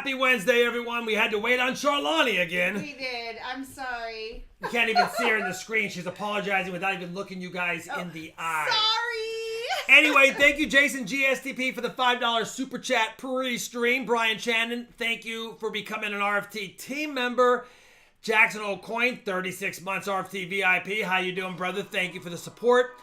Happy Wednesday, everyone. We had to wait on Charlani again. We did. I'm sorry. You can't even see her in the screen. She's apologizing without even looking you guys in the eye. Sorry. Anyway, thank you, Jason GSTP, for the $5 Super Chat pre-stream. Brian Shannon, thank you for becoming an RFT team member. Jackson O'Coin, 36 months RFT VIP. How you doing, brother? Thank you for the support.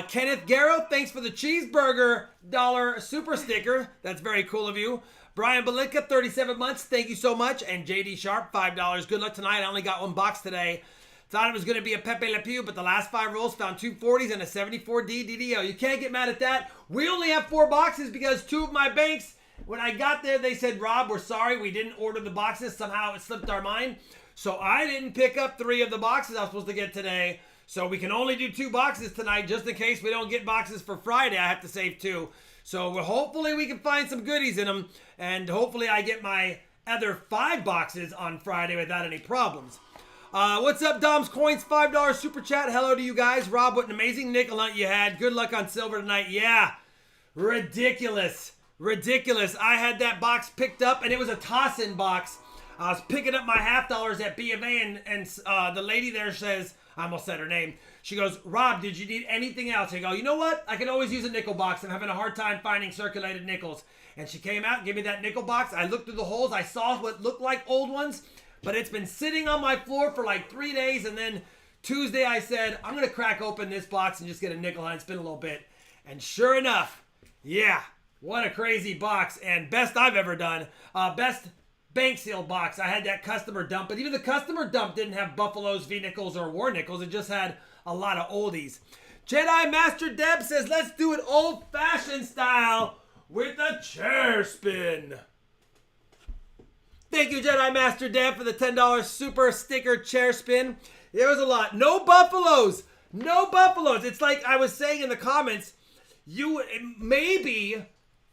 Kenneth Garrow, thanks for the cheeseburger dollar super sticker. That's very cool of you. Brian Balinka, 37 months. Thank you so much. And JD Sharp, $5. Good luck tonight. I only got one box today. Thought it was going to be a Pepe Le Pew, but the last 5 rolls found 2 40s and a 74D DDO. You can't get mad at that. We only have 4 boxes because 2 of my banks, when I got there, they said, Rob, we're sorry. We didn't order the boxes. Somehow it slipped our mind. So I didn't pick up 3 of the boxes I was supposed to get today. So we can only do 2 boxes tonight just in case we don't get boxes for Friday. I have to save 2. So hopefully we can find some goodies in them. And hopefully I get my other 5 boxes on Friday without any problems. What's up, Dom's Coins? $5 Super Chat. Hello to you guys. Rob, what an amazing nickel hunt you had. Good luck on silver tonight. Yeah. Ridiculous. Ridiculous. I had that box picked up and it was a toss-in box. I was picking up my $50 at B of A and the lady there says, I almost said her name. She goes, Rob, did you need anything else? I go, you know what? I can always use a nickel box. I'm having a hard time finding circulated nickels. And she came out and gave me that nickel box. I looked through the holes. I saw what looked like old ones, but it's been sitting on my floor for like 3 days. And then Tuesday I said, I'm going to crack open this box and just get a nickel hunt. It's been a little bit. And sure enough, yeah, what a crazy box. And best I've ever done. Best bank seal box. I had that customer dump, but even the customer dump didn't have Buffalo's, V-Nickels, or War Nickels. It just had a lot of oldies. Jedi Master Deb says, let's do it old-fashioned style with a chair spin. Thank you, Jedi Master Deb, for the $10 super sticker chair spin. It was a lot. No Buffaloes. No Buffaloes. It's like I was saying in the comments, maybe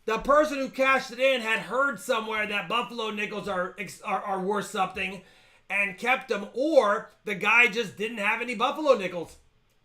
the person who cashed it in had heard somewhere that Buffalo nickels are worth something and kept them, or the guy just didn't have any Buffalo nickels.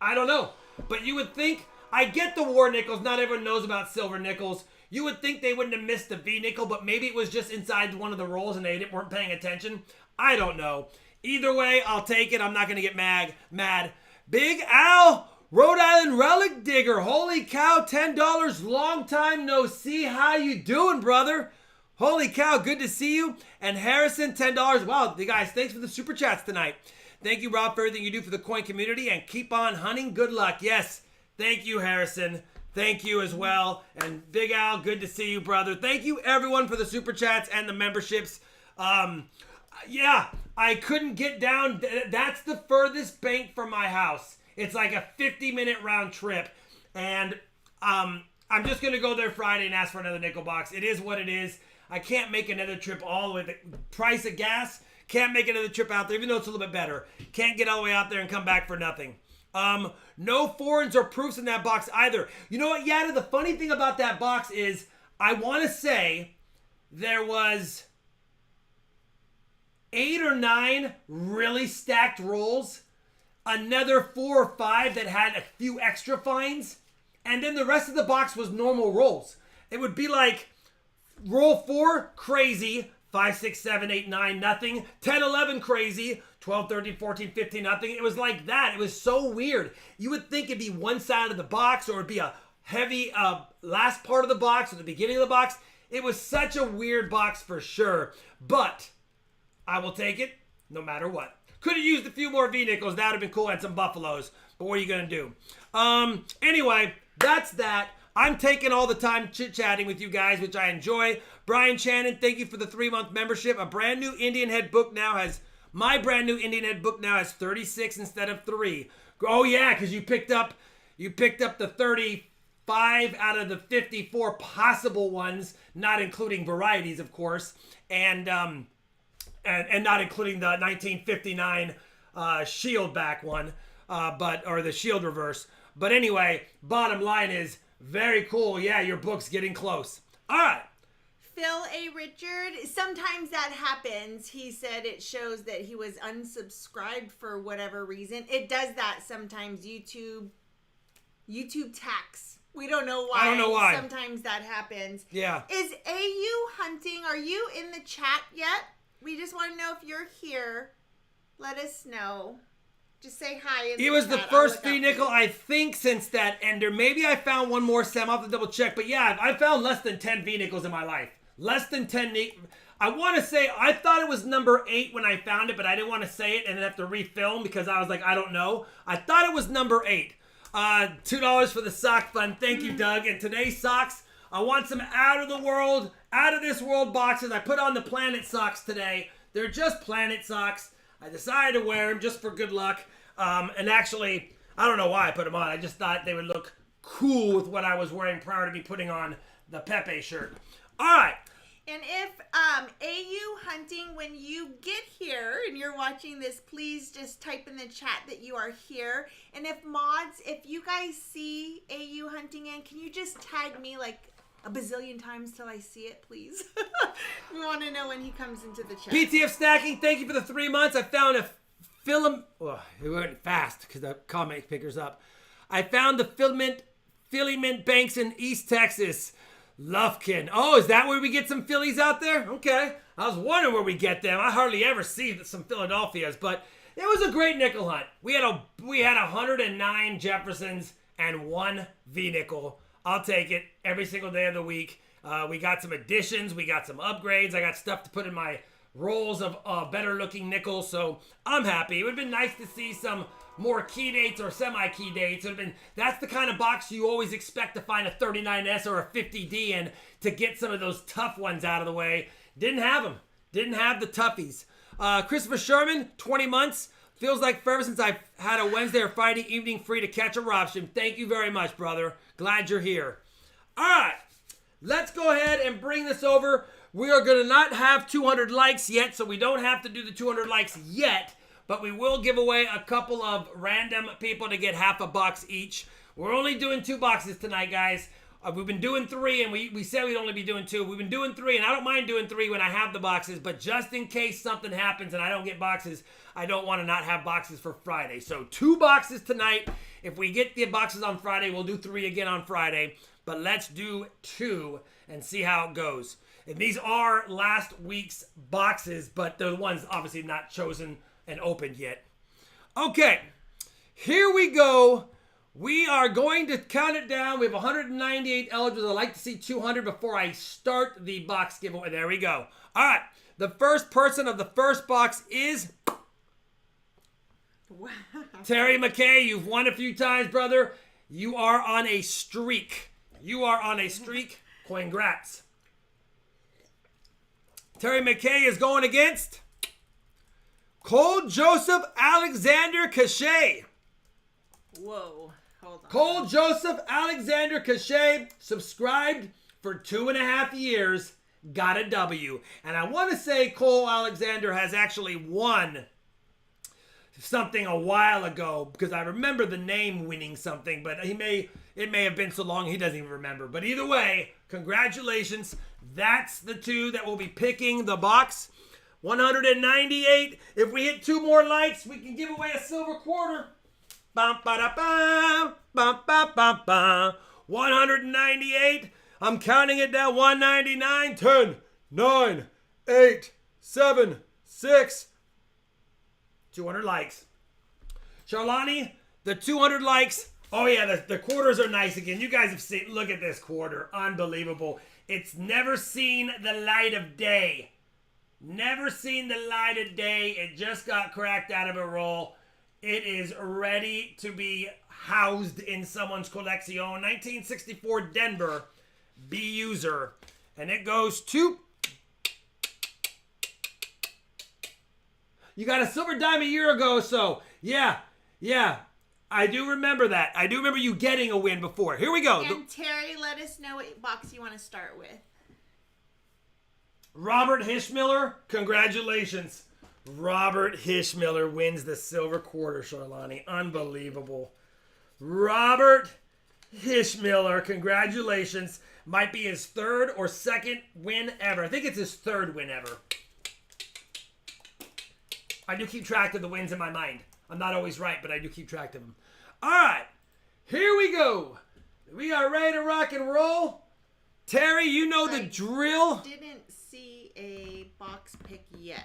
I don't know. But you would think, I get the War nickels. Not everyone knows about silver nickels. You would think they wouldn't have missed the V nickel, but maybe it was just inside one of the rolls and they weren't paying attention. I don't know. Either way, I'll take it. I'm not going to get mad. Big Al, Rhode Island Relic Digger. Holy cow, $10. Long time no see. How you doing, brother? Holy cow, good to see you. And Harrison, $10. Wow, you guys, thanks for the super chats tonight. Thank you, Rob, for everything you do for the coin community. And keep on hunting. Good luck. Yes, thank you, Harrison. Thank you as well. And Big Al, good to see you, brother. Thank you, everyone, for the super chats and the memberships. Yeah, I couldn't get down. That's the furthest bank from my house. It's like a 50-minute round trip. And I'm just going to go there Friday and ask for another nickel box. It is what it is. I can't make another trip all the way. The price of gas, can't make another trip out there, even though it's a little bit better. Can't get all the way out there and come back for nothing. No foreigns or proofs in that box either. You know what, Yada? The funny thing about that box is I want to say there was 8 or 9 really stacked rolls, another 4 or 5 that had a few extra finds, and then the rest of the box was normal rolls. It would be like roll 4, crazy, 5, 6, 7, 8, 9, nothing, 10, 11, crazy, 12, 13, 14, 15, nothing. It was like that. It was so weird. You would think it'd be one side of the box or it'd be a heavy last part of the box or the beginning of the box. It was such a weird box for sure, but I will take it no matter what. Could have used a few more V-Nickels. That would have been cool. And some Buffaloes. But what are you going to do? Anyway, that's that. I'm taking all the time chit-chatting with you guys, which I enjoy. Brian Shannon, thank you for the 3-month membership. My brand new Indian Head book now has 36 instead of 3. Oh, yeah, because you picked up the 35 out of the 54 possible ones, not including varieties, of course. And not including the 1959 shield back one, or the shield reverse. But anyway, bottom line is very cool. Yeah, your book's getting close. All right. Phil A. Richard, sometimes that happens. He said it shows that he was unsubscribed for whatever reason. It does that sometimes. YouTube tax We don't know why. I don't know why. Sometimes that happens. Yeah. Is AU Hunting, are you in the chat yet? We just want to know if you're here. Let us know. Just say hi. It was the first V-nickel, I think, since that ender. Maybe I found one more, Sam. I'll have to double check. But yeah, I found less than 10 V-nickels in my life. Less than 10. I want to say, I thought it was number 8 when I found it, but I didn't want to say it and then have to refilm because I was like, I don't know. I thought it was number 8. $2 for the sock fund. Thank you, Doug. And today's socks, I want some out of this world boxes. I put on the Planet socks today. They're just Planet socks. I decided to wear them just for good luck. And actually, I don't know why I put them on. I just thought they would look cool with what I was wearing prior to me putting on the Pepe shirt. All right. And if AU Hunting, when you get here and you're watching this, please just type in the chat that you are here. And if mods, if you guys see AU Hunting in, can you just tag me like a bazillion times till I see it, please? We want to know when he comes into the chat. PTF Stacking, thank you for the 3 months. I found a film. Oh, it went fast because the comment pickers up. I found the Philly Mint Banks in East Texas. Lufkin. Oh, is that where we get some Phillies out there? Okay. I was wondering where we get them. I hardly ever see some Philadelphias, but it was a great nickel hunt. We had 109 Jeffersons and 1 V-nickel. I'll take it every single day of the week. We got some additions. We got some upgrades. I got stuff to put in my rolls of better looking nickels, so I'm happy. It would have been nice to see some more key dates or semi-key dates. That's the kind of box you always expect to find a 39S or a 50D in to get some of those tough ones out of the way. Didn't have them. Didn't have the toughies. Christopher Sherman, 20 months. Feels like forever since I've had a Wednesday or Friday evening free to catch a RawB stream. Thank you very much, brother. Glad you're here. All right. Let's go ahead and bring this over. We are going to not have 200 likes yet, so we don't have to do the 200 likes yet. But we will give away a couple of random people to get half a box each. We're only doing 2 boxes tonight, guys. We've been doing 3, and we said we'd only be doing 2. We've been doing 3, and I don't mind doing 3 when I have the boxes. But just in case something happens and I don't get boxes, I don't want to not have boxes for Friday. So 2 boxes tonight. If we get the boxes on Friday, we'll do 3 again on Friday. But let's do 2 and see how it goes. And these are last week's boxes, but the ones obviously not chosen and opened yet. Okay, here we go. We are going to count it down. We have 198 eligibles. I'd like to see 200 before I start the box giveaway. There we go. All right, the first person of the first box is Wow. Terry McKay. You've won a few times, brother. You are on a streak. You are on a streak. Congrats. Terry McKay is going against Cole Joseph Alexander Cachet. Whoa. Hold on. Cole Joseph Alexander Cachet subscribed for 2.5 years, got a W. And I want to say Cole Alexander has actually won something a while ago because I remember the name winning something, but it may have been so long he doesn't even remember. But either way, congratulations. That's the 2 that will be picking the box. 198. If we hit 2 more likes, we can give away a silver quarter. Bum, ba, da, bum, bum, bum, bum, bum. 198. I'm counting it down. 199. 10, 9, 8, 7, 6. 200 likes. Charlani, the 200 likes. Oh, yeah, the quarters are nice again. You guys have seen, look at this quarter. Unbelievable. It's never seen the light of day. Never seen the light of day. It just got cracked out of a roll. It is ready to be housed in someone's collection. 1964 Denver B user. And it goes to... You got a silver dime a year ago, so yeah. I do remember that. I do remember you getting a win before. Here we go. And Terry, let us know what box you want to start with. Robert Hishmiller, congratulations. Robert Hishmiller wins the silver quarter, Charlani. Unbelievable. Robert Hishmiller, congratulations. Might be his 3rd or 2nd win ever. I think it's his 3rd win ever. I do keep track of the wins in my mind. I'm not always right, but I do keep track of them. All right, here we go. We are ready to rock and roll. Terry, you know the drill. Didn't see a box pick yet.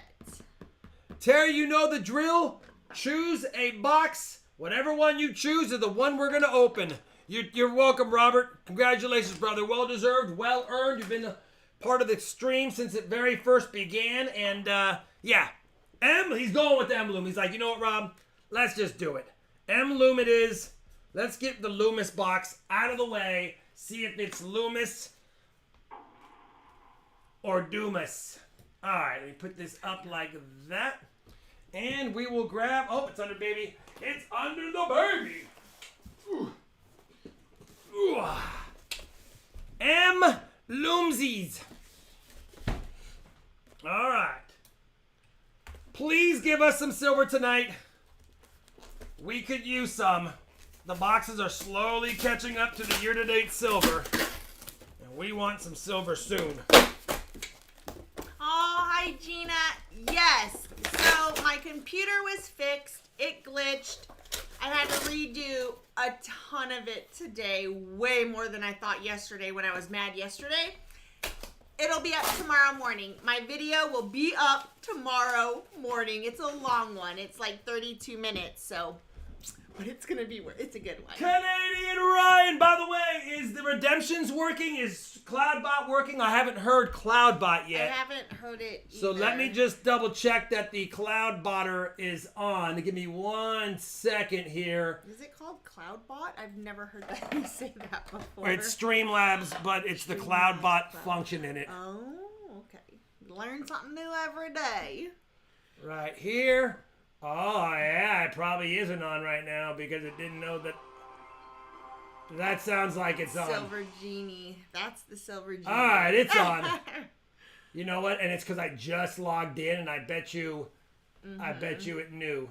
Terry, you know the drill. Choose a box. Whatever one you choose is the one we're going to open. You're welcome, Robert. Congratulations, brother. Well deserved, well earned. You've been a part of the stream since it very first began. And yeah, he's going with M Loom. He's like, you know what, Rob? Let's just do it. M Loom it is. Let's get the Loomis box out of the way. See if it's Loomis or Doomis. All right, let me put this up like that. And we will grab... Oh, it's under, baby. It's under the baby. Ooh. Ooh. M Loomsies. All right. Please give us some silver tonight. We could use some. The boxes are slowly catching up to the year-to-date silver. And we want some silver soon. Oh, hi, Gina. Yes. So my computer was fixed. It glitched. I had to redo a ton of it today. Way more than I thought yesterday when I was mad yesterday. It'll be up tomorrow morning. My video will be up tomorrow morning. It's a long one. It's like 32 minutes, so... But it's going to be... It's a good one. Canadian Ryan, by the way, is the redemptions working? Is CloudBot working? I haven't heard CloudBot yet. I haven't heard it either. So let me just double check that the CloudBotter is on. Give me 1 second here. Is it called CloudBot? I've never heard you say that before. It's Streamlabs, but it's the CloudBot function in it. Oh, okay. Learn something new every day. Right here. Oh, yeah, it probably isn't on right now because it didn't know that. That sounds like it's on. Silver Genie. That's the Silver Genie. All right, it's on. You know what? And it's because I just logged in, and I bet you it knew.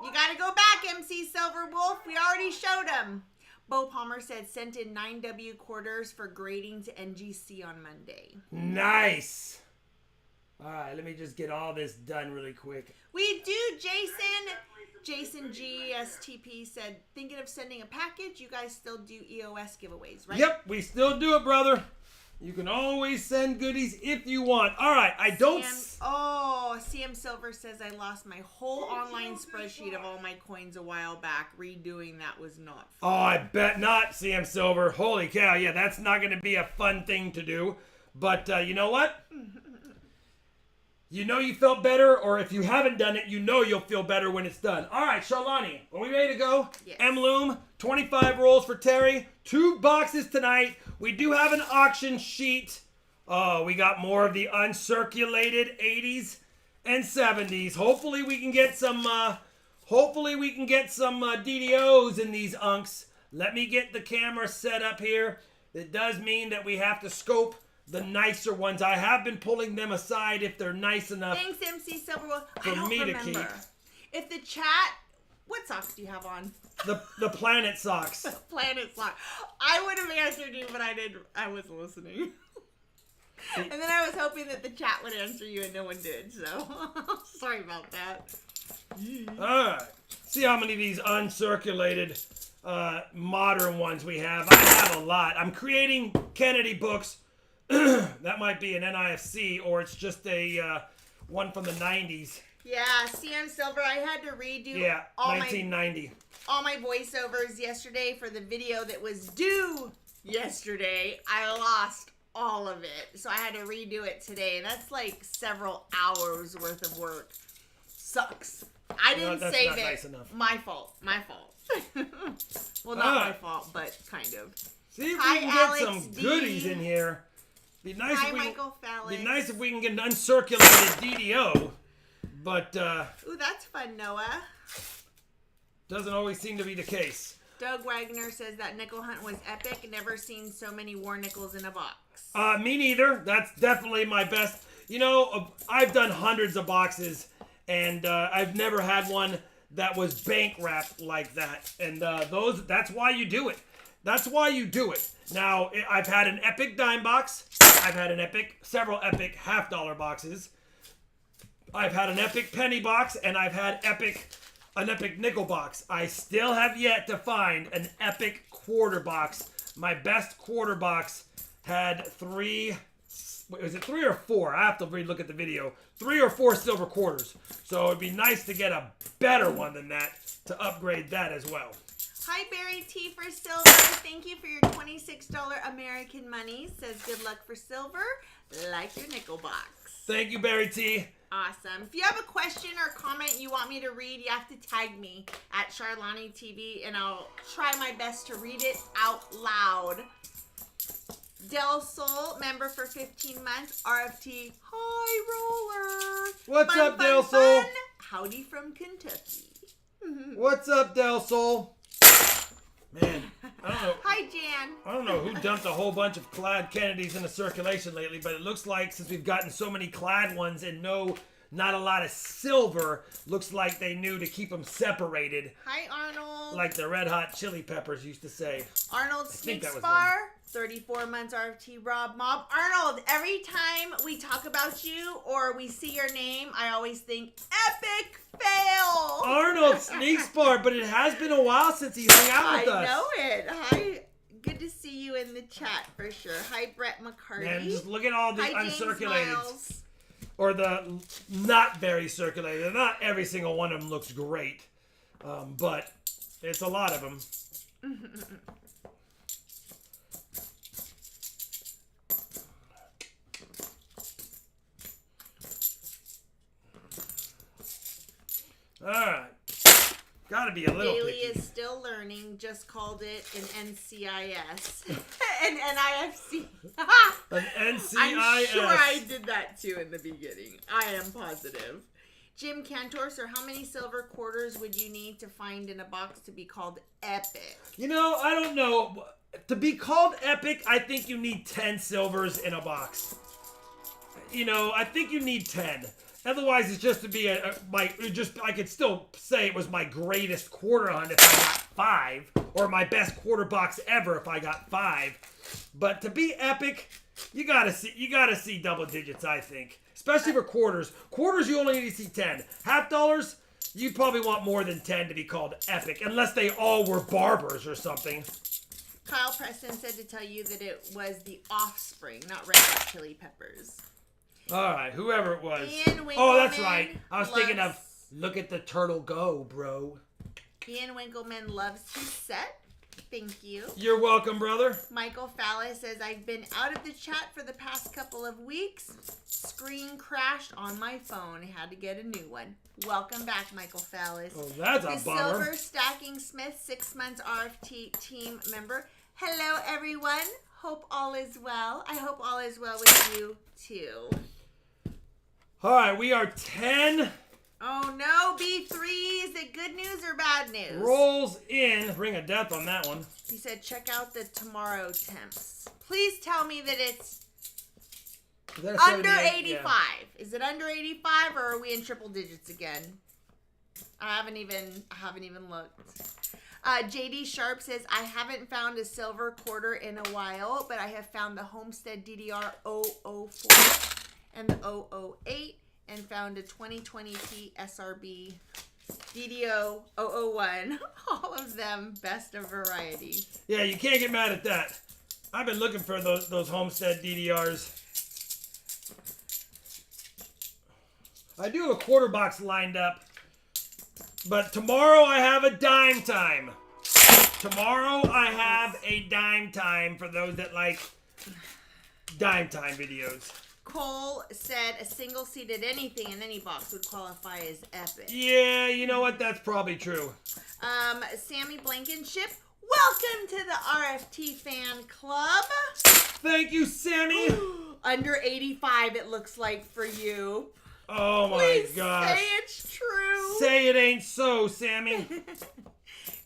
You got to go back, MC Silver Wolf. We already showed him. Bo Palmer said sent in 9W quarters for grading to NGC on Monday. Nice. All right, let me just get all this done really quick. We do, Jason. Jason GSTP said, thinking of sending a package. You guys still do EOS giveaways, right? Yep, we still do it, brother. You can always send goodies if you want. All right, I don't... CM Silver says, I lost my whole online spreadsheet of all my coins a while back. Redoing that was not fun. Oh, I bet not, CM Silver. Holy cow, yeah, that's not going to be a fun thing to do. But you know what? You know you felt better, or if you haven't done it, you know you'll feel better when it's done. All right, Charlani, are we ready to go? Yes. M-Loom, 25 rolls for Terry. 2 boxes tonight. We do have an auction sheet. Oh, we got more of the uncirculated 80s and 70s. Hopefully we can get some DDOs in these unks. Let me get the camera set up here. It does mean that we have to scope the nicer ones. I have been pulling them aside if they're nice enough. Thanks, MC Silverwolf. For I don't me to remember. keep. If the chat, what socks do you have on? The Planet socks. Planet sock. I would have answered you, but I wasn't listening. And then I was hoping that the chat would answer you, and no one did. So sorry about that. All right. See how many of these uncirculated modern ones we have. I have a lot. I'm creating Kennedy books. That might be an NIFC, or it's just a one from the 90s. Yeah, CM Silver, I had to redo 1990. all my voiceovers yesterday for the video that was due yesterday. I lost all of it, so I had to redo it today. And that's like several hours worth of work. Sucks. I didn't save it. Nice enough. My fault. Well, not my fault, but kind of. See if Hi, we can Alex get some D. goodies in here. Be nice Hi, if we Michael Felix. Be nice if we can get an uncirculated DDO, but Ooh, that's fun, Noah. doesn't always seem to be the case. Doug Wagner says that nickel hunt was epic. Never seen so many war nickels in a box. Me neither. That's definitely my best. You know, I've done hundreds of boxes, and I've never had one that was bank wrapped like that. And that's why you do it. That's why you do it. Now, I've had an epic dime box. I've had several epic $50 boxes. I've had an epic penny box, and I've had epic an epic nickel box. I still have yet to find an epic quarter box. My best quarter box had 3... Was it 3 or 4? I have to relook at the video. 3 or 4 silver quarters. So it'd be nice to get a better one than that to upgrade that as well. Hi, Barry T for silver. Thank you for your $26 American money. Says good luck for silver, like your nickel box. Thank you, Barry T. Awesome. If you have a question or comment you want me to read, you have to tag me at Charlani TV, and I'll try my best to read it out loud. Del Sol, member for 15 months. RFT, hi, roller. What's fun, up, Del Sol? Howdy from Kentucky. What's up, Del Sol? Man, I don't know. Hi, Jan. I don't know who dumped a whole bunch of clad Kennedys into circulation lately, but it looks like since we've gotten so many clad ones and not a lot of silver, looks like they knew to keep them separated. Hi, Arnold. Like the Red Hot Chili Peppers used to say. Arnold think that was Spar, 34 months RFT Rob Mob. Arnold, every time we talk about you or we see your name, I always think epic fail. Arnold Sneakspar, but it has been a while since he hung out with us. I know it. Hi. Good to see you in the chat for sure. Hi, Brett McCarty. Man, just look at all the Hi, James uncirculated. Miles. Or the not very circulated. Not every single one of them looks great. But it's a lot of them. Alright. Gotta be a little Bailey picky. is still learning. Just called it an NCIS. An NIFC. An NCIS. I'm sure I did that too in the beginning. I am positive. Jim Cantor, sir, how many silver quarters would you need to find in a box to be called epic? You know, I don't know. To be called epic, I think you need 10 silvers in a box. You know, I think you need 10. Otherwise, it's just to be I could still say it was my greatest quarter hunt if I got 5, or my best quarter box ever if I got 5. But to be epic, you gotta see double digits, I think. Especially for quarters. Quarters, you only need to see 10. Half dollars, you probably want more than 10 to be called epic, unless they all were barbers or something. Kyle Preston said to tell you that it was the Offspring, not Red Hot Chili Peppers. All right, whoever it was. Ian Oh, that's Winkleman right. I was thinking of Look at the Turtle Go, bro. Ian Winkleman loves his set. Thank you. You're welcome, brother. Michael Fallis says, I've been out of the chat for the past couple of weeks. Screen crashed on my phone. Had to get a new one. Welcome back, Michael Fallis. Oh, that's a the bummer. Silver Stacking Smith, 6 months RFT team member. Hello, everyone. Hope all is well. I hope all is well with you, too. All right, we are 10 Oh, no, B3. Is it good news or bad news? rolls in. Ring of death on that one. He said, check out the tomorrow temps. Please tell me that it's Is that a under 78? 85. Yeah. Is it under 85 or are we in triple digits again? I haven't even looked. JD Sharp says, I haven't found a silver quarter in a while, but I have found the Homestead DDR 004 and the 008 and found a 2020P SRB DDO 001. All of them best of variety. Yeah, you can't get mad at that. I've been looking for those Homestead DDRs. I do have a quarter box lined up. But tomorrow I have a dime time. Tomorrow I have a dime time for those that like dime time videos. Cole said a single-seated anything in any box would qualify as epic. Yeah, you know what? That's probably true. Sammy Blankenship, welcome to the RFT fan club. Thank you, Sammy. Under 85, it looks like for you. Oh my Please gosh. say it's true. Say it ain't so, Sammy.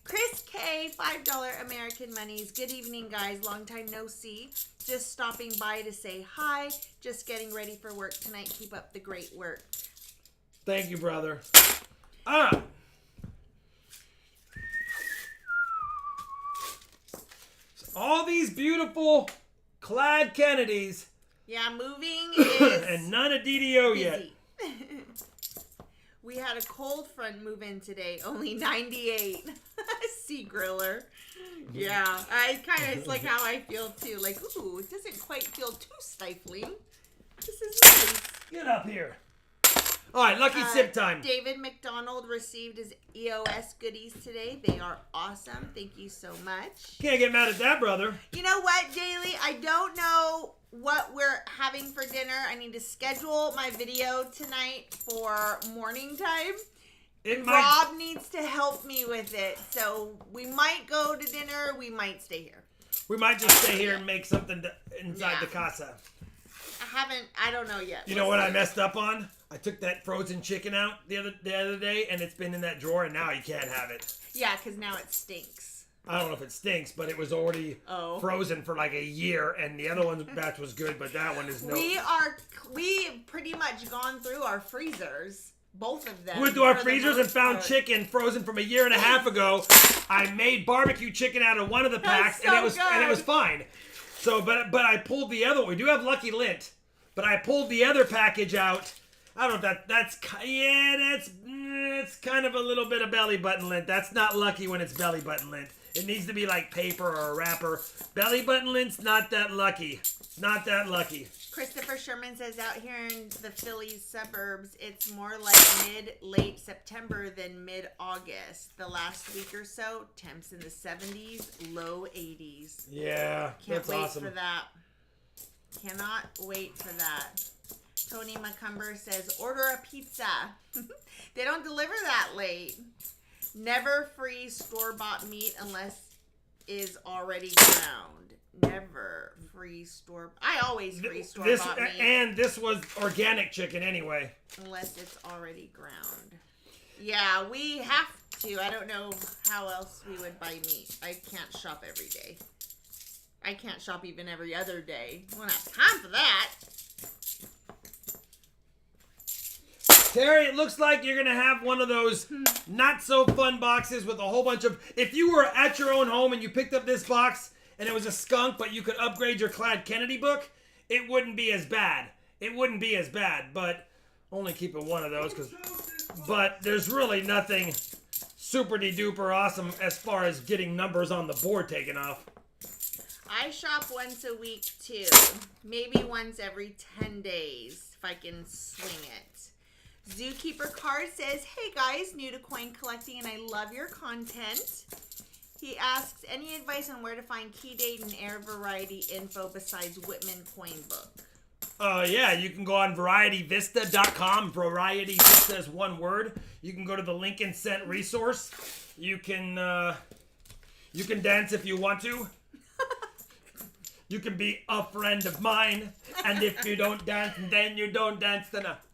Chris K, $5 American monies. Good evening, guys. Long time no see. Just stopping by to say hi. Just getting ready for work tonight. Keep up the great work. Thank you, brother. All these beautiful clad Kennedys. Yeah, moving is And none of DDO yet. busy. We had a cold front move in today, only 98. Sea griller. Yeah, it's like how I feel too. Like, ooh, it doesn't quite feel too stifling. This is nice. Get up here. All right, lucky sip time. David McDonald received his EOS goodies today. They are awesome. Thank you so much. Can't get mad at that, brother. You know what, Daly? I don't know what we're having for dinner. I need to schedule my video tonight for morning time. Rob needs to help me with it. So we might go to dinner. We might stay here. We might just stay here and make something inside the casa. I don't know yet. You know what I messed up on? I took that frozen chicken out the other day, and it's been in that drawer, and now you can't have it. Yeah, because now it stinks. I don't know if it stinks, but it was already frozen for like a year, and the other one's batch was good, but that one is no. We've pretty much gone through our freezers, both of them. We went through our freezers and found chicken frozen from a year and a half ago. I made barbecue chicken out of one of the packs, and it was fine. So, but I pulled the other one. We do have Lucky Lint, but I pulled the other package out. I don't know if that's kind of a little bit of belly button lint. That's not lucky when it's belly button lint. It needs to be like paper or a wrapper. Belly button lint's not that lucky. Not that lucky. Christopher Sherman says out here in the Philly suburbs, it's more like late September than mid-August. The last week or so, temps in the 70s, low 80s. Yeah, Can't wait for that. Cannot wait for that. Tony McCumber says, order a pizza. They don't deliver that late. Never freeze store-bought meat unless is already ground. Never freeze store. I always freeze store-bought meat. And this was organic chicken anyway. Unless it's already ground. Yeah, we have to. I don't know how else we would buy meat. I can't shop every day. I can't shop even every other day. We don't have time for that. Terry, it looks like you're going to have one of those not-so-fun boxes with a whole bunch of... If you were at your own home and you picked up this box and it was a skunk, but you could upgrade your Clyde Kennedy book, it wouldn't be as bad. It wouldn't be as bad, but only keeping one of those. But there's really nothing super-de-duper awesome as far as getting numbers on the board taken off. I shop once a week, too. Maybe once every 10 days, if I can swing it. Zookeeper Card says, hey guys, new to coin collecting and I love your content. He asks, any advice on where to find key date and air variety info besides Whitman Coin Book? Yeah, you can go on VarietyVista.com. Variety Vista is one word. You can go to the Lincoln Cent resource. You can dance if you want to. You can be a friend of mine. And if you don't dance, then you don't dance enough.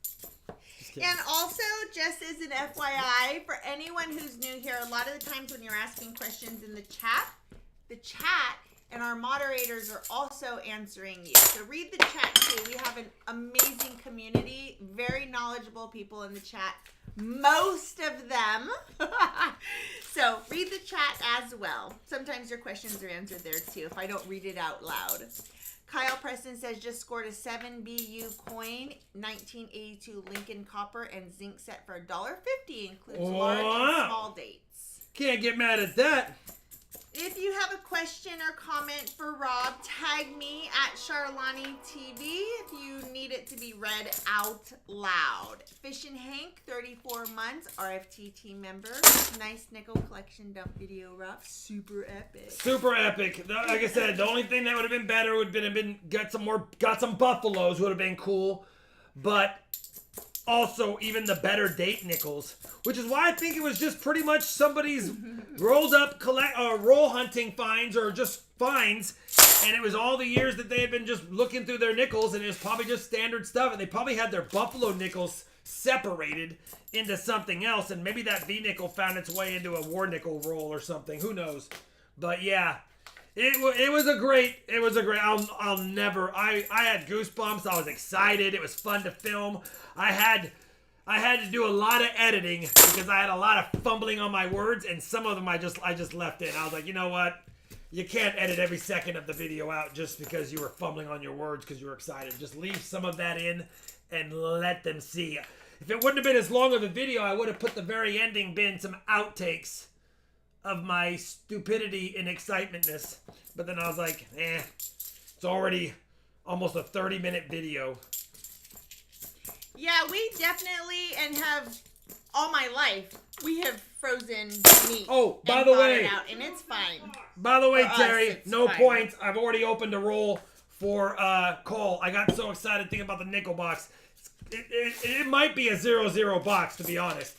And also, just as an FYI, for anyone who's new here, a lot of the times when you're asking questions in the chat and our moderators are also answering you. So read the chat too. We have an amazing community, very knowledgeable people in the chat, most of them. So read the chat as well. Sometimes your questions are answered there too, if I don't read it out loud. Kyle Preston says, just scored a 7 BU coin, 1982 Lincoln copper and zinc set for $1.50. Includes large and small dates. Can't get mad at that. If you have a question or comment for Rob, tag me at Charlani TV if you need it to be read out loud. Fish and Hank, 34 months, RFT team member. Nice nickel collection dump video, Rob. Super epic. Super epic. Like I said, the only thing that would have been better would have been got some buffaloes would have been cool, but also even the better date nickels, which is why I think it was just pretty much somebody's rolled up roll hunting finds or just finds, and it was all the years that they had been just looking through their nickels, and it was probably just standard stuff, and they probably had their buffalo nickels separated into something else, and maybe that V nickel found its way into a war nickel roll or something. Who knows? But yeah. It was a great, I'll never, I had goosebumps. I was excited. It was fun to film. I had to do a lot of editing because I had a lot of fumbling on my words, and some of them I just left in. I was like, you know what? You can't edit every second of the video out just because you were fumbling on your words because you were excited. Just leave some of that in and let them see. If it wouldn't have been as long of a video, I would have put the very ending been some outtakes of my stupidity and excitementness. But then I was like, it's already almost a 30-minute video. Yeah, we definitely, and have all my life, we have frozen meat. Oh, by the way, it out, and it's fine. By the way, For Terry, us, it's no fine. points. I've already opened a roll for Cole. I got so excited thinking about the nickel box. It might be a 0-0 box, to be honest.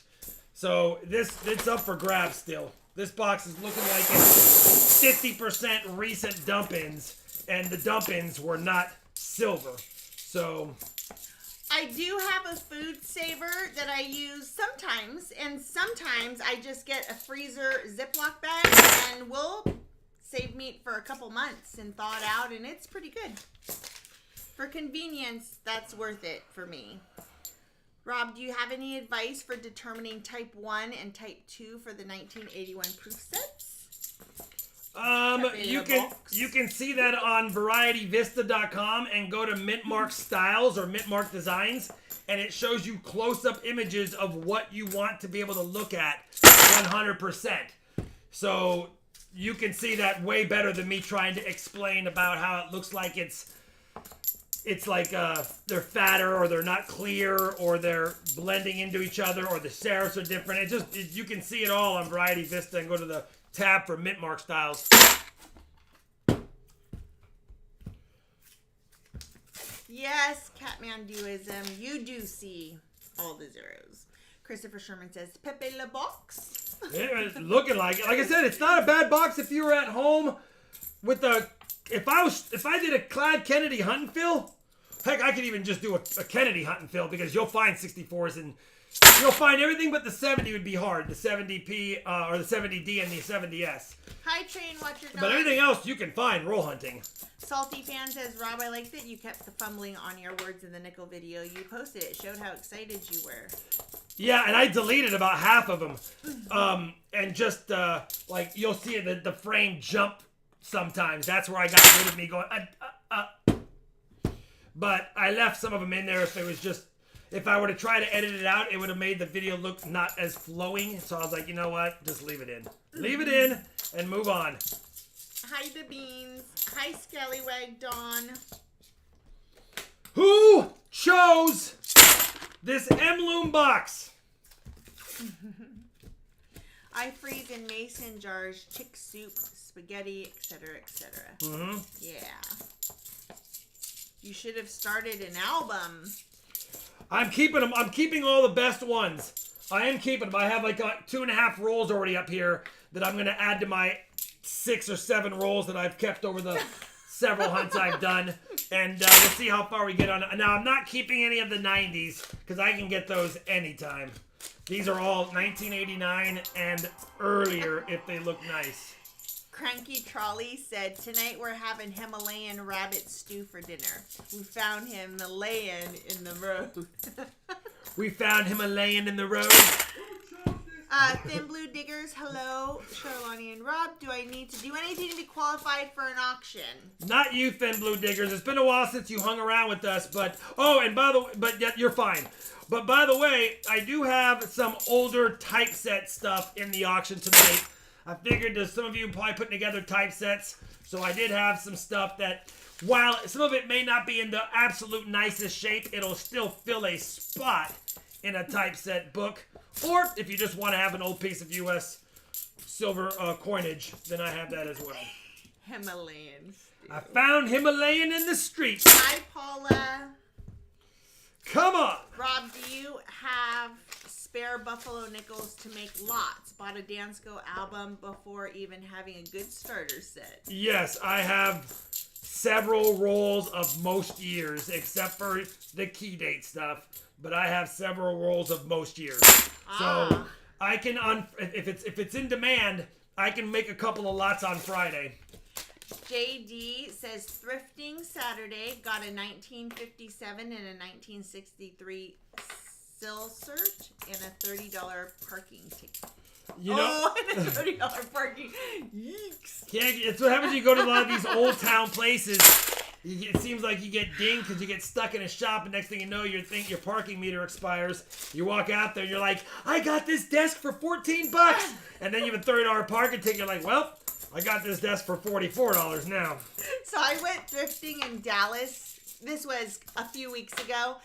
So it's up for grabs still. This box is looking like it's 50% recent dump-ins, and the dump-ins were not silver. So I do have a food saver that I use sometimes, and sometimes I just get a freezer Ziploc bag and we'll save meat for a couple months and thaw it out, and it's pretty good. For convenience, that's worth it for me. Rob, do you have any advice for determining type 1 and type 2 for the 1981 proof sets? You can see that on VarietyVista.com and go to Mintmark Styles or Mintmark Designs, and it shows you close-up images of what you want to be able to look at 100%. So you can see that way better than me trying to explain about how it looks like it's like they're fatter, or they're not clear, or they're blending into each other, or the serifs are different. You can see it all on Variety Vista and go to the tab for Mintmark Styles. Yes, Catmanduism, you do see all the zeros. Christopher Sherman says, Pepe Le Box. It's looking like it. Like I said, it's not a bad box if you were at home with the... If I did a Clyde Kennedy hunt and fill, heck, I could even just do a Kennedy hunt and fill, because you'll find 64s and you'll find everything but the 70 would be hard. The 70P or the 70D and the 70S. Hi, Train Watcher Dog. But everything else you can find roll hunting. Salty Fan says, Rob, I like that you kept the fumbling on your words in the nickel video you posted. It showed how excited you were. Yeah, and I deleted about half of them. And just like you'll see the frame jump sometimes. That's where I got rid of me going, But I left some of them in there if I were to try to edit it out, it would have made the video look not as flowing. So I was like, you know what? Just leave it in. Leave it in and move on. Hi, the Beans. Hi, Scallywag Dawn. Who chose this M-Loom box? I freeze in mason jars, chick soup, spaghetti, etc., etc. Mm-hmm. Yeah. You should have started an album. I'm keeping them. I'm keeping all the best ones. I am keeping them. I have like 2.5 rolls already up here that I'm going to add to my 6 or 7 rolls that I've kept over the several hunts I've done. And we'll see how far we get on it. Now, I'm not keeping any of the 90s because I can get those anytime. These are all 1989 and earlier if they look nice. Cranky Trolley said, tonight we're having Himalayan rabbit stew for dinner. We found Himalayan in the road. We found Himalayan in the road. Thin Blue Diggers, hello. Charlani and Rob, do I need to do anything to be qualified for an auction? Not you, Thin Blue Diggers. It's been a while since you hung around with us, but... Oh, and by the way... But yeah, you're fine. But by the way, I do have some older typeset stuff in the auction tonight. I figured that some of you probably putting together typesets, so I did have some stuff that, while some of it may not be in the absolute nicest shape, it'll still fill a spot in a typeset book. Or if you just want to have an old piece of U.S. silver coinage, then I have that as well. Himalayan stew. I found Himalayan in the street. Hi, Paula. Come on. Rob, do you have spare buffalo nickels to make lots? Bought a Dansko album before even having a good starter set. Yes, I have several rolls of most years, except for the key date stuff. But I have several rolls of most years. So I can, if it's in demand, I can make a couple of lots on Friday. JD says, thrifting Saturday, got a 1957 and a 1963 sill cert and a $30 parking ticket. You know, and a $30 parking. Yeeks. It's what happens when you go to a lot of these old town places It seems like you get dinged because you get stuck in a shop, and next thing you know, you think your parking meter expires. You walk out there, and you're like, I got this desk for $14. And then you have a $30 parking ticket. You're like, well, I got this desk for $44 now. So I went thrifting in Dallas. This was a few weeks ago.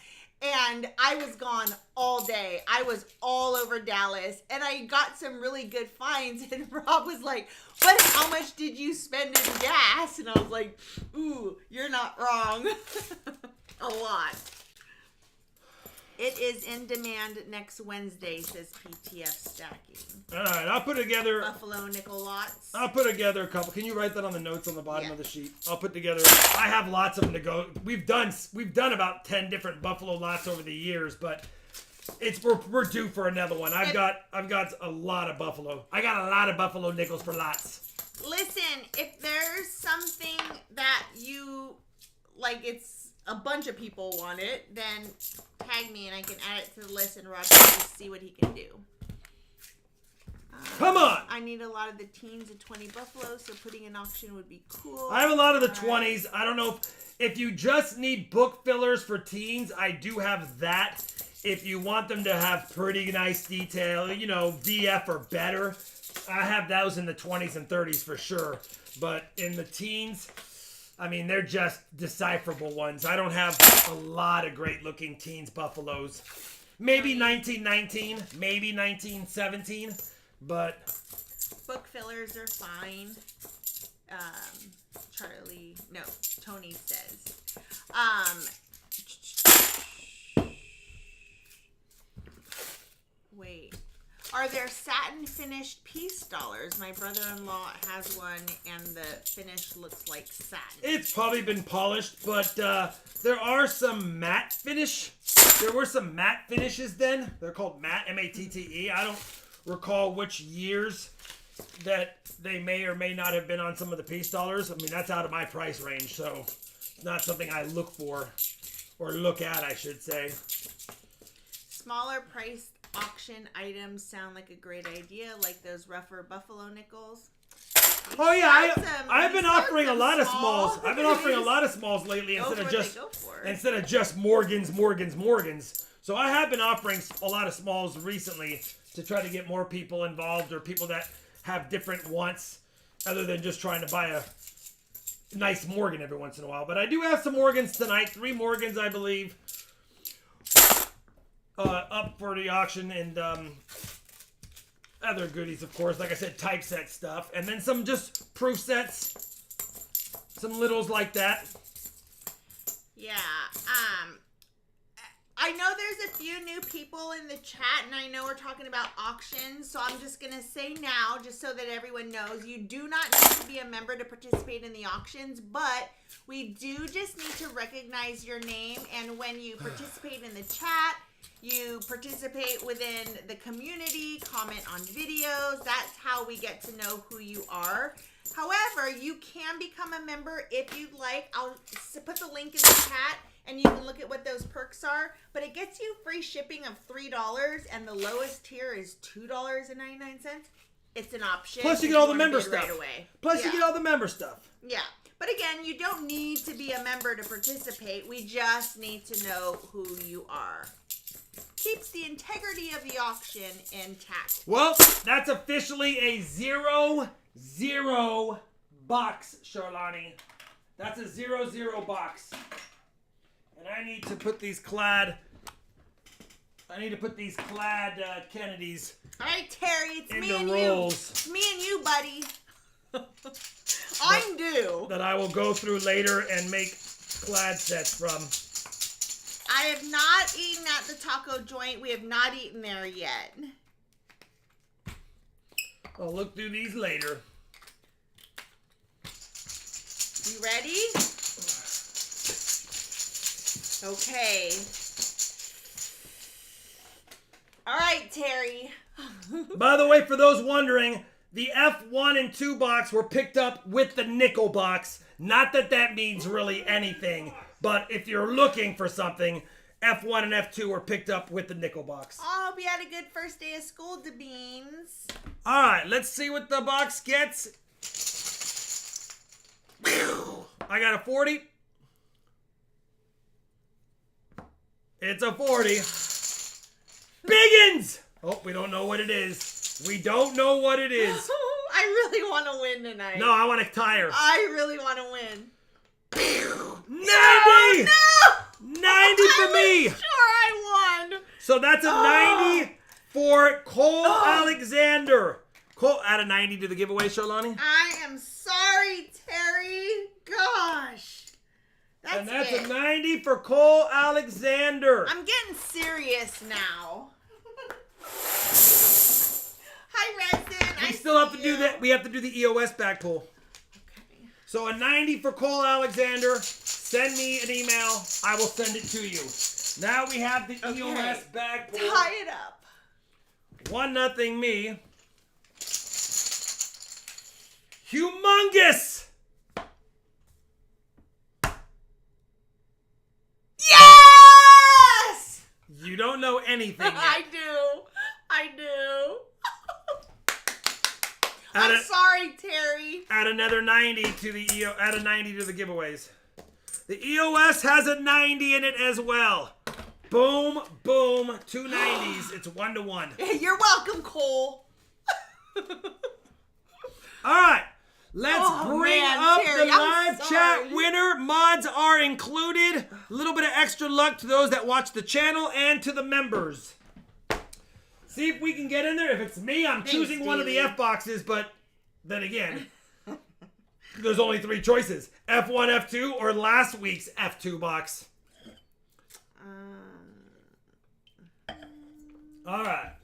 And I was gone all day. I was all over Dallas. And I got some really good finds. And Rob was like, "But how much did you spend in gas?" And I was like, "Ooh, you're not wrong." A lot. It is in demand next Wednesday, says PTF Stacking. All right, I'll put together... Buffalo nickel lots. I'll put together a couple. Can you write that on the notes on the bottom of the sheet? I'll put together... I have lots of them to go. We've done about 10 different Buffalo lots over the years, but we're due for another one. I've got a lot of Buffalo. I got a lot of Buffalo nickels for lots. Listen, if there's something that you like, it's a bunch of people want it, then tag me and I can add it to the list and Rob can just see what he can do. Come on! I need a lot of the teens and 20 buffaloes, so putting an auction would be cool. I have a lot of the 20s. I don't know if you just need book fillers for teens, I do have that. If you want them to have pretty nice detail, VF or better, I have those in the 20s and 30s for sure. But in the teens, I mean, they're just decipherable ones. I don't have a lot of great-looking teens buffaloes. Maybe 1919, maybe 1917, but... Book fillers are fine. Tony says. Wait. Are there satin finished piece dollars? My brother-in-law has one, and the finish looks like satin. It's probably been polished, but there are some matte finish. There were some matte finishes then. They're called matte, M-A-T-T-E. I don't recall which years that they may or may not have been on some of the piece dollars. I mean, that's out of my price range, so it's not something I look for, or look at, I should say. Smaller priced auction items sound like a great idea, like those rougher buffalo nickels. Oh yeah, I've been offering a lot of smalls. I've been offering a lot of smalls lately instead of just Morgans. So I have been offering a lot of smalls recently to try to get more people involved, or people that have different wants other than just trying to buy a nice Morgan every once in a while. But I do have some Morgans tonight, 3 Morgans I believe, up for the auction, and other goodies, of course, like I said, typeset stuff, and then some just proof sets, some littles like that. Yeah, I know there's a few new people in the chat, and I know we're talking about auctions, so I'm just going to say now, just so that everyone knows, you do not need to be a member to participate in the auctions, but we do just need to recognize your name, and when you participate in the chat, you participate within the community, comment on videos. That's how we get to know who you are. However, you can become a member if you'd like. I'll put the link in the chat and you can look at what those perks are. But it gets you free shipping of $3 and the lowest tier is $2.99. It's an option. Plus you get all the member stuff. Right away. You get all the member stuff. Yeah. But again, you don't need to be a member to participate. We just need to know who you are. Keeps the integrity of the auction intact. Well, that's officially a 0-0 box, Charlani. That's a 0-0 box. And I need to put these clad Kennedys. All right, Terry, it's me and rolls. you. It's me and you, buddy. I'm due. That I will go through later and make clad sets from. I have not eaten at the taco joint. We have not eaten there yet. I'll look through these later. You ready? Okay. All right, Terry. By the way, for those wondering, the F1 and 2 box were picked up with the nickel box. Not that that means really anything. But if you're looking for something, F1 and F2 were picked up with the nickel box. I hope you had a good first day of school, DeBeans. All right, let's see what the box gets. I got a 40, It's a 40. Biggins! Oh, we don't know what it is. We don't know what it is. I really want to win tonight. No, I want to tire. I really want to win. 90! No! 90 for me! Sure, I won. So that's a 90 for Cole Alexander. Cole, add a 90 to the giveaway, Sharlani. I am sorry, Terry. Gosh. That's a 90 for Cole Alexander. I'm getting serious now. Hi, Resin. We still have to do that. We have to do the EOS back pull. Okay. So a 90 for Cole Alexander. Send me an email. I will send it to you. Now we have the EOS back pull. Tie it up. 1-0 me. Humongous. Yes! You don't know anything yet. I do. I'm sorry, Terry. Add another 90 to the add a 90 to the giveaways. The EOS has a 90 in it as well. Boom, boom, 2 90s. It's 1-1. You're welcome, Cole. All right. Let's bring up Terry, the I'm live sorry. chat winner. Mods are included. A little bit of extra luck to those that watch the channel and to the members. See if we can get in there. If it's me, I'm choosing one of the F boxes, but then again, there's only 3 choices. F1, F2, or last week's F2 box. All right.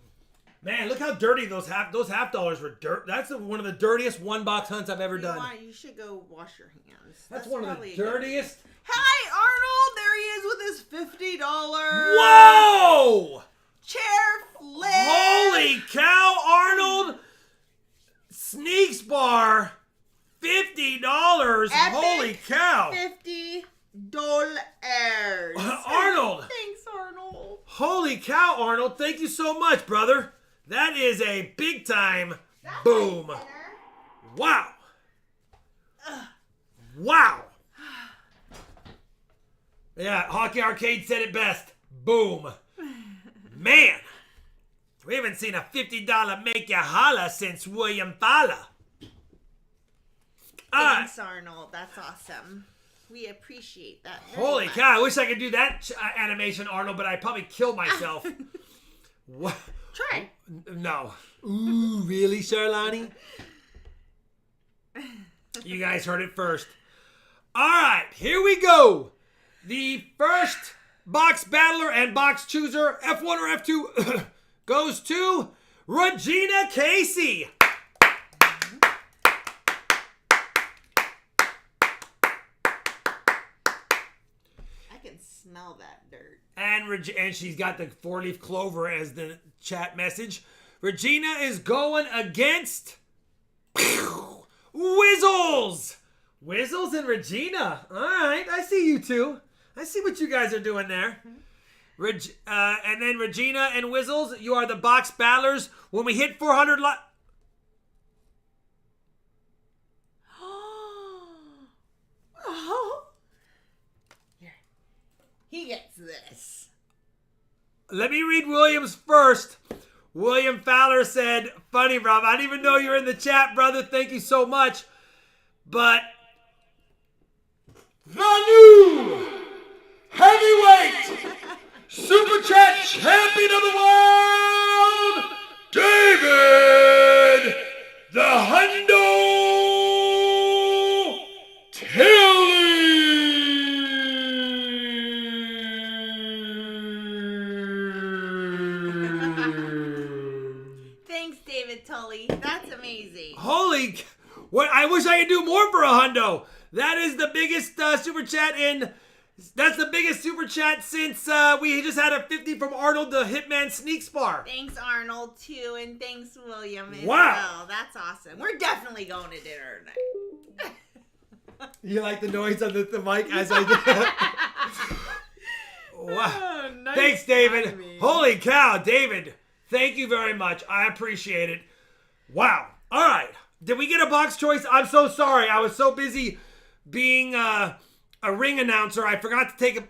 Man, look how dirty those half dollars were. That's one of the dirtiest 1-box hunts I've ever done. You should go wash your hands. That's one of the dirtiest. Hi, Arnold. There he is with his $50. Whoa! Chair flip. Holy cow, Arnold! Sneaks bar, $50. Holy cow! $50. Arnold! Thanks, Arnold. Holy cow, Arnold! Thank you so much, brother. That is a big time boom. Wow. Wow. Yeah, Hockey Arcade said it best. Boom. Man, we haven't seen a $50 make ya holla since William Fowler. Thanks, Arnold. That's awesome. We appreciate that. Holy cow, I wish I could do that animation, Arnold, but I'd probably kill myself. What? Try. No. Ooh, really, Sharlani? You guys heard it first. All right, here we go. The first box battler and box chooser, F1 or F2, goes to Regina Casey. I can smell that dirt. And she's got the 4-leaf clover as the chat message. Regina is going against Whizzles. Whizzles and Regina. All right, I see you two. I see what you guys are doing there. And then Regina and Whizzles, you are the box battlers. When we hit 400 He gets this. Let me read Williams first. William Fowler said, funny, Rob. I didn't even know you're in the chat, brother. Thank you so much. But the new heavyweight SuperChat champion of the world, David the Hundo Tilley. Thanks, David Tully. That's amazing. Holy, what! I wish I could do more for a hundo. That is the biggest super chat that's the biggest super chat since we just had a 50 from Arnold the Hitman Sneak Spar. Thanks, Arnold, too, and thanks, William, as Wow. well. That's awesome. We're definitely going to dinner tonight. You like the noise on the mic as I did? Wow. Oh, nice Thanks, David. timing. Holy cow, David. Thank you very much. I appreciate it. Wow. All right. Did we get a box choice? I'm so sorry. I was so busy being a ring announcer. I forgot to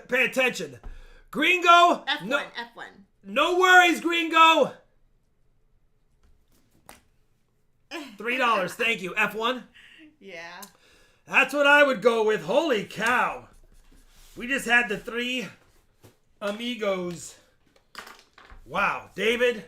pay attention. Gringo. F1, No, F1. no worries, Gringo. $3. Thank you. F1. Yeah. That's what I would go with. Holy cow. We just had the 3 amigos. Wow. David,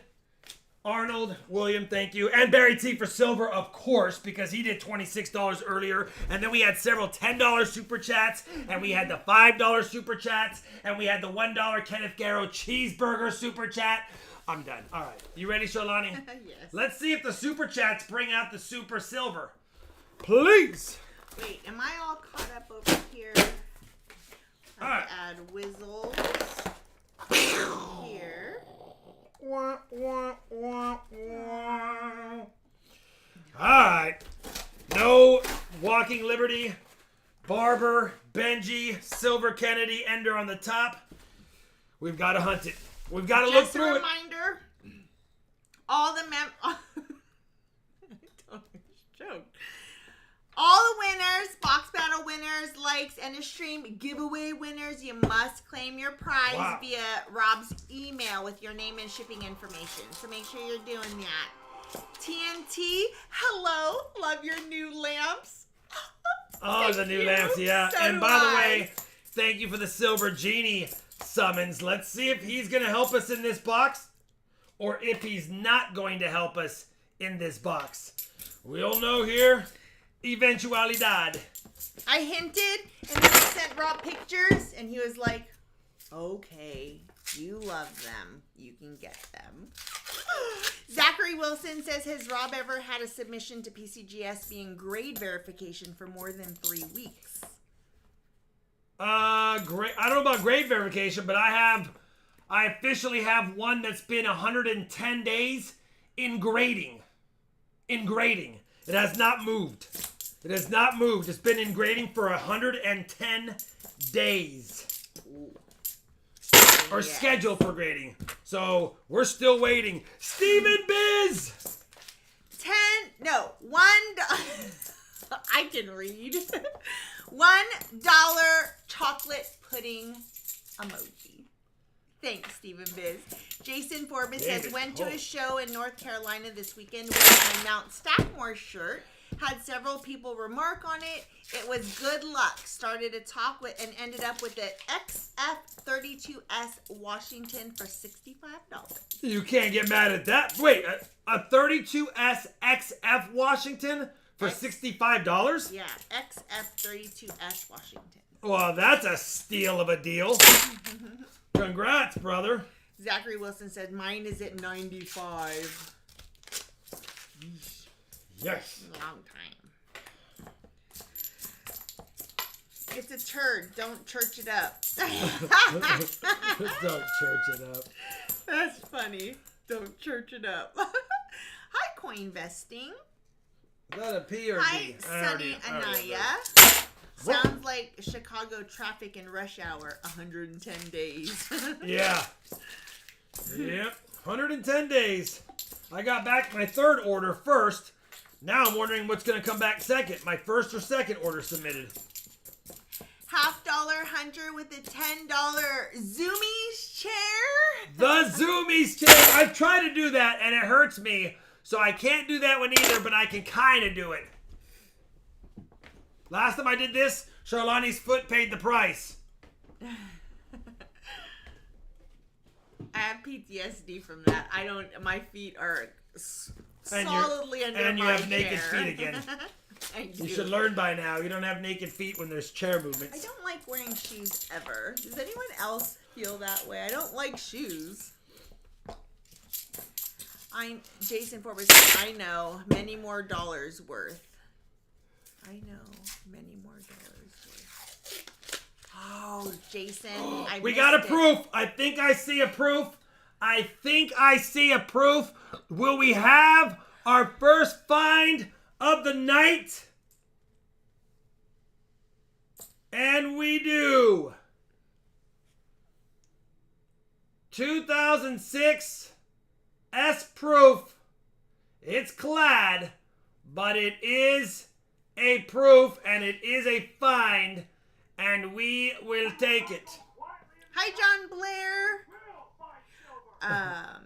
Arnold, William, thank you. And Barry T for silver, of course, because he did $26 earlier. And then we had several $10 super chats. And we had the $5 super chats. And we had the $1 Kenneth Garrow cheeseburger super chat. I'm done. All right. You ready, Sharlani? Yes. Let's see if the super chats bring out the super silver. Please. Wait, am I all caught up over here? I All right. add whizzles here. Alright. No Walking Liberty, Barber, Benji, Silver Kennedy, Ender on the top. We've got to hunt it. We've got to look Just through a it. reminder, all the joke. All the winners, box battle winners, likes, and a stream giveaway winners, you must claim your prize via Rob's email with your name and shipping information. So make sure you're doing that. TNT, hello. Love your new lamps. Oh, the new lamps, yeah. So And do by the I. way, thank you for the Silver Genie summons. Let's see if he's going to help us in this box or if he's not going to help us in this box. We'll know here. Eventualidad. I hinted, and then I sent Rob pictures, and he was like, okay, you love them. You can get them. Zachary Wilson says, has Rob ever had a submission to PCGS being grade verification for more than 3 weeks? Great. I don't know about grade verification, but I officially have one that's been 110 days in grading. In grading. It has not moved. It has not moved. It's been in grading for 110 days. Or scheduled for grading. So we're still waiting. Steven Biz! $1. I can read. $1 chocolate pudding emoji. Thanks, Stephen Biz. Jason Forbes says, went to a show in North Carolina this weekend wearing a Mount Stackmore shirt. Had several people remark on it. It was good luck. Started a talk with and ended up with the XF32S Washington for $65. You can't get mad at that. Wait, a 32S XF Washington for $65? Yeah, XF32S Washington. Well, that's a steal of a deal. Congrats, brother. Zachary Wilson said, mine is at 95. Yes. Long time. It's a turd. Don't church it up. Don't church it up. That's funny. Don't church it up. Hi, Coinvesting. Is that a P or a Hi, D? Sunny Anaya. Sounds like Chicago traffic in rush hour. 110 days. Yeah. Yep. 110 days. I got back my third order first. Now I'm wondering what's going to come back second. My first or second order submitted. $50 Hunter with a $10 Zoomies chair. The Zoomies chair. I've tried to do that and it hurts me. So I can't do that one either, but I can kind of do it. Last time I did this, Charlani's foot paid the price. I have PTSD from that. My feet are solidly under my chair. And you have naked feet again. I do. You should learn by now. You don't have naked feet when there's chair movements. I don't like wearing shoes ever. Does anyone else feel that way? I don't like shoes. Jason Forbes, I know many more dollars worth. I know many more dollars worth. Oh, Jason, We got a proof. I think I see a proof. Will we have our first find of the night? And we do. 2006 S proof. It's clad, but it is a proof and it is a find, and we will take it. Hi, John Blair.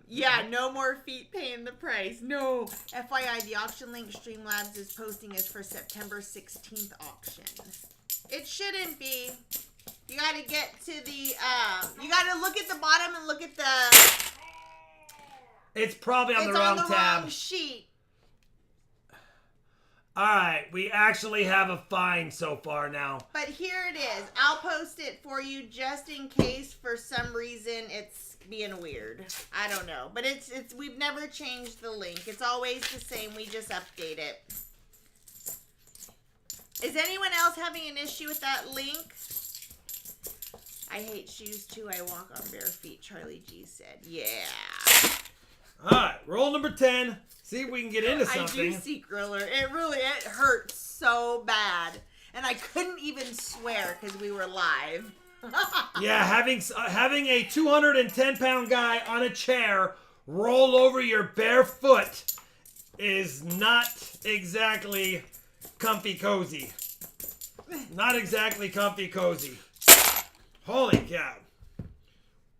Yeah, no more feet paying the price. No. FYI, the auction link Streamlabs is posting is for September 16th auction. It shouldn't be. You got to get to the, you got to look at the bottom and look at the... It's probably on the wrong tab. It's on the wrong sheet. All right, we actually have a fine so far now. But here it is. I'll post it for you just in case for some reason it's being weird. I don't know. But it's we've never changed the link. It's always the same. We just update it. Is anyone else having an issue with that link? I hate shoes too. I walk on bare feet, Charlie G said. Yeah. All right, roll number 10. See if we can get into something. I do see Griller. It hurts so bad. And I couldn't even swear because we were live. Yeah, having a 210-pound guy on a chair roll over your bare foot is not exactly comfy cozy. Not exactly comfy cozy. Holy cow.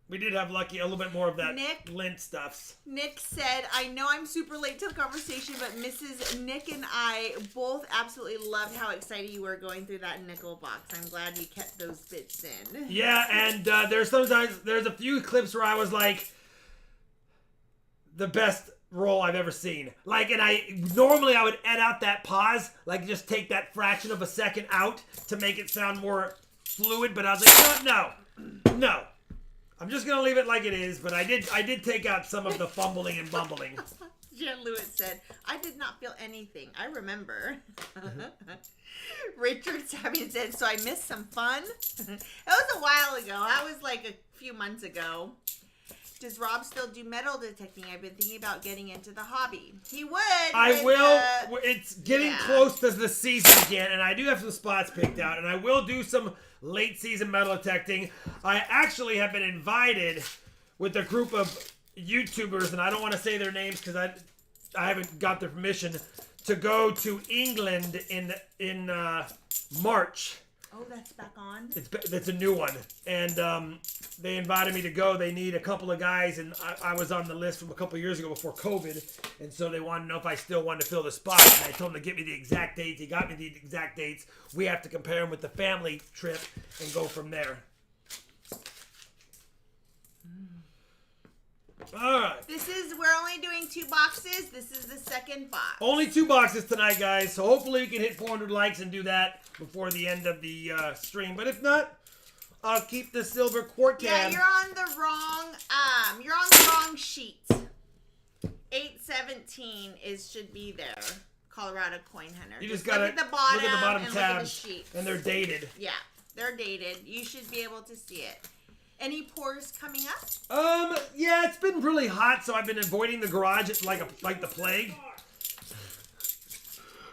We did have lucky a little bit more of that lint stuffs. Nick said, I know I'm super late to the conversation, but Mrs. Nick and I both absolutely loved how excited you were going through that nickel box. I'm glad you kept those bits in. Yeah, and there's a few clips where I was like, the best roll I've ever seen. Like, and normally I would edit out that pause, like just take that fraction of a second out to make it sound more fluid, but I was like, no. I'm just gonna leave it like it is, but I did take out some of the fumbling and bumbling. Jen Lewis said, I did not feel anything. I remember. Richard Sabian said, so I missed some fun. It was a while ago. That was like a few months ago. Does Rob still do metal detecting? I've been thinking about getting into the hobby. He would. I will. It's getting close to the season again, and I do have some spots picked out, and I will do some late season metal detecting. I actually have been invited with a group of YouTubers, and I don't want to say their names because I haven't got their permission to go to England in March. Oh, that's back on? That's a new one. And they invited me to go. They need a couple of guys, and I was on the list from a couple of years ago before COVID. And so they wanted to know if I still wanted to fill the spot. And I told them to get me the exact dates. He got me the exact dates. We have to compare them with the family trip and go from there. All right. We're only doing 2 boxes. This is the second box. Only 2 boxes tonight, guys. So hopefully we can hit 400 likes and do that before the end of the stream. But if not, I'll keep the silver quart can. Yeah, you're on the wrong sheet. 817 should be there. Colorado Coin Hunter. You just gotta look at the bottom, tabs, look at the sheet. And they're dated. Yeah, they're dated. You should be able to see it. Any pours coming up? Yeah, it's been really hot, so I've been avoiding the garage like the plague.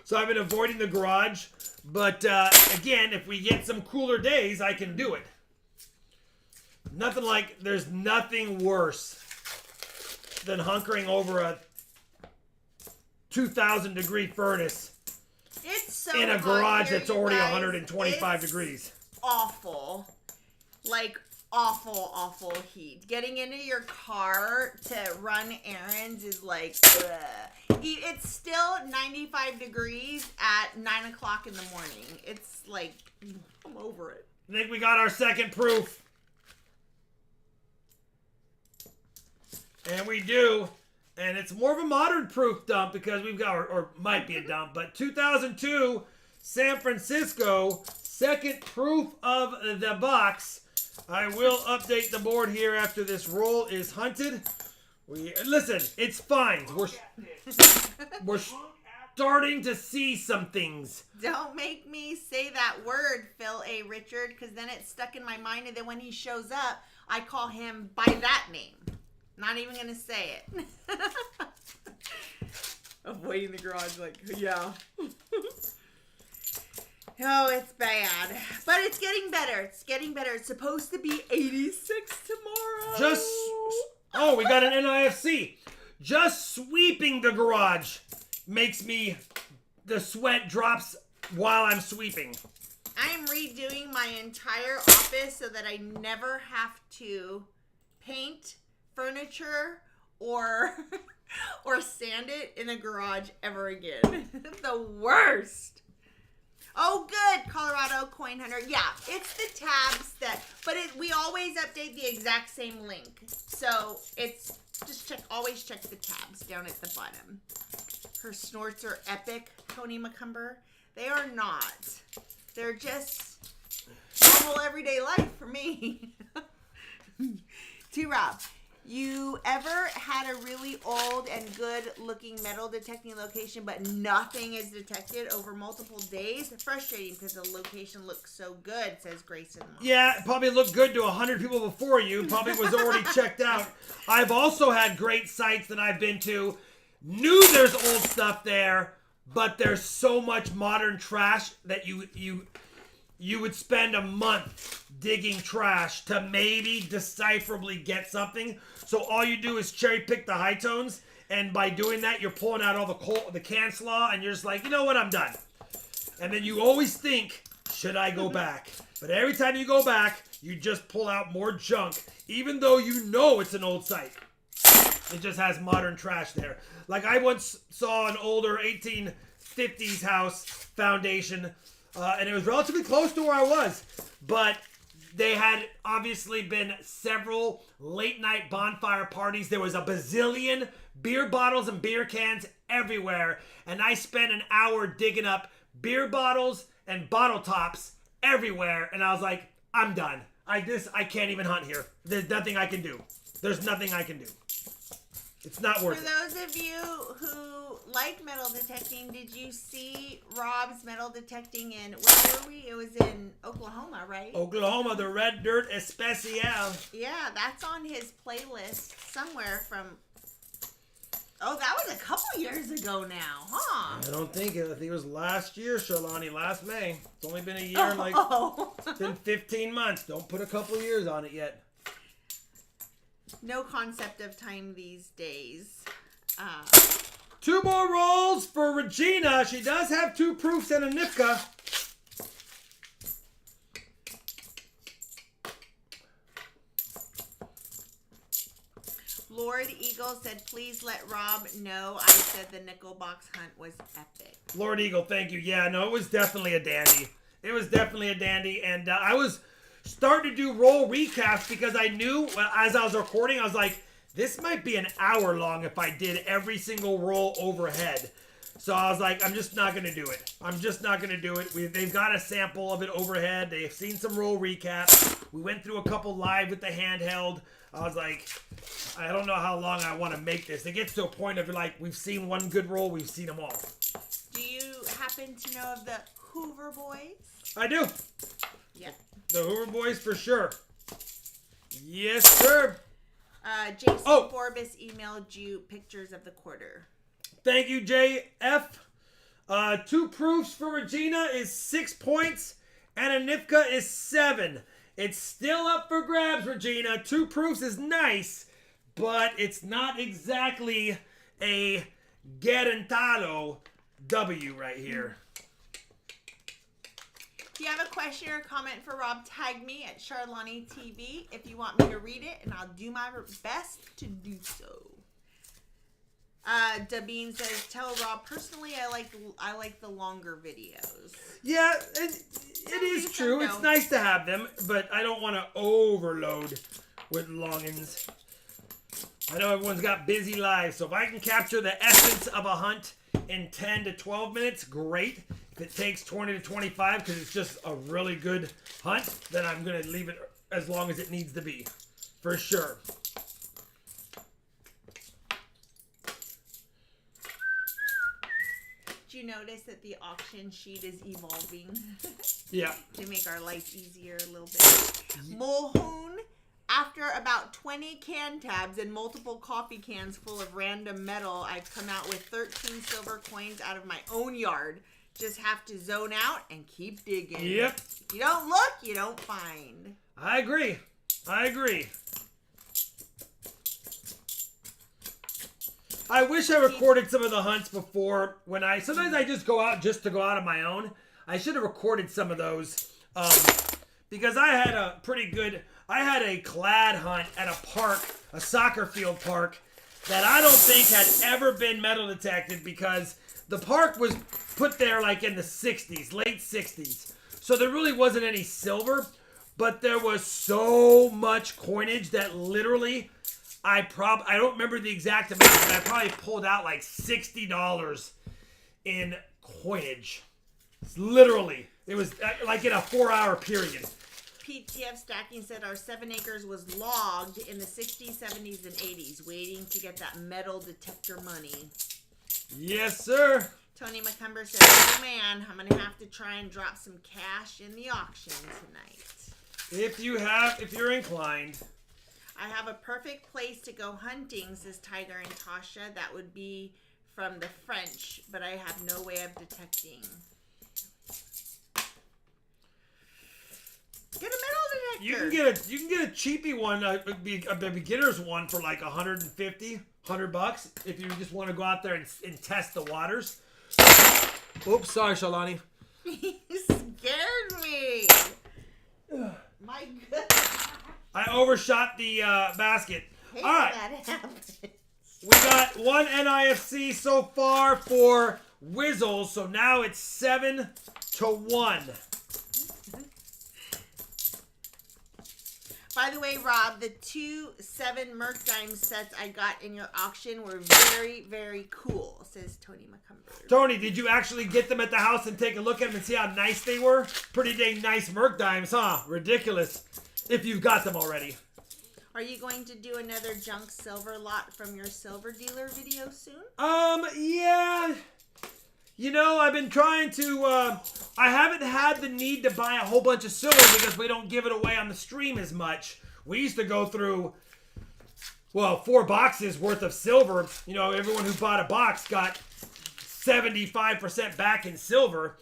So I've been avoiding the garage, but again, if we get some cooler days, I can do it. There's nothing worse than hunkering over a 2,000 degree furnace in a garage that's already 125 degrees. Awful. Like, awful heat. Getting into your car to run errands is like, ugh. It's still 95 degrees at 9 o'clock in the morning. It's like, I'm over it. I think we got our second proof. And we do. And it's more of a modern proof dump because we've got, or might be a dump, but 2002 San Francisco, second proof of the box. I will update the board here after this roll is hunted. Listen, it's fine. We're starting to see some things. Don't make me say that word, Phil A. Richard, because then it's stuck in my mind, and then when he shows up, I call him by that name. Not even going to say it. Avoiding the garage, like, yeah. Oh, it's bad. But it's getting better. It's getting better. It's supposed to be 86 tomorrow. Oh, we got an NIFC. Just sweeping the garage makes me, the sweat drops while I'm sweeping. I am redoing my entire office so that I never have to paint furniture or sand it in a garage ever again. The worst. Oh, good, Colorado Coin Hunter. Yeah, it's the tabs we always update the exact same link. So it's just always check the tabs down at the bottom. Her snorts are epic, Tony McCumber. They are not. They're just normal everyday life for me. T-Rob, you ever had a really old and good looking metal detecting location but nothing is detected over multiple days? Frustrating because the location looks so good, says Grayson. Yeah, it probably looked good to 100 people before you. Probably was already checked out. I've also had great sites that I've been to. Knew there's old stuff there, but there's so much modern trash that you would spend a month digging trash to maybe decipherably get something. So all you do is cherry pick the high tones, and by doing that, you're pulling out all the can slaw, and you're just like, you know what, I'm done. And then you always think, should I go back? But every time you go back, you just pull out more junk, even though you know it's an old site. It just has modern trash there. Like I once saw an older 1850s house foundation, and it was relatively close to where I was, but they had obviously been several late night bonfire parties. There was a bazillion beer bottles and beer cans everywhere, and I spent an hour digging up beer bottles and bottle tops everywhere, and I was like, I'm done. I can't even hunt here. There's nothing I can do. There's nothing I can do. It's not worth it. For those of you who like metal detecting, did you see Rob's metal detecting in, where were we? It was in Oklahoma, right? Oklahoma, the Red Dirt Especial. Yeah, that's on his playlist somewhere from, that was a couple years ago now, huh? I don't think it. I think it was last year, Shalani, last May. It's only been a year, it's been 15 months. Don't put a couple years on it yet. No concept of time these days. 2 more rolls for Regina. She does have 2 proofs and a Nifka. Lord Eagle said, please let Rob know I said the nickel box hunt was epic. Lord Eagle, thank you. Yeah, no, it was definitely a dandy. It was definitely a dandy. And I was starting to do roll recaps because I knew as I was recording, I was like, this might be an hour long if I did every single roll overhead. So I was like, I'm just not going to do it. I'm just not going to do it. They've got a sample of it overhead. They've seen some roll recaps. We went through a couple live with the handheld. I was like, I don't know how long I want to make this. It gets to a point of like, we've seen one good roll. We've seen them all. Do you happen to know of the Hoover Boys? I do. Yeah. The Hoover Boys for sure. Yes, sir. Jason Forbes emailed you pictures of the quarter. Thank you, JF. 2 proofs for Regina is 6 points, and a Nifka is 7. It's still up for grabs, Regina. 2 proofs is nice, but it's not exactly a garantado W right here. If you have a question or comment for Rob, tag me at Charlani TV if you want me to read it, and I'll do my best to do so. Dabine says, tell Rob personally I like the longer videos. Yeah, it is true. It's nice to have them, but I don't want to overload with longins. I know everyone's got busy lives, so if I can capture the essence of a hunt in 10 to 12 minutes, great. If it takes 20 to 25 because it's just a really good hunt, then I'm going to leave it as long as it needs to be, for sure. Did you notice that the auction sheet is evolving? Yeah. To make our life easier a little bit. Mulhoon, after about 20 can tabs and multiple coffee cans full of random metal, I've come out with 13 silver coins out of my own yard. Just have to zone out and keep digging. Yep. If you don't look, you don't find. I agree. I wish I recorded some of the hunts before sometimes I just go out just to go out on my own. I should have recorded some of those because I had a clad hunt at a park, a soccer field park, that I don't think had ever been metal detected because the park was put there like in the 60s, late 60s. So there really wasn't any silver, but there was so much coinage that literally I don't remember the exact amount, but I probably pulled out like $60 in coinage. Literally. It was like in a 4-hour period. PTF Stacking said our 7 acres was logged in the 60s, 70s, and 80s, waiting to get that metal detector money. Yes, sir. Tony McCumber said, oh man, I'm going to have to try and drop some cash in the auction tonight. If you're inclined. I have a perfect place to go hunting, says Tiger and Tasha. That would be from the French, but I have no way of detecting. Get a metal detector. You can get a cheapy one, a beginner's one for like $150, $100 if you just want to go out there and test the waters. Oops, sorry, Shalani. He scared me. My goodness. I overshot the basket. All right. That happens. We got one NIFC so far for Wizzles, so now it's 7-1. By the way, Rob, the 2 7 Merc Dime sets I got in your auction were very, very cool, says Tony McCumber. Tony, did you actually get them at the house and take a look at them and see how nice they were? Pretty dang nice Merc Dimes, huh? Ridiculous. If you've got them already. Are you going to do another junk silver lot from your silver dealer video soon? Yeah. You know, I've been trying to, I haven't had the need to buy a whole bunch of silver because we don't give it away on the stream as much. We used to go through, 4 boxes worth of silver. You know, everyone who bought a box got 75% back in silver.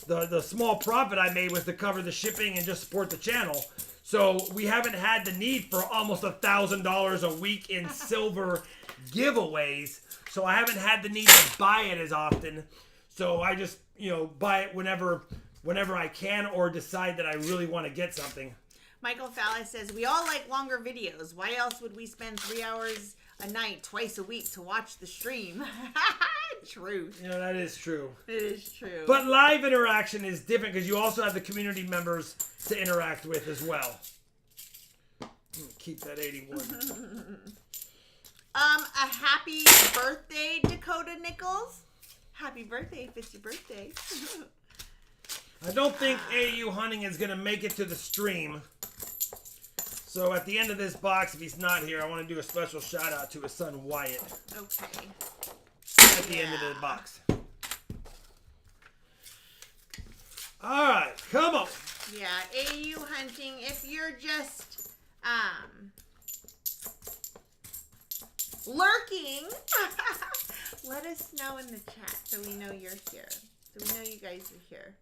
The small profit I made was to cover the shipping and just support the channel. So we haven't had the need for almost $1,000 a week in silver giveaways. So I haven't had the need to buy it as often. So I just, buy it whenever I can or decide that I really want to get something. Michael Fallis says, we all like longer videos. Why else would we spend 3 hours a night, twice a week to watch the stream? True. That is true. It is true. But live interaction is different because you also have the community members to interact with as well. Keep that 81. A happy birthday, Dakota Nichols. Happy birthday if it's your birthday. I don't think AU Hunting is going to make it to the stream. So at the end of this box, if he's not here, I want to do a special shout out to his son Wyatt. Okay. At the end of the box. Alright, come on. Yeah, AU Hunting, if you're just lurking, let us know in the chat so we know you're here. So we know you guys are here.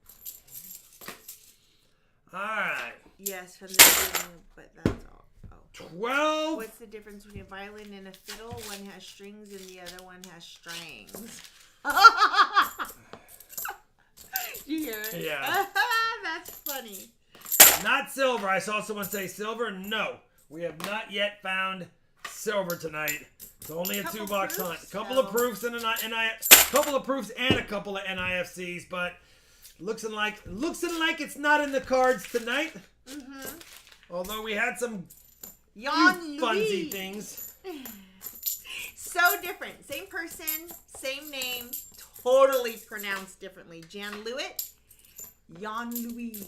Alright. Yes, from the beginning, but that's all. Oh. 12. What's the difference between a violin and a fiddle? One has strings and the other one has strings. You hear it? Yeah. That's funny. Not silver. I saw someone say silver. No. We have not yet found silver tonight. It's only a 2-box hunt. A couple of proofs and couple of proofs and a couple of NIFCs, but looks like it's not in the cards tonight. Mm-hmm. Although we had some Jan funsy things. So different. Same person, same name, totally pronounced differently. Jan Lewitt, Jan Louis.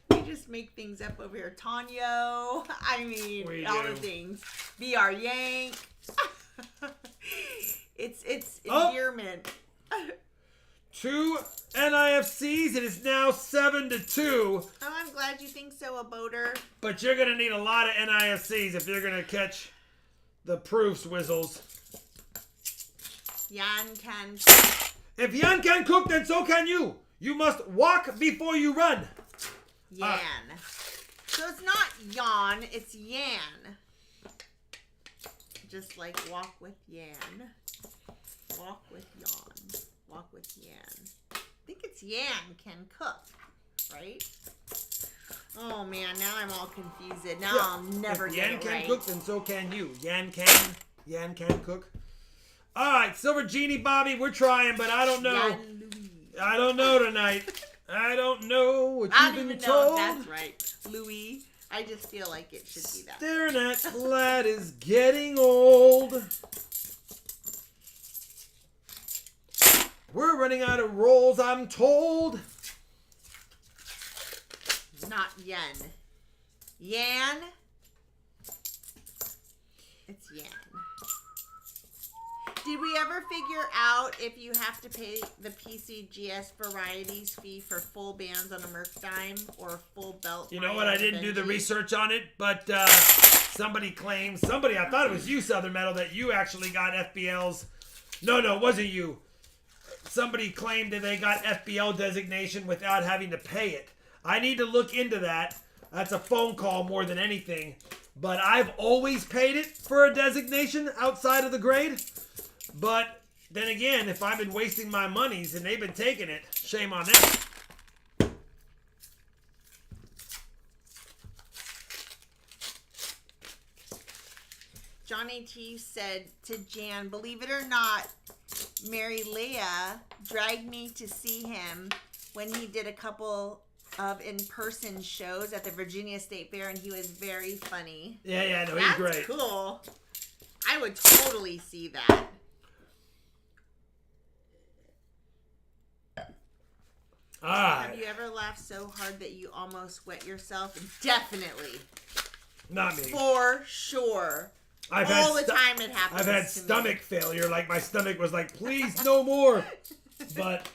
We just make things up over here. Tanyo. I mean, all the things. BR Yank. It's endearment. 2 NIFCs. It is now 7-2. Oh, I'm glad you think so, a boater. But you're going to need a lot of NIFCs if you're going to catch the proofs, Wizzles. Jan can. If Jan can cook, then so can you. You must walk before you run. Yan. So it's not Jan, it's Yan. Just like walk with Yan. Walk with Jan. Walk with Yan. I think it's Yan can cook, right? Oh man, now I'm all confused. Now I'll never if get Yan it can right. cook, then so can you. Yan can cook. All right, Silver Genie Bobby, we're trying, but I don't know. I don't know tonight. I don't know what I you've don't been even know told. if that's right. Louis, I just feel like it should be that. Staring at Glad is getting old. We're running out of rolls, I'm told. Not Yen. Yan. It's Yan. Did we ever figure out if you have to pay the PCGS varieties fee for full bands on a Merc dime or full belt? You know what? I didn't do the research on it, but somebody claims, I thought it was you, Southern Metal, that you actually got FBLs. No, it wasn't you. Somebody claimed that they got FBL designation without having to pay it. I need to look into that. That's a phone call more than anything. But I've always paid it for a designation outside of the grade. But then again, if I've been wasting my monies and they've been taking it, shame on them. Johnny T said to Jan, believe it or not, Mary Leah dragged me to see him when he did a couple of in-person shows at the Virginia State Fair, and he was very funny. Yeah, no, he's great. That's cool. I would totally see that. All right. Have you ever laughed so hard that you almost wet yourself? Definitely. Not me. For sure. All the time it happens. I've had stomach failure. Like, my stomach was like, please, no more. But,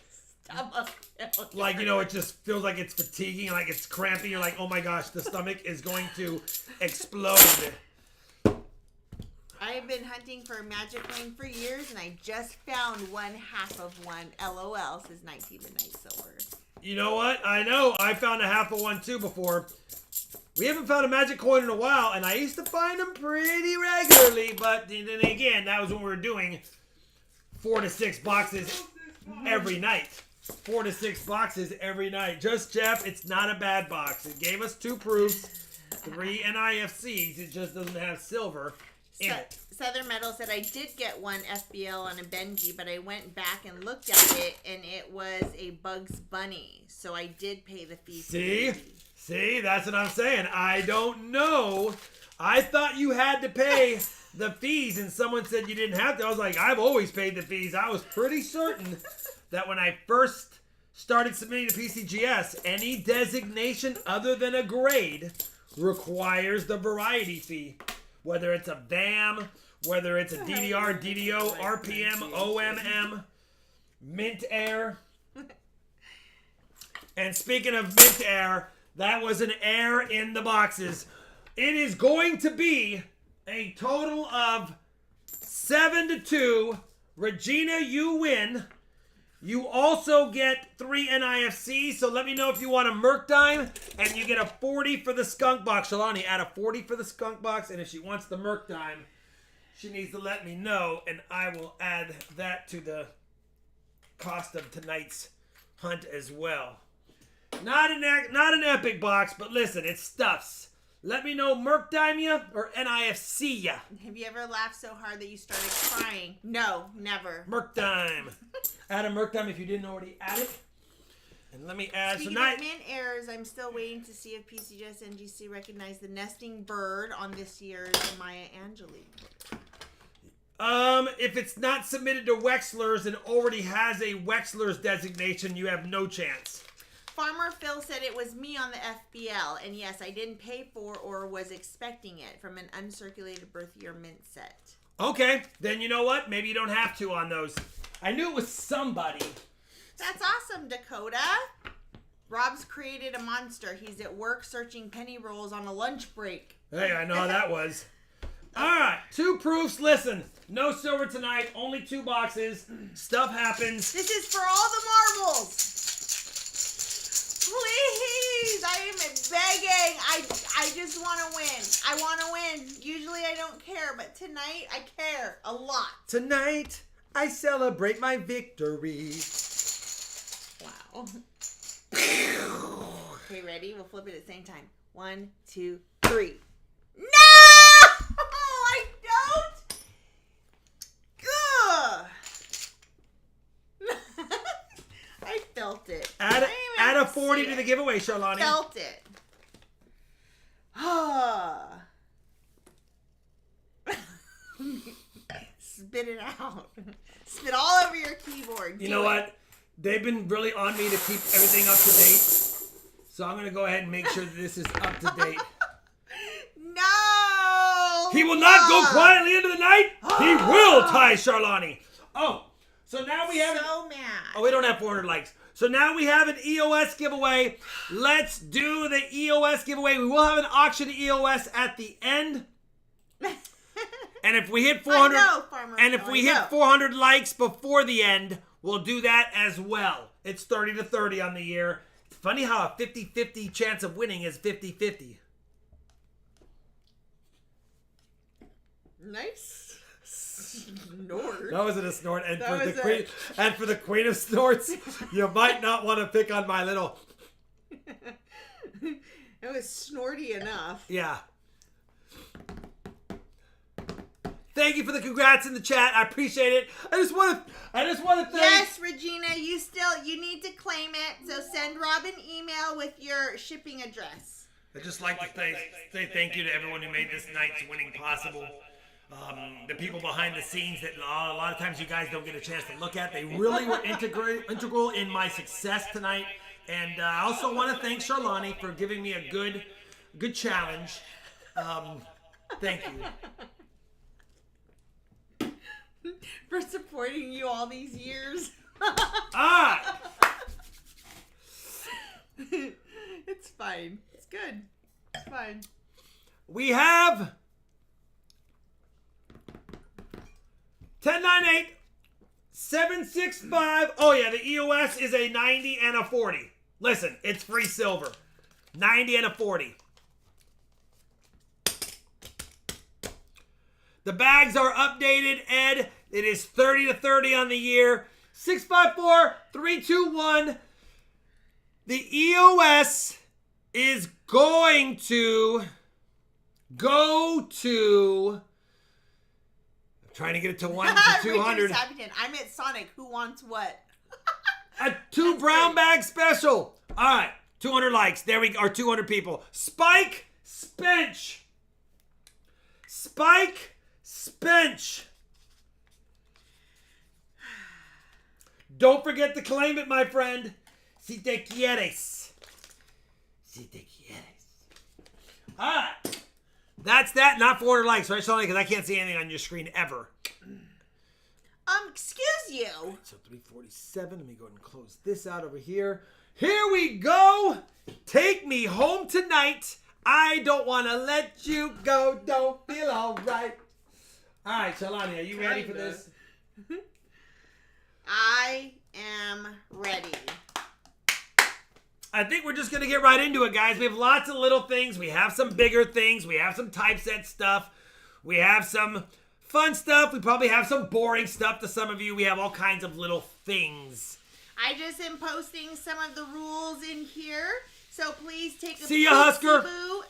Stomach failure. like, you know, it just feels like it's fatiguing, like it's cramping. You're like, oh my gosh, the stomach is going to explode. I have been hunting for a magic ring for years, and I just found one half of one. LOL, says 19 Midnight Silver. You know what? I know. I found a half of one too before. We haven't found a magic coin in a while, and I used to find them pretty regularly, but then again, that was when we were doing 4 to 6 boxes every night. 4 to 6 boxes every night. Just Jeff, it's not a bad box. It gave us 2 proofs, 3 NIFCs. It just doesn't have silver in it. Southern Metal said, I did get one FBL on a Benji, but I went back and looked at it, and it was a Bugs Bunny. So I did pay the fee. See, that's what I'm saying. I don't know. I thought you had to pay the fees, and someone said you didn't have to. I was like, I've always paid the fees. I was pretty certain that when I first started submitting to PCGS, any designation other than a grade requires the variety fee. Whether it's a VAM, whether it's a DDR, DDO, RPM, OMM, Mint Air. And speaking of Mint Air, that was an air in the boxes. It is going to be a total of 7-2. Regina, you win. You also get 3 NIFCs, so let me know if you want a Merc dime, and you get a 40 for the skunk box. Shalani, add a 40 for the skunk box, and if she wants the Merc dime, she needs to let me know, and I will add that to the cost of tonight's hunt as well. Not an epic box, but listen, it stuffs. Let me know, Merc dime ya or NIFC ya? Have you ever laughed so hard that you started crying? No, never. Merc dime. Add a Merc dime if you didn't already add it. And let me add Speaking tonight. of mint errors, I'm still waiting to see if PCGS NGC recognized the nesting bird on this year's Maya Angelou. If it's not submitted to Wexler's and already has a Wexler's designation, you have no chance. Farmer Phil said it was me on the FBL, and yes, I didn't pay for or was expecting it from an uncirculated birth year mint set. Okay, then you know what? Maybe you don't have to on those. I knew it was somebody. That's awesome, Dakota. Rob's created a monster. He's at work searching penny rolls on a lunch break. Hey, I know how that was. All right, 2 proofs. Listen, no silver tonight, only 2 boxes. Stuff happens. This is for all the marbles. Please, I am begging. I just want to win. I want to win. Usually I don't care, but tonight I care a lot. Tonight, I celebrate my victory. Wow. Okay, ready? We'll flip it at the same time. 1, 2, 3. No! I don't. Ugh. I felt it. Add a 40 to the giveaway, Charlani. Felt it. Spit it out. Spit all over your keyboard. You know what? They've been really on me to keep everything up to date. So I'm going to go ahead and make sure that this is up to date. No! He will not go quietly into the night. He will tie Charlani. Oh, so now we have... So mad. Oh, we don't have 400 likes. So now we have an EOS giveaway. Let's do the EOS giveaway. We will have an auction EOS at the end. And if we hit 400, we hit 400 likes before the end, we'll do that as well. It's 30 to 30 on the year. It's funny how a 50-50 chance of winning is 50-50. Nice snort. That wasn't a snort. And for the queen of snorts, you might not want to pick on my little. It was snorty enough. Yeah. Thank you for the congrats in the chat. I appreciate it. I just want to thank. Yes, Regina, you need to claim it. So send Rob an email with your shipping address. I'd just like to say thank you to everyone who made this night's winning possible. The people behind the scenes that a lot of times you guys don't get a chance to look at. They really were integral in my success tonight. And I also want to thank Charlani for giving me a good challenge. Thank you. For supporting you all these years. It's fine. It's good. It's fine. We have 1098-765. Oh yeah, the EOS is a 90 and a 40. Listen, it's free silver. 90 and a 40. The bags are updated, Ed. It is 30 to 30 on the year. 654-321. The EOS is going to go to... I'm trying to get it to 200. I'm at Sonic. Who wants what? A 2 brown bag special. All right, 200 likes. There we go. Or 200 people. Spike Spench. Don't forget to claim it, my friend. Si te quieres. All right. That's that. Not 400 likes, right, Shawnee? Because I can't see anything on your screen ever. Excuse you. So 347. Let me go ahead and close this out over here. Here we go. Take me home tonight. I don't want to let you go. Don't feel all right. All right, Shalani, are you ready for this? I am ready. I think we're just going to get right into it, guys. We have lots of little things. We have some bigger things. We have some typeset stuff. We have some fun stuff. We probably have some boring stuff to some of you. We have all kinds of little things. I just am posting some of the rules in here. So please take a See ya, Husker.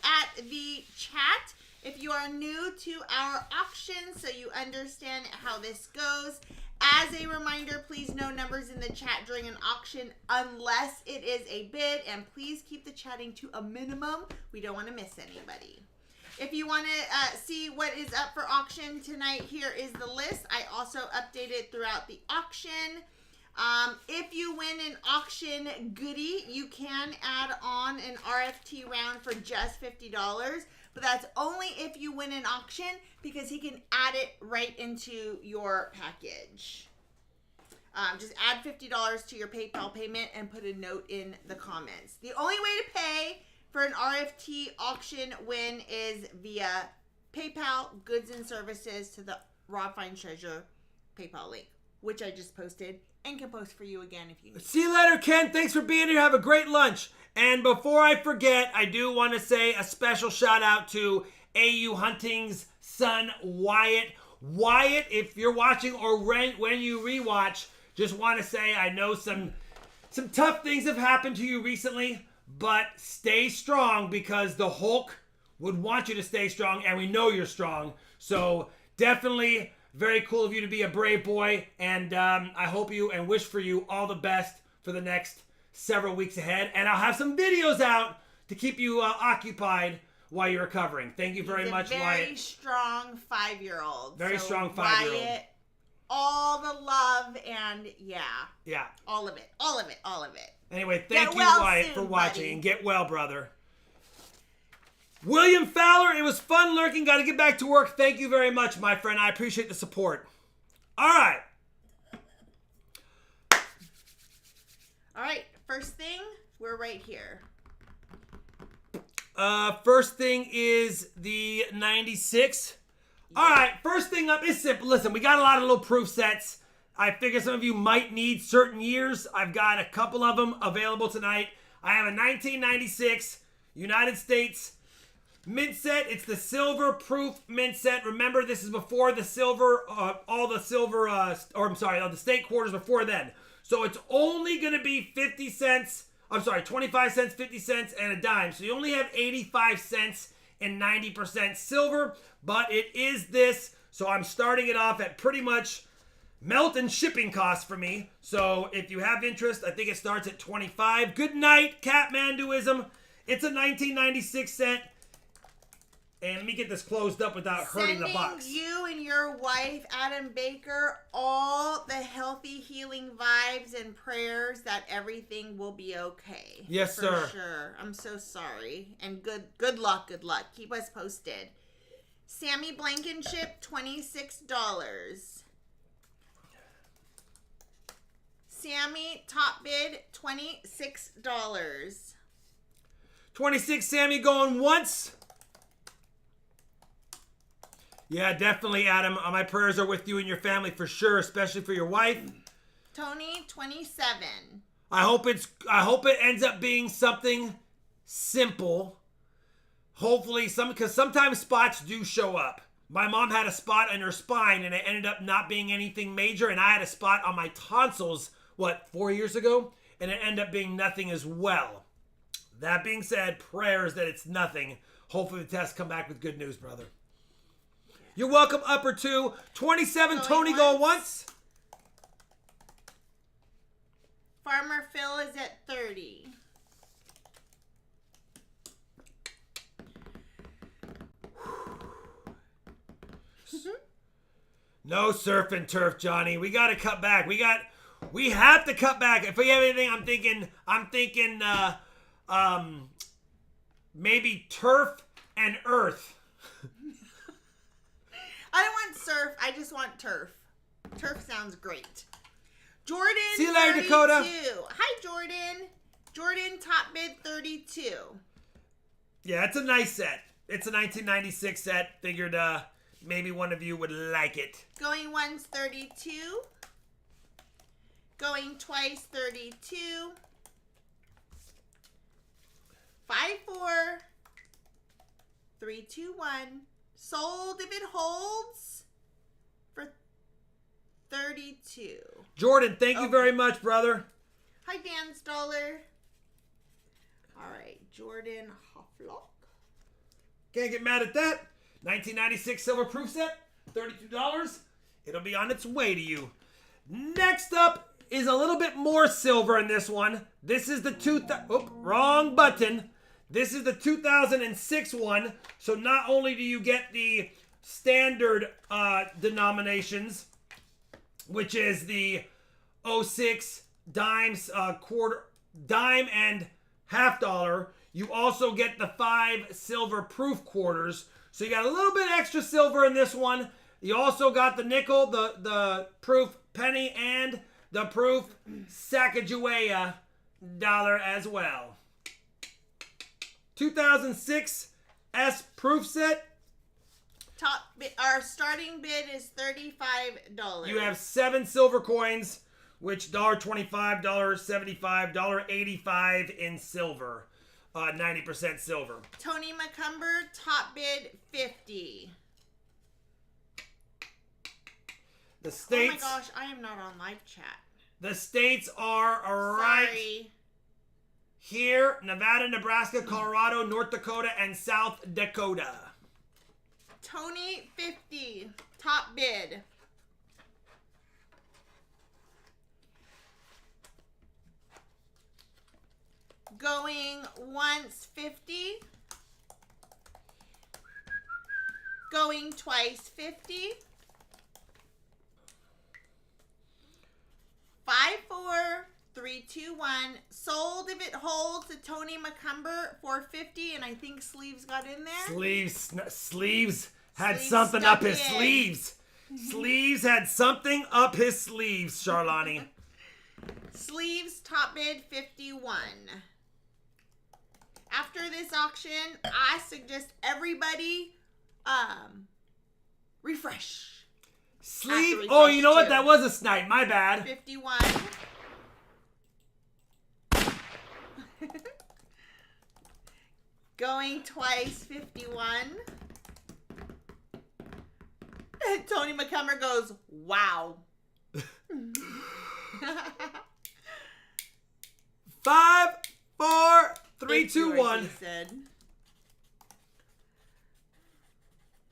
at the chat if you are new to our auction so you understand how this goes. As a reminder, please no numbers in the chat during an auction unless it is a bid, and please keep the chatting to a minimum. We don't want to miss anybody. If you want to see what is up for auction tonight, here is the list. I also updated throughout the auction. If you win an auction goodie, you can add on an RFT round for just $50. But that's only if you win an auction, because he can add it right into your package. Just add $50 to your PayPal payment and put a note in the comments. The only way to pay for an RFT auction win is via PayPal, goods and services to the RobFindsTreasure PayPal link, which I just posted and can post for you again if you need. See you later, Ken. Thanks for being here. Have a great lunch. And before I forget, I do want to say a special shout out to AU Hunting's son, Wyatt. Wyatt, if you're watching or when you rewatch, just want to say I know some tough things have happened to you recently, but stay strong because the Hulk would want you to stay strong, and we know you're strong. So definitely very cool of you to be a brave boy, and I hope you and wish for you all the best for the next several weeks ahead. And I'll have some videos out to keep you occupied while you're recovering. Thank you very much, Wyatt. Very strong 5-year-old. Very strong 5-year-old. Wyatt, all the love and yeah, all of it, all of it, all of it. Anyway, thank you, Wyatt, for watching, buddy. And get well, brother. William Fowler, it was fun lurking. Got to get back to work. Thank you very much, my friend. I appreciate the support. All right. All right. First thing, we're right here. First thing is the 96. Yeah. All right. First thing up is simple. Listen, we got a lot of little proof sets. I figure some of you might need certain years. I've got a couple of them available tonight. I have a 1996 United States mint set. It's the silver proof mint set. Remember, this is before the silver, all the silver, the state quarters before then. So it's only going to be 50 cents. I'm sorry, 25 cents, 50 cents, and a dime. So you only have 85 cents and 90% silver. But it is this. So I'm starting it off at pretty much melt and shipping costs for me. So if you have interest, I think it starts at 25. Good night, Catmanduism. It's a 1996 set. And let me get this closed up without hurting the box. Sending you and your wife, Adam Baker, all the healthy healing vibes and prayers that everything will be okay. Yes, sir. For sure. I'm so sorry. And good luck, good luck. Keep us posted. Sammy Blankenship, $26. Sammy, top bid, $26. 26, Sammy going once. Yeah, definitely, Adam. My prayers are with you and your family for sure, especially for your wife. Tony, 27. I hope it ends up being something simple. Hopefully, because sometimes spots do show up. My mom had a spot in her spine, and it ended up not being anything major. And I had a spot on my tonsils, 4 years ago? And it ended up being nothing as well. That being said, prayers that it's nothing. Hopefully the tests come back with good news, brother. You're welcome, Upper 2. 27, Tony going once. Farmer Phil is at 30. No surf and turf, Johnny. We got to cut back. We have to cut back. If we have anything, I'm thinking maybe turf and earth. I don't want surf. I just want turf. Turf sounds great. Jordan, see you later, 32. Dakota. Hi, Jordan. Jordan, top bid, 32. Yeah, it's a nice set. It's a 1996 set. Figured maybe one of you would like it. Going once, 32. Going twice, 32. 5, 4. 3, 2, 1. Sold if it holds for 32. Jordan, thank you very much, brother. Hi, Dan Stoller. All right, Jordan Hofflock. Can't get mad at that. 1996 silver proof set, $32. It'll be on its way to you. Next up is a little bit more silver in this one. This is the wrong button. This is the 2006 one. So not only do you get the standard denominations, which is the 06 dimes, quarter, dime and half dollar, you also get the 5 silver proof quarters. So you got a little bit extra silver in this one. You also got the nickel, the proof penny, and the proof Sacagawea dollar as well. 2006 S proof set. Our starting bid is $35. You have 7 silver coins, which $1.25, $1.75, $1.85 in silver. 90% silver. Tony McCumber, top bid $50. The states. Oh my gosh, I am not on live chat. The states are right Sorry. here: Nevada, Nebraska, Colorado, North Dakota, and South Dakota. Tony 50, top bid. Going once 50. Going twice 50. 5, 4, 3, 2, 1. Sold if it holds to Tony McCumber 450, and I think Sleeves got in there. Sleeves had Sleeves something up stuck his in. sleeves. Sleeves had something up his sleeves, Charlani. Sleeves top bid 51. After this auction, I suggest everybody refresh. Sleeve. After Oh, you know what? refresh, That was a snipe. My bad. 51. Going twice 51. And Tony McCumber goes, wow. 5, 4, 3, 2, Yours, 1. he said.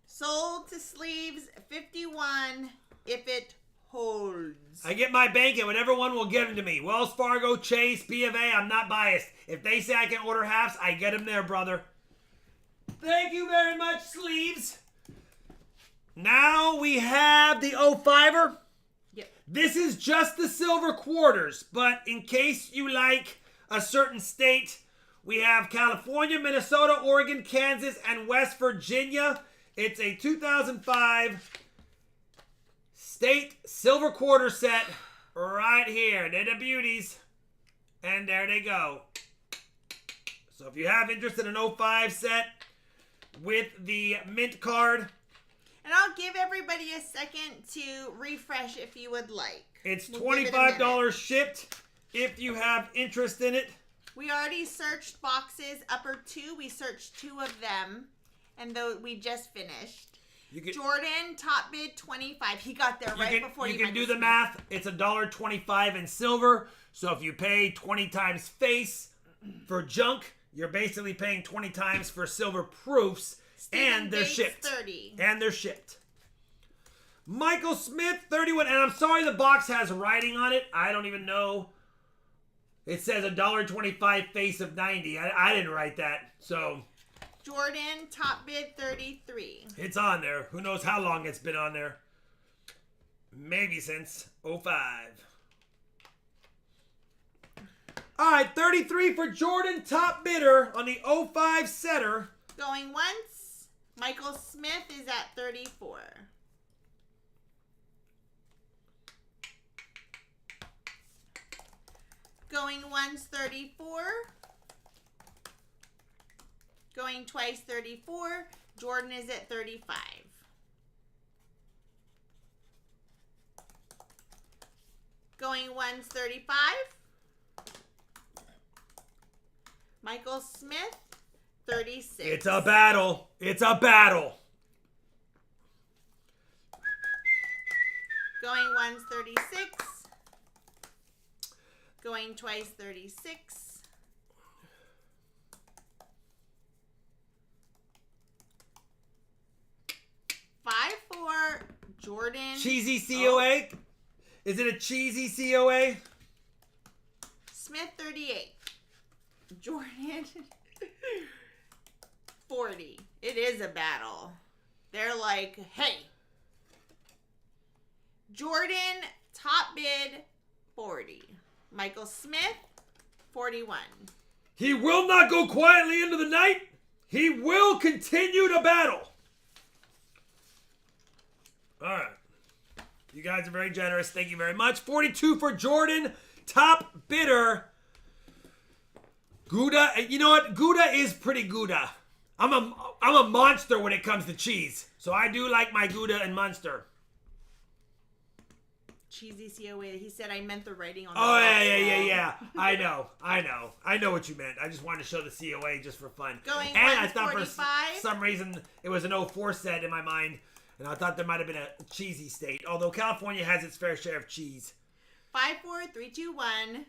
Sold to Sleeves 51 if it holds. I get my bank and whatever one will give them to me. Wells Fargo, Chase, B of A. I'm not biased. If they say I can order halves, I get them there, brother. Thank you very much, Sleeves. Now we have the 05er. Yep. This is just the silver quarters, but in case you like a certain state, we have California, Minnesota, Oregon, Kansas, and West Virginia. It's a 2005 state silver quarter set right here. They're the beauties. And there they go. So if you have interest in an 05 set with the mint card, And I'll give everybody a second to refresh if you would like. it's We'll give it a minute. $25 shipped if you have interest in it. We already searched boxes, upper 2. We searched 2 of them. And though we just finished. You can, Jordan, top bid 25. He got there right before you you can went do to the Smith. math. It's $1.25 in silver. So if you pay 20 times face for junk, you're basically paying 20 times for silver proofs. Stephen And they're Bates, shipped. 30. And they're shipped. Michael Smith, 31. And I'm sorry the box has writing on it. I don't even know. It says $1.25 face of 90. I didn't write that. So Jordan, top bid 33. it's on there. Who knows how long it's been on there. Maybe since 05. All right, 33 for Jordan, top bidder on the 05 setter. Going once. Michael Smith is at 34. Going once 34. Going twice 34. Jordan is at 35. Going once 35. Michael Smith 36. It's a battle. It's a battle. Going once 36. Going twice 36. Five, 4, Jordan. Cheesy COA? Is it a cheesy COA? Smith 38. Jordan 40. It is a battle. They're like, hey. Jordan, top bid 40. Michael Smith 41. He will not go quietly into the night. He will continue to battle. All right. You guys are very generous. Thank you very much. 42 for Jordan. Top bidder. Gouda. You know what? Gouda is pretty Gouda. I'm a monster when it comes to cheese. So I do like my Gouda and Munster. Cheesy COA. He said I meant the writing on the Oh, box yeah. wrong. I know what you meant. I just wanted to show the COA just for fun. Going and I thought for 145. some reason it was an 04 set in my mind. And I thought there might have been a cheesy state, although California has its fair share of cheese. 54321.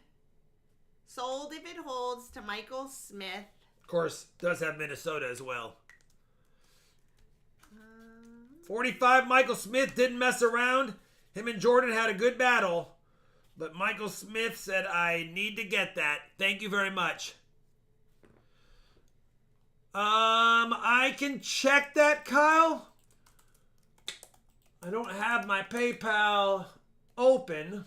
Sold if it holds to Michael Smith. Of course, does have Minnesota as well. 45, Michael Smith didn't mess around. Him and Jordan had a good battle. But Michael Smith said, I need to get that. Thank you very much. I can check that, Kyle. I don't have my PayPal open.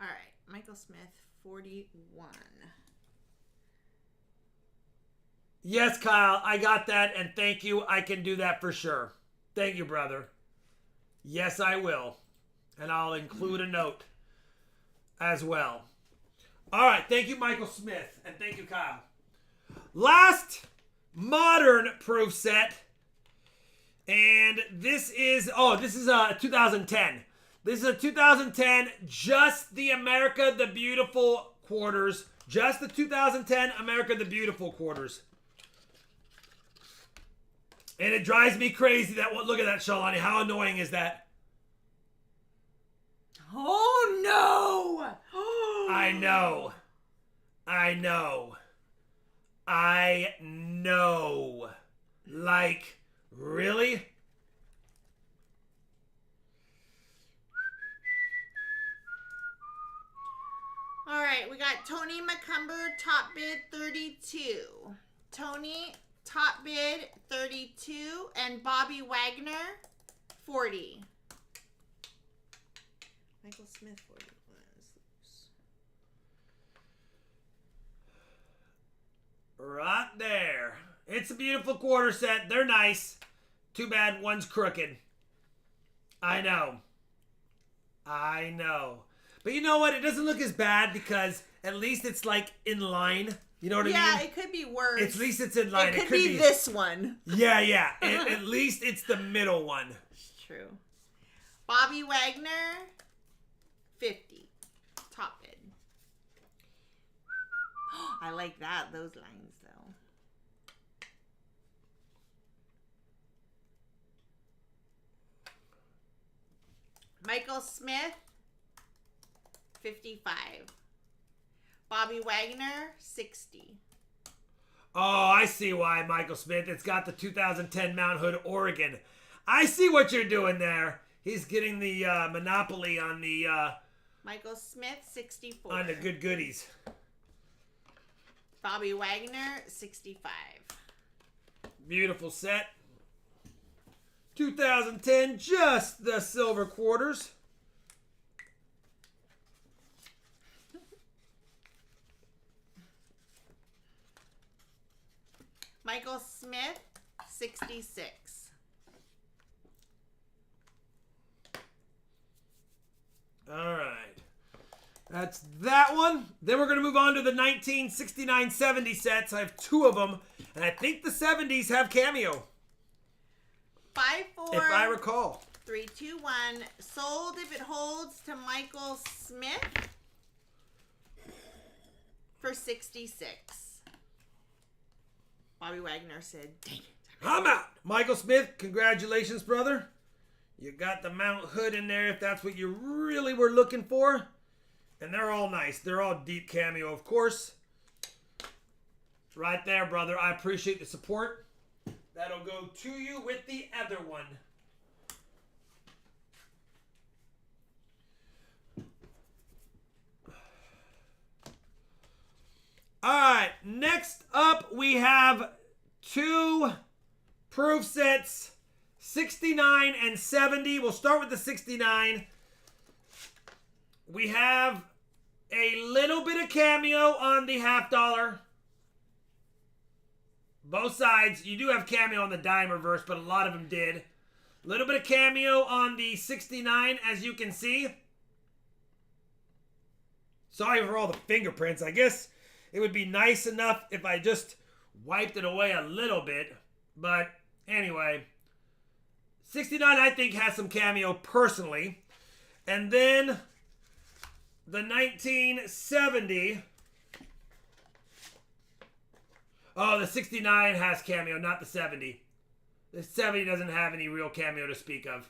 All right, Michael Smith, 41. Yes, Kyle, I got that, and thank you. I can do that for sure. Thank you, brother. Yes, I will. And I'll include a note as well. All right, thank you, Michael Smith, and thank you, Kyle. Last modern proof set, and this is 2010. This is a 2010, just the America the Beautiful quarters. Just the 2010 America the Beautiful quarters. And it drives me crazy that, look at that, Shalani. How annoying is that? Oh, no. I know. I know. I know. Like, really? All right, we got Tony McCumber, top bid 32. Tony, top bid 32. And Bobby Wagner, 40. Michael Smith, 40. Right there. It's a beautiful quarter set. They're nice. Too bad one's crooked. I know. I know. But you know what? It doesn't look as bad because at least it's like in line. You know what I mean? Yeah, it could be worse. At least it's in line. It could be this one. Yeah. At least it's the middle one. It's true. Bobby Wagner, 50. Top bid. I like that. Those lines, though. Michael Smith, 55. Bobby Wagner, 60. Oh, I see why, Michael Smith. It's got the 2010 Mount Hood, Oregon. I see what you're doing there. He's getting the monopoly on the... Michael Smith, 64. On the good goodies. Bobby Wagner, 65. Beautiful set. 2010, just the silver quarters. Michael Smith, 66. All right. That's that one. Then we're going to move on to the 1969-70 sets. I have two of them. And I think the 70s have cameo. 5-4. If I recall. 3-2-1. Sold if it holds to Michael Smith for 66. Bobby Wagner said, dang it. I'm out. Michael Smith, congratulations, brother. You got the Mount Hood in there if that's what you really were looking for. And they're all nice. They're all deep cameo, of course. Right there, brother. I appreciate the support. That'll go to you with the other one. All right. Next up, we have two proof sets, 69 and 70. We'll start with the 69. We have a little bit of cameo on the $50. Both sides. You do have cameo on the dime reverse, but a lot of them did. A little bit of cameo on the 69, as you can see. Sorry for all the fingerprints. I guess it would be nice enough if I just wiped it away a little bit. But anyway, 69 I think has some cameo personally. And then the 1970. Oh, the 69 has cameo, not the 70. The 70 doesn't have any real cameo to speak of.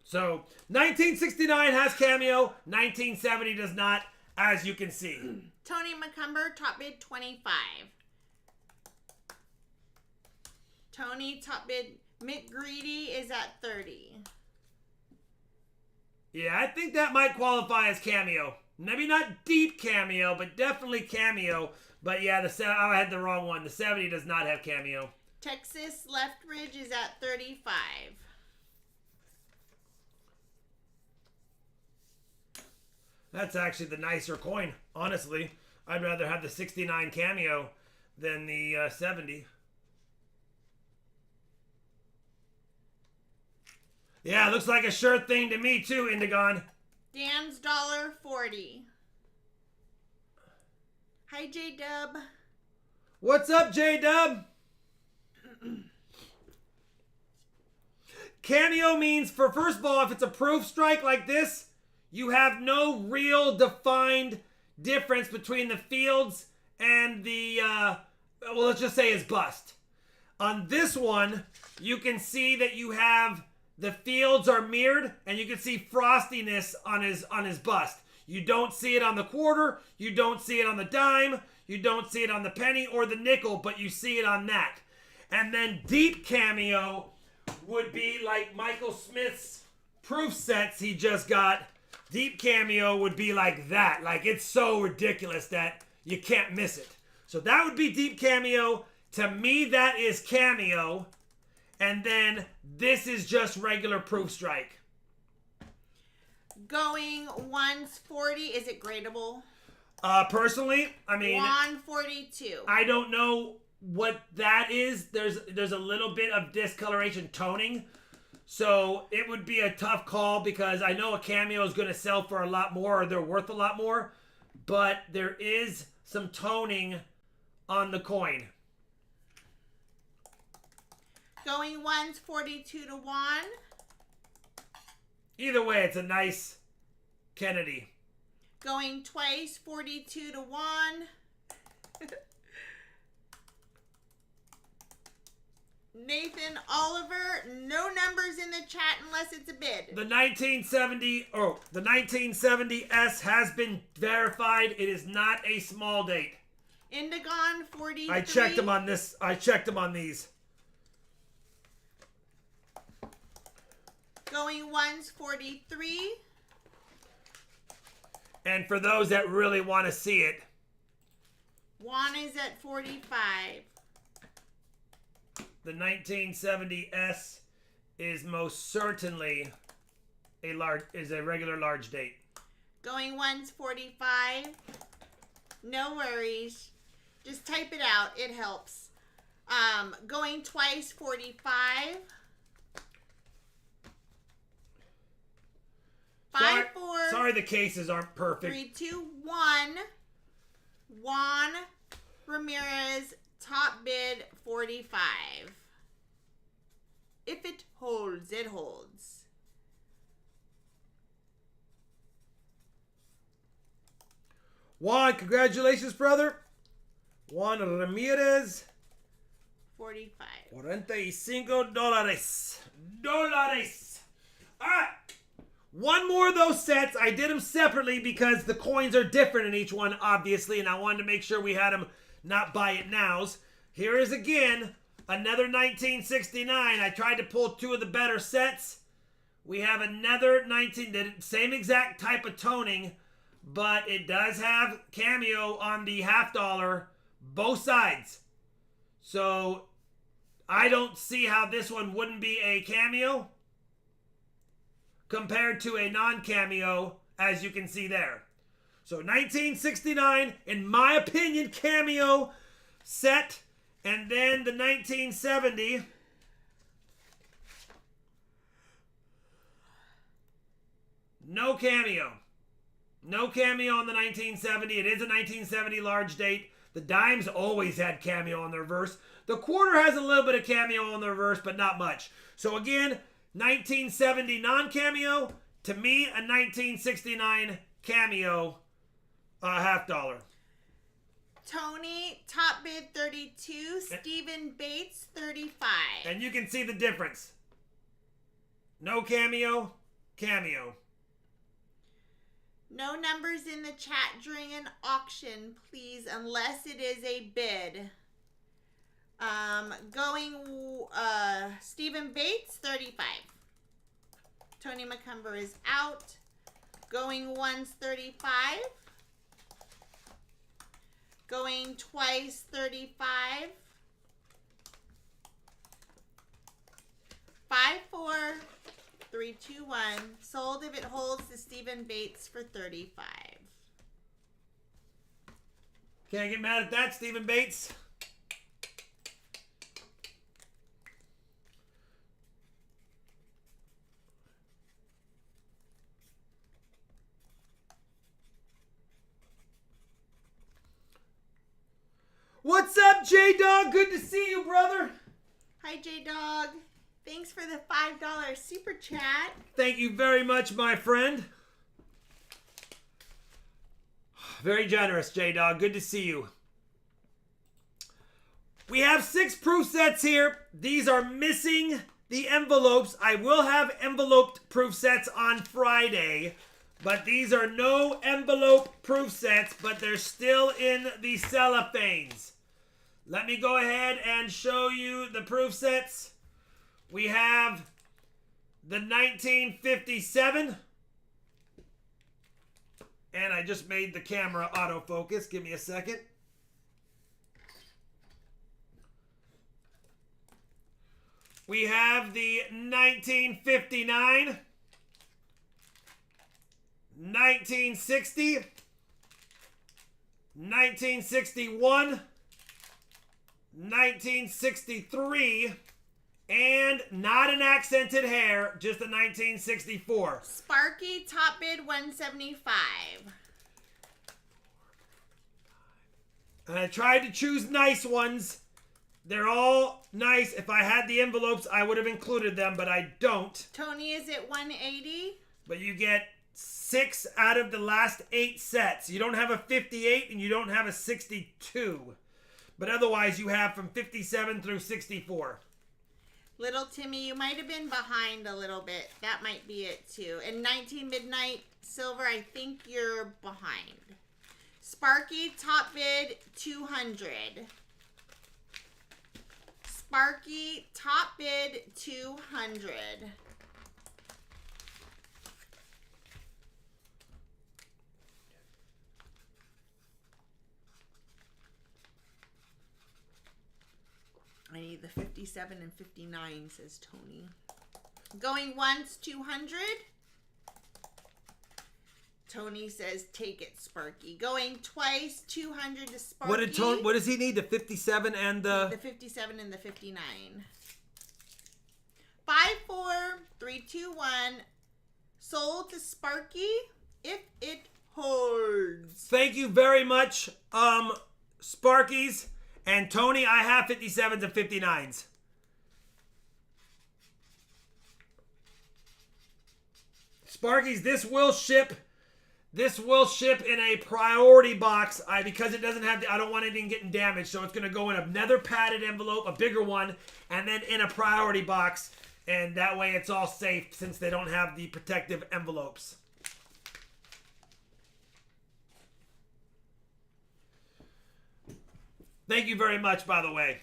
So, 1969 has cameo, 1970 does not, as you can see. Tony McCumber, top bid 25. Tony, top bid McGreedy is at 30. Yeah, I think that might qualify as cameo. Maybe not deep cameo, but definitely cameo. But yeah, I had the wrong one. The 70 does not have cameo. Texas Leftridge is at 35. That's actually the nicer coin, honestly. I'd rather have the 69 cameo than the 70. Yeah, looks like a sure thing to me too, Indigon. Dan's $1.40. Hi, J-Dub. What's up, J-Dub? Cameo means, first of all, if it's a proof strike like this, you have no real defined difference between the fields and the, well, let's just say his bust. On this one, you can see that you have the fields are mirrored, and you can see frostiness on his bust. You don't see it on the quarter, you don't see it on the dime, you don't see it on the penny or the nickel, but you see it on that. And then deep cameo would be like Michael Smith's proof sets he just got. Deep cameo would be like that. Like, it's so ridiculous that you can't miss it. So that would be deep cameo. To me, that is cameo. And then this is just regular proof strike. Going 140, is it gradable? Personally, I mean, 142. I don't know what that is. There's a little bit of discoloration toning. So it would be a tough call because I know a cameo is going to sell for a lot more, or they're worth a lot more. But there is some toning on the coin. Going once, 42 to 1. Either way, it's a nice Kennedy. Going twice, 42 to 1. Nathan Oliver, no numbers in the chat unless it's a bid. The 1970S has been verified. It is not a small date. Indigon 43. I checked them on this. I checked them on these. Going once, 43. And for those that really want to see it, Juan is at 45. the 1970S is most certainly a regular large date. Going once, 45. No worries. Just type it out. It helps. Going twice, 45. 5, 4. Sorry the cases aren't perfect. 3, 2, 1. Juan Ramirez, top bid 45. If it holds, it holds. Juan, congratulations, brother. Juan Ramirez. 45. $45. All right. One more of those sets. I did them separately because the coins are different in each one, obviously, and I wanted to make sure we had them not buy it nows. Here is again another 1969. I tried to pull two of the better sets. We have another the same exact type of toning, but it does have cameo on the $50, both sides. So I don't see how this one wouldn't be a cameo compared to a non-cameo, as you can see there. So 1969, in my opinion, cameo set. And then the 1970. No cameo. No cameo on the 1970. It is a 1970 large date. The dimes always had cameo on the reverse. The quarter has a little bit of cameo on the reverse, but not much. So again, 1970 non-cameo, To me, a 1969 Cameo, $50. Tony, top bid 32. Stephen Bates, 35. And you can see the difference. No Cameo, Cameo. No numbers in the chat during an auction, please, unless it is a bid. Stephen Bates, 35. Tony McCumber is out. Going once, 35. Going twice, 35. 5, 4, 3, 2, 1. Sold if it holds to Stephen Bates for 35. Can't get mad at that, Stephen Bates. What's up, J-Dog? Good to see you, brother. Hi, J-Dog. Thanks for the $5 super chat. Thank you very much, my friend. Very generous, J-Dog. Good to see you. We have 6 proof sets here. These are missing the envelopes. I will have enveloped proof sets on Friday, but these are no envelope proof sets, but they're still in the cellophanes. Let me go ahead and show you the proof sets. We have the 1957. And I just made the camera autofocus. Give me a second. We have the 1959, 1960, 1961, 1963, and not an accented hair, just a 1964. Sparky, top bid 175. And I tried to choose nice ones. They're all nice. If I had the envelopes, I would have included them, but I don't. Tony is at 180. But you get 6 out of the last 8 sets. You don't have a 58 and you don't have a 62. But otherwise, you have from 57 through 64. Little Timmy, you might have been behind a little bit. That might be it too. And 19 Midnight Silver, I think you're behind. Sparky, top bid 200. Sparky, top bid 200. I need the 57 and 59, says Tony. Going once, 200. Tony says, take it, Sparky. Going twice, 200 to Sparky. What does he need? The 57 and the... The 57 and the 59. 5, 4, 3, 2, 1. Sold to Sparky if it holds. Thank you very much, Sparkies. And Tony, I have 57s and 59s. Sparkies, this will ship in a priority box. Because it doesn't have I don't want anything getting damaged, so it's going to go in another padded envelope, a bigger one, and then in a priority box. And that way it's all safe since they don't have the protective envelopes. Thank you very much, by the way.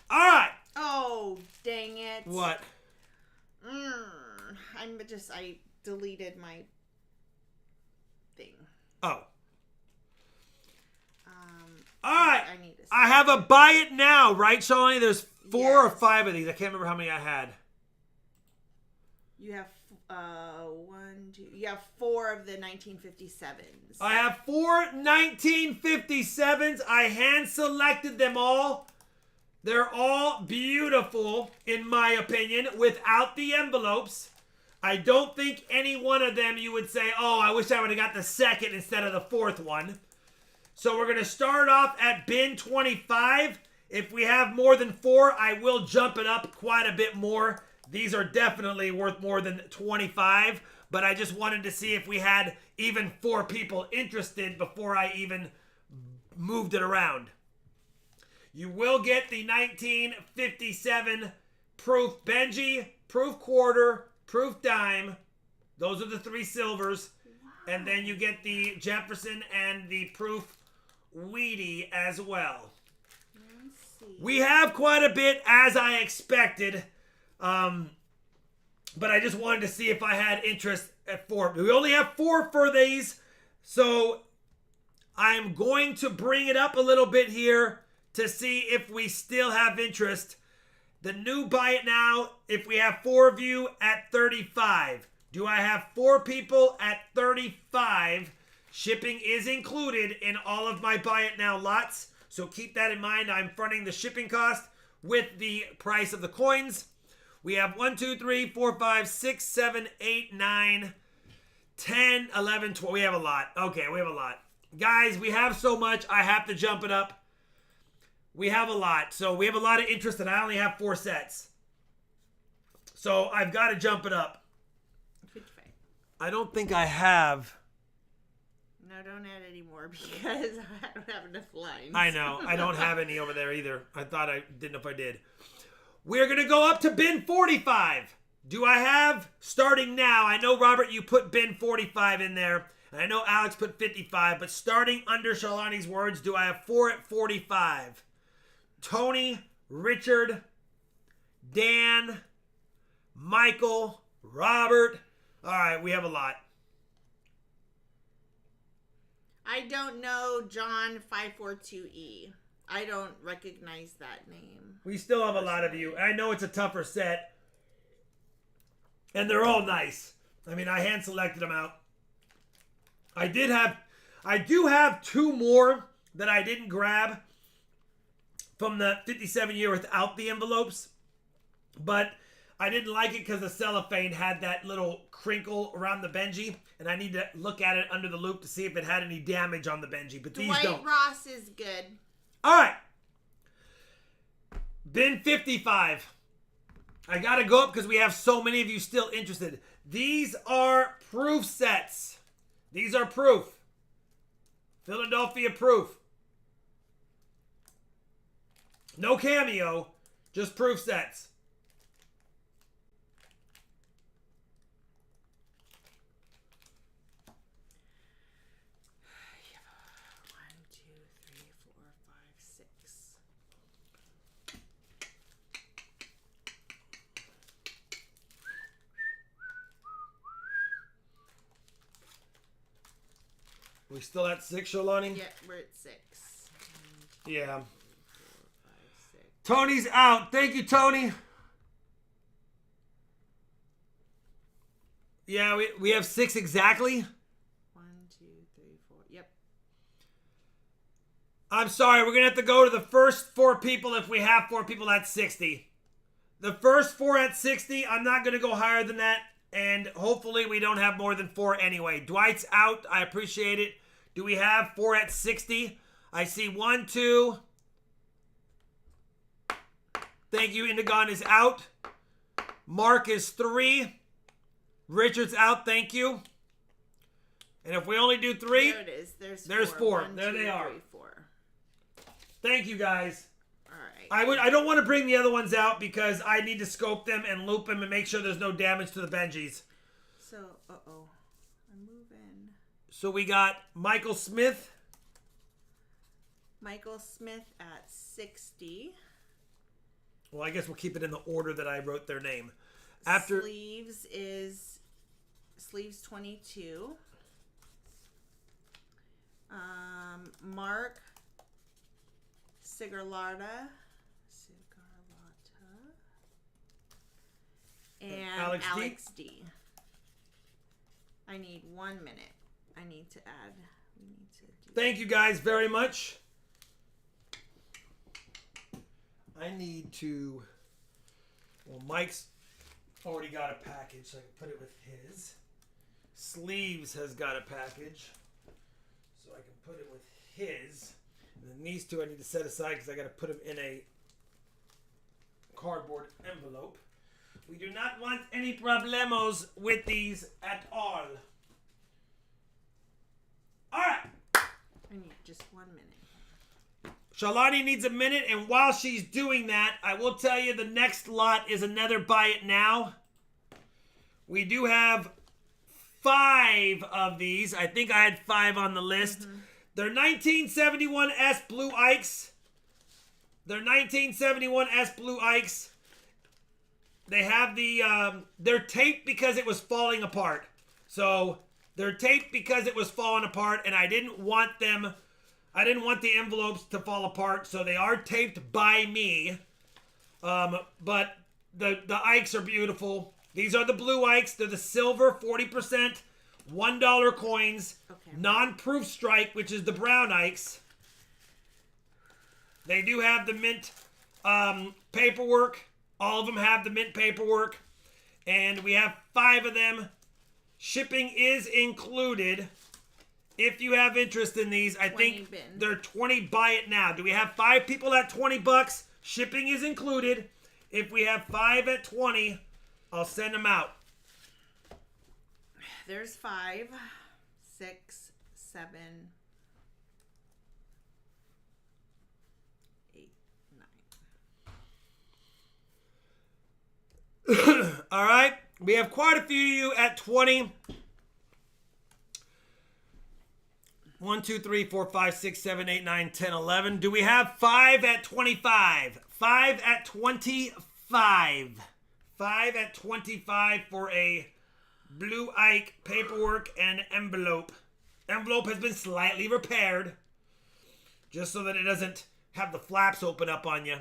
All right. Oh, dang it. What? I deleted my thing. Oh. All right. I have a buy it now, right, Shawnee? There's 4 or 5 of these. I can't remember how many I had. You have 1, 2. You have 4 of the 1957s. I have 4 1957s. I hand selected them all. They're all beautiful, in my opinion, without the envelopes. I don't think any one of them you would say, oh, I wish I would have got the second instead of the 4th one. So we're going to start off at bin 25. If we have more than 4, I will jump it up quite a bit more. These are definitely worth more than 25. but I just wanted to see if we had even 4 people interested before I even moved it around. You will get the 1957 proof Benji, proof quarter, proof dime. Those are the 3 silvers. Wow. And then you get the Jefferson and the proof Wheatie as well. We have quite a bit, as I expected. But I just wanted to see if I had interest at 4. We only have 4 for these. So I'm going to bring it up a little bit here to see if we still have interest. The new buy it now, if we have 4 of you at 35. Do I have 4 people at 35? Shipping is included in all of my buy it now lots. So keep that in mind. I'm fronting the shipping cost with the price of the coins. We have 1, 2, 3, 4, 5, 6, 7, 8, 9, 10, 11, 12. We have a lot. Okay, we have a lot. Guys, we have so much, I have to jump it up. We have a lot. So we have a lot of interest, and I only have 4 sets. So I've got to jump it up. I don't think I have. No, don't add any more because I don't have enough lines. I know. I don't have any over there either. I thought I didn't know if I did. We're going to go up to bin 45. Do I have, starting now, I know, Robert, you put bin 45 in there. And I know Alex put 55. But starting under Shalani's words, do I have 4 at 45? Tony, Richard, Dan, Michael, Robert. All right, we have a lot. I don't know John 542E. I don't recognize that name. We still have a lot of you. I know it's a tougher set. And they're all nice. I mean, I hand selected them out. I do have 2 more that I didn't grab from the 57 year without the envelopes. But I didn't like it because the cellophane had that little crinkle around the Benji. And I need to look at it under the loop to see if it had any damage on the Benji. But these don't. Dwight Ross is good. All right. Bin 55. I got to go up because we have so many of you still interested. These are proof sets. These are proof. Philadelphia proof. No cameo, just proof sets. We still at 6, Shalani? Yeah, we're at 6. Yeah. 4, 5, 6. Tony's out. Thank you, Tony. Yeah, we have 6 exactly. 1, 2, 3, 4. Yep. I'm sorry. We're going to have to go to the first 4 people if we have 4 people at 60. The first 4 at 60, I'm not going to go higher than that. And hopefully we don't have more than 4 anyway. Dwight's out. I appreciate it. Do we have 4 at 60? I see 1, 2. Thank you. Indigon is out. Mark is 3. Richard's out. Thank you. And if we only do 3. There it is. There's 4. 1, there 2, they are. 3, 4. Thank you, guys. All right. I don't want to bring the other ones out because I need to scope them and loop them and make sure there's no damage to the Benjis. So, I'm moving. So we got Michael Smith. Michael Smith at 60. Well, I guess we'll keep it in the order that I wrote their name. Sleeves 22. Mark Sigarlata. And Alex D. I need 1 minute. I need to add. We need to do Thank you guys very much. I need to. Well, Mike's already got a package, so I can put it with his. Sleeves has got a package, so I can put it with his. And then these 2 I need to set aside because I got to put them in a cardboard envelope. We do not want any problemos with these at all. All right. I need just 1 minute. Shalani needs a minute, and while she's doing that, I will tell you the next lot is another buy it now. We do have 5 of these. I think I had 5 on the list. They're 1971S Blue Ikes. They're 1971S Blue Ikes. They have the, they're taped because it was falling apart. So, they're taped because it was falling apart, and I didn't want the envelopes to fall apart, so they are taped by me. But the Ikes are beautiful. These are the Blue Ikes. They're the silver 40%, $1 coins, non-proof strike, which is the brown Ikes. They do have the mint paperwork. All of them have the mint paperwork. And we have 5 of them. Shipping is included. If you have interest in these, I think they're 20 buy it now. Do we have 5 people at $20? Shipping is included. If we have 5 at 20, I'll send them out. There's 5, 6, 7, 8, 9. All right. We have quite a few of you at 20. 1, 2, 3, 4, 5, 6, 7, 8, 9, 10, 11. Do we have 5 at 25? 5 at 25. 5 at 25 for a Blue Ike paperwork and envelope. Envelope has been slightly repaired, just so that it doesn't have the flaps open up on you.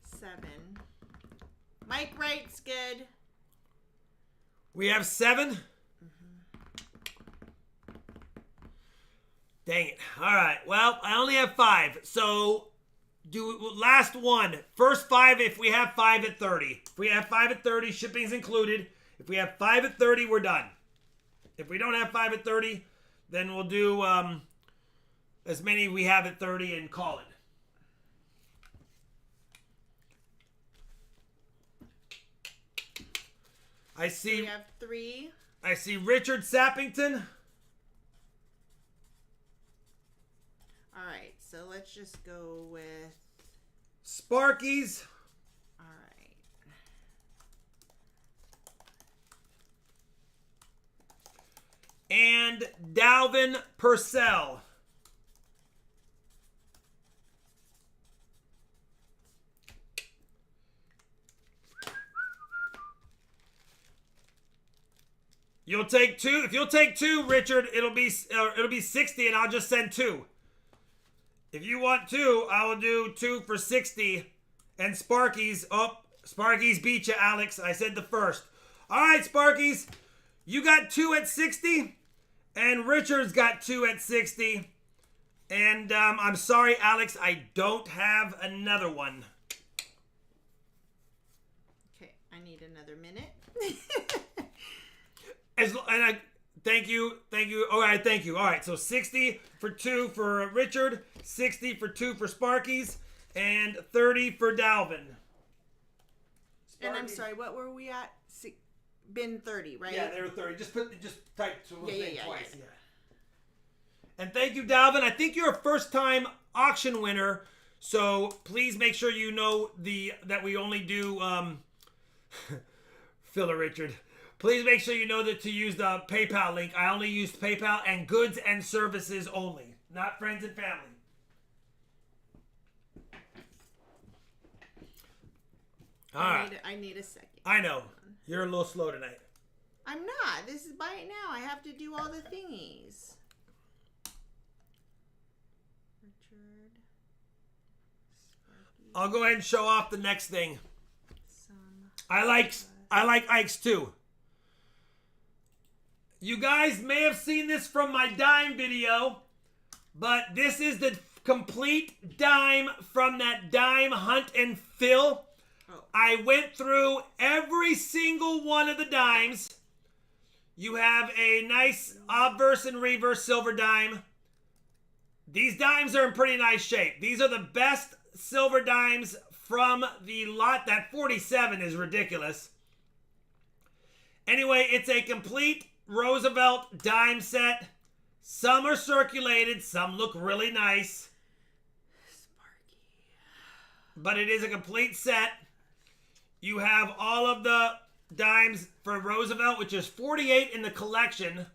7. Mike writes good. We have 7. Dang it. All right. Well, I only have 5. So, last one. First 5 if we have 5 at 30. If we have 5 at 30, shipping's included. If we have 5 at 30, we're done. If we don't have 5 at 30, then we'll do as many we have at 30 and call it. I see. We have 3. I see Richard Sappington. All right, so let's just go with Sparkies. All right. And Dalvin Purcell. You'll take 2. If you'll take 2, Richard, it'll be 60, and I'll just send 2. If you want 2, I will do 2 for 60. And Sparkies, Sparkies beat you, Alex. I said the first. All right, Sparkies, you got 2 at 60, and Richard's got 2 at 60. And I'm sorry, Alex, I don't have another one. Okay, I need another minute. Thank you. All right, thank you. All right, so 60 for 2 for Richard, 60 for 2 for Sparkies, and 30 for Dalvin. And I'm sorry, what were we at? Been 30, right? Yeah, they were 30. Just type twice. Yeah. And thank you, Dalvin. I think you're a first-time auction winner, so please make sure you know that we only do Filler Richard. Please make sure you know that to use the PayPal link. I only use PayPal and goods and services only, not friends and family. All right. I need a second. I know. You're a little slow tonight. I'm not. This is buy it now. I have to do all the thingies. Richard. Sparky, I'll go ahead and show off the next thing. I like Ike's too. You guys may have seen this from my dime video, but this is the complete dime from that dime hunt and fill. Oh. I went through every single one of the dimes. You have a nice obverse and reverse silver dime. These dimes are in pretty nice shape. These are the best silver dimes from the lot. That 47 is ridiculous. Anyway, it's a complete Roosevelt dime set. Some are circulated. Some look really nice. Sparky. But it is a complete set. You have all of the dimes for Roosevelt, which is 48 in the collection.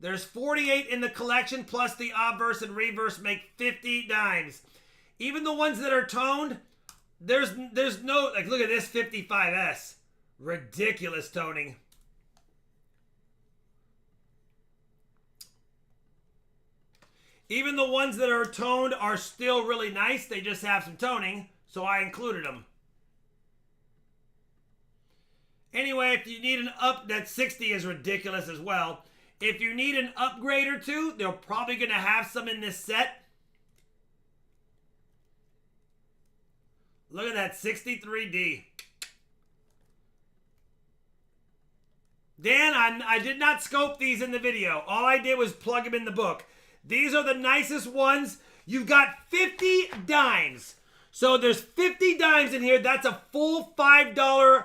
There's 48 in the collection, plus the obverse and reverse make 50 dimes. Even the ones that are toned, there's no, like, look at this 55S. Ridiculous toning. Even the ones that are toned are still really nice. They just have some toning, so I included them. Anyway, if you need an up, that 60 is ridiculous as well. If you need an upgrade or two, they're probably going to have some in this set. Look at that 63D. Dan, I did not scope these in the video. All I did was plug them in the book. These are the nicest ones. You've got 50 dimes. So there's 50 dimes in here. That's a full $5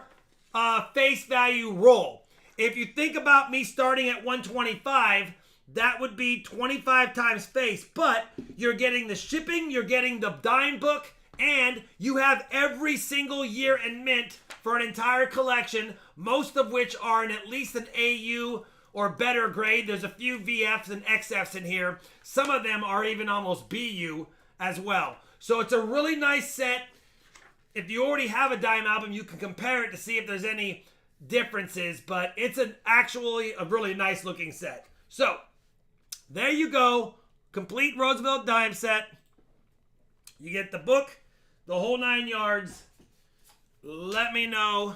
face value roll. If you think about me starting at 125, that would be 25 times face. But you're getting the shipping, you're getting the dime book, and you have every single year in mint for an entire collection, most of which are in at least an AU or better grade. There's a few VFs and XFs in here. Some of them are even almost BU as well. So it's a really nice set. If you already have a dime album, you can compare it to see if there's any differences, but it's actually a really nice looking set. So there you go. Complete Roosevelt dime set. You get the book, the whole 9 yards. Let me know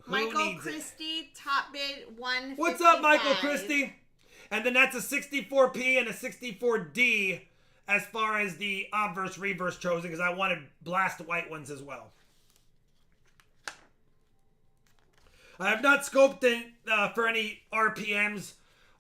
who Michael needs Christie, it. top bid 155. What's up, Michael Christie? And then that's a 64P and a 64D as far as the obverse reverse chosen, because I wanted blast white ones as well. I have not scoped in for any RPMs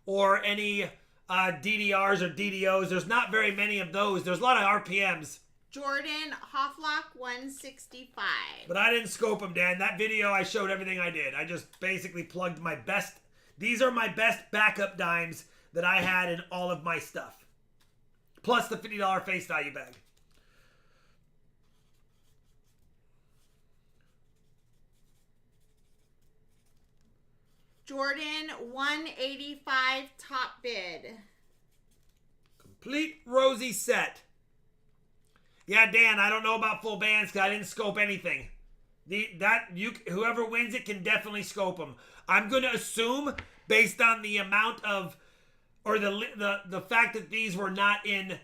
or any DDRs or DDOs. There's not very many of those. There's a lot of RPMs. Jordan Hofflock 165. But I didn't scope them, Dan. That video, I showed everything I did. I just basically plugged my best. These are my best backup dimes that I had in all of my stuff. Plus the $50 face value bag. Jordan 185 top bid. Complete Rosie set. Yeah, Dan, I don't know about full bands because I didn't scope anything. Whoever wins it can definitely scope them. I'm going to assume, based on the amount of, or the fact that these were not in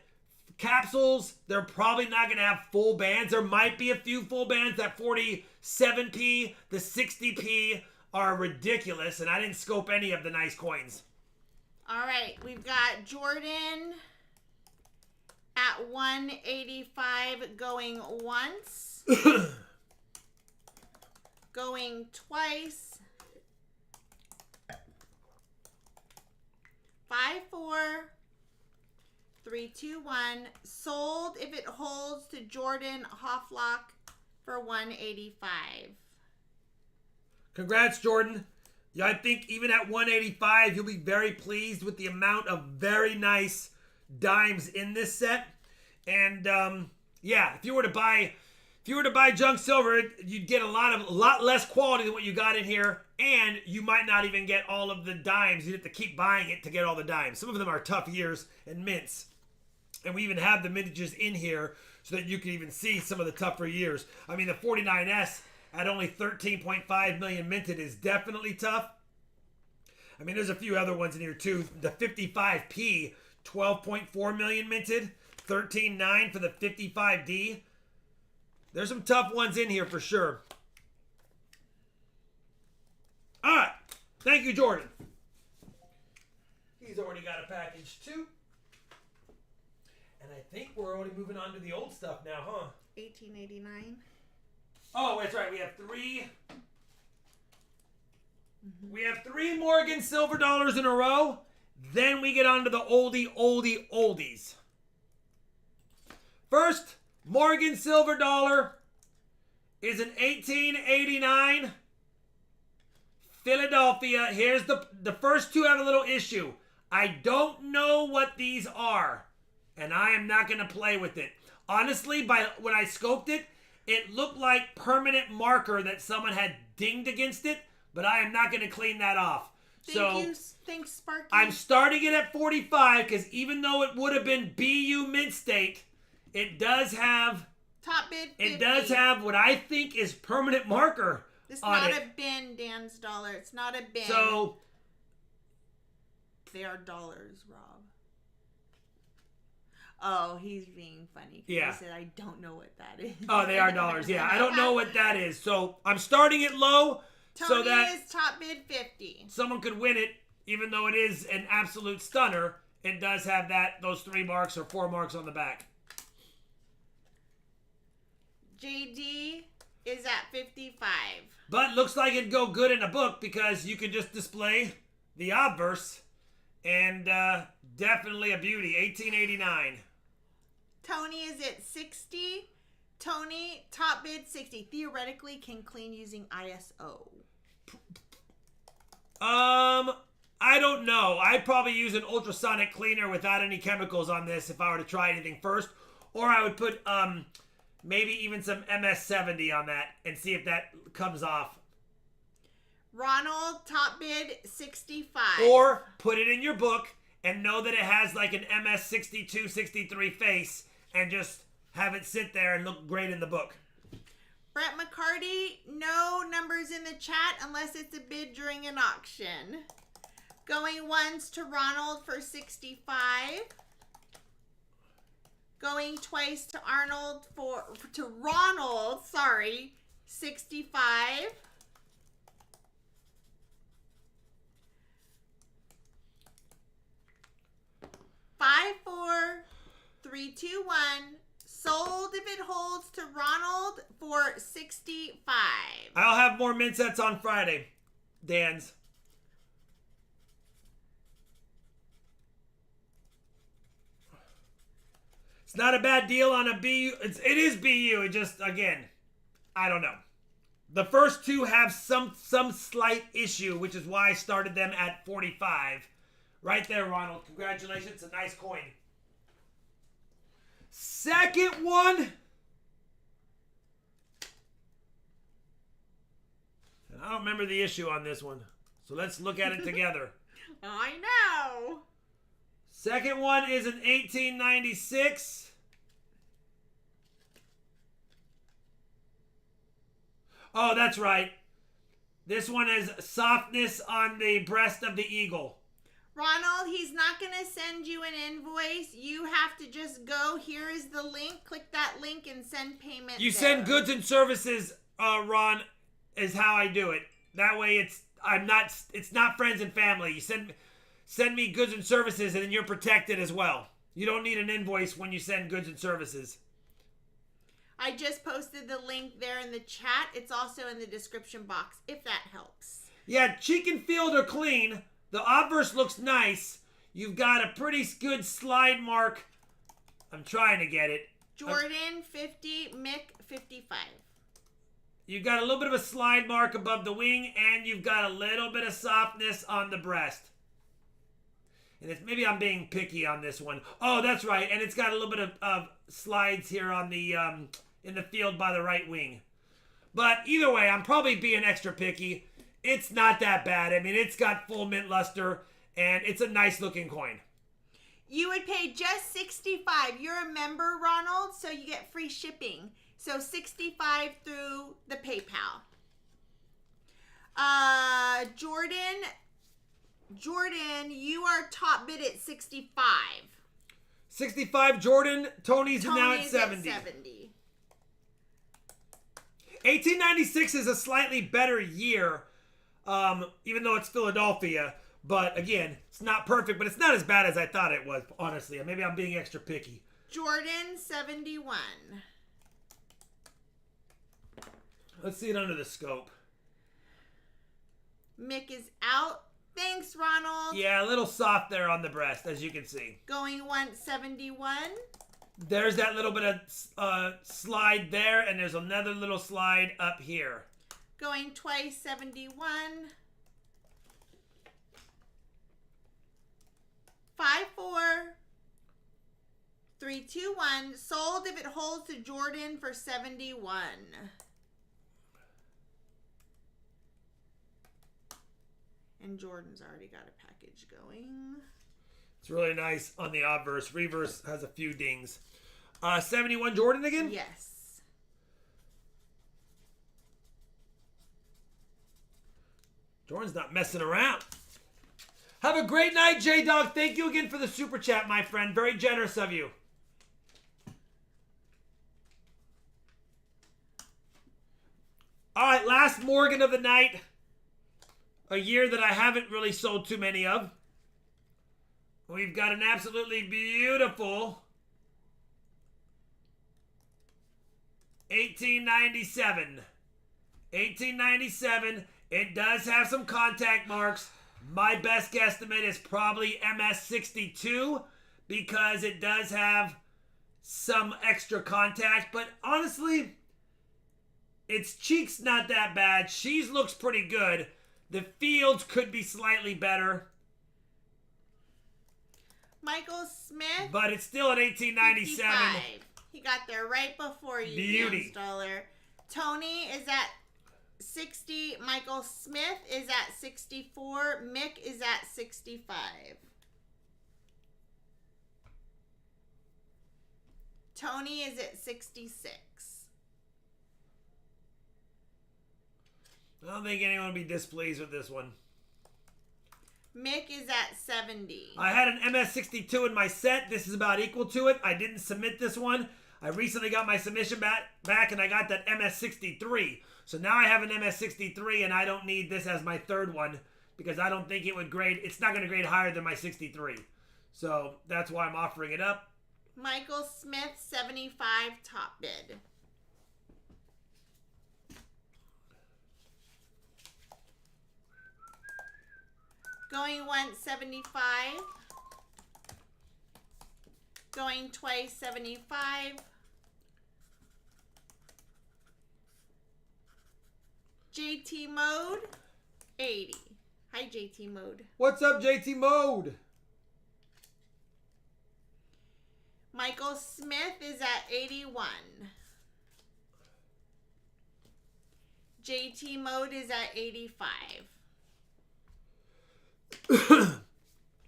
capsules, they're probably not going to have full bands. There might be a few full bands. That 47P, the 60P are ridiculous, and I didn't scope any of the nice coins. All right, we've got Jordan at 185 going once, going twice, 5, 4, 3, 2, 1. Sold if it holds to Jordan Hofflock for 185. Congrats, Jordan. Yeah, I think even at 185, you'll be very pleased with the amount of very nice dimes in this set. And yeah, if you were to buy junk silver, you'd get a lot less quality than what you got in here, and you might not even get all of the dimes. You'd have to keep buying it to get all the dimes. Some of them are tough years and mints, and we even have the mintages in here so that you can even see some of the tougher years. I mean, the 49S at only 13.5 million minted is definitely tough. I mean, there's a few other ones in here too. The 55P, 12.4 million minted, 13.9 for the 55D. There's some tough ones in here for sure. All right. Thank you, Jordan. He's already got a package too. And I think we're already moving on to the old stuff now, huh? 1889. Oh, that's right. We have 3. We have 3 Morgan silver dollars in a row. Then we get on to the oldies. First, Morgan silver dollar is an 1889 Philadelphia. Here's the first two have a little issue. I don't know what these are, and I am not going to play with it. Honestly, when I scoped it, it looked like permanent marker that someone had dinged against it, but I am not going to clean that off. Thanks, Sparky. I'm starting it at 45 because even though it would have been BU Mint State, it does have top bid 50. It does have what I think is permanent marker. It's not a bin, Dan's dollar. It's not a bin. So they are dollars, Rob. Oh, he's being funny. Yeah. He said, I don't know what that is. Oh, they are dollars. Yeah, I don't know what that is. So I'm starting it low. Tony so that is top bid 50. Someone could win it, even though it is an absolute stunner. It does have those 3 marks or 4 marks on the back. JD is at 55. But looks like it'd go good in a book because you could just display the obverse, and definitely a beauty. 1889. Tony is at 60. Tony, top bid 60. Theoretically can clean using ISO. I don't know. I'd probably use an ultrasonic cleaner without any chemicals on this if I were to try anything first. Or I would put maybe even some MS-70 on that and see if that comes off. Ronald, top bid 65. Or put it in your book and know that it has like an MS-62, 63 face and just have it sit there and look great in the book. Brett McCarty, no numbers in the chat unless it's a bid during an auction. Going once to Ronald for 65. Going twice to Ronald, 65. 5, 4, 3, 2, 1. Sold if it holds to Ronald for 65. I'll have more mint sets on Friday, Dan's. It's not a bad deal on a BU. It is BU. It just, again, I don't know. The first two have some slight issue, which is why I started them at 45. Right there, Ronald. Congratulations. It's a nice coin. Second one. And I don't remember the issue on this one. So let's look at it together. I know. Second one is an 1896. Oh, that's right. This one has softness on the breast of the eagle. Ronald, he's not going to send you an invoice. You have to just go. Here is the link. Click that link and send payment. You there. send goods and services, Ron, is how I do it. That way it's not friends and family. You send me goods and services and then you're protected as well. You don't need an invoice when you send goods and services. I just posted the link there in the chat. It's also in the description box if that helps. Yeah, cheek and field are clean. The obverse looks nice. You've got a pretty good slide mark. I'm trying to get it. Jordan, 50. Mick, 55. You've got a little bit of a slide mark above the wing, and you've got a little bit of softness on the breast. And maybe I'm being picky on this one. Oh, that's right. And it's got a little bit of slides here on the in the field by the right wing. But either way, I'm probably being extra picky. It's not that bad. I mean, it's got full mint luster, and it's a nice looking coin. You would pay just 65. You're a member, Ronald, so you get free shipping. So 65 through the PayPal. Jordan, you are top bid at 65. 65, Jordan. Tony's now at 70. 1896 is a slightly better year, even though it's Philadelphia. But again, it's not perfect, but it's not as bad as I thought it was, honestly. Maybe I'm being extra picky. Jordan, 71. Let's see it under the scope. Mick is out. Thanks, Ronald. Yeah, a little soft there on the breast, as you can see. Going once, 71. There's that little bit of slide there, and there's another little slide up here. Going twice, 71. 5, 4, 3, 2, 1. Sold if it holds to Jordan for 71. And Jordan's already got a package going. It's really nice on the obverse. Reverse has a few dings. 71 Jordan again? Yes. Jordan's not messing around. Have a great night, J-Dog. Thank you again for the super chat, my friend. Very generous of you. All right, last Morgan of the night. A year that I haven't really sold too many of. We've got an absolutely beautiful 1897. 1897. It does have some contact marks. My best guesstimate is probably MS62 because it does have some extra contact. But honestly, its cheek's not that bad. She's looks pretty good. The fields could be slightly better. Michael Smith. But it's still at 1897. 55. He got there right before you, Beauty. Installer. Tony is at 60. Michael Smith is at 64. Mick is at 65. Tony is at 66. I don't think anyone will be displeased with this one. Mick is at 70. I had an MS62 in my set. This is about equal to it. I didn't submit this one. I recently got my submission back and I got that MS63. So now I have an MS63 and I don't need this as my third one because I don't think it would grade. It's not going to grade higher than my 63. So that's why I'm offering it up. Michael Smith, 75 top bid. Going once, 75. Going twice, 75. JT Mode, 80. Hi, JT Mode. What's up, JT Mode? Michael Smith is at 81. JT Mode is at 85.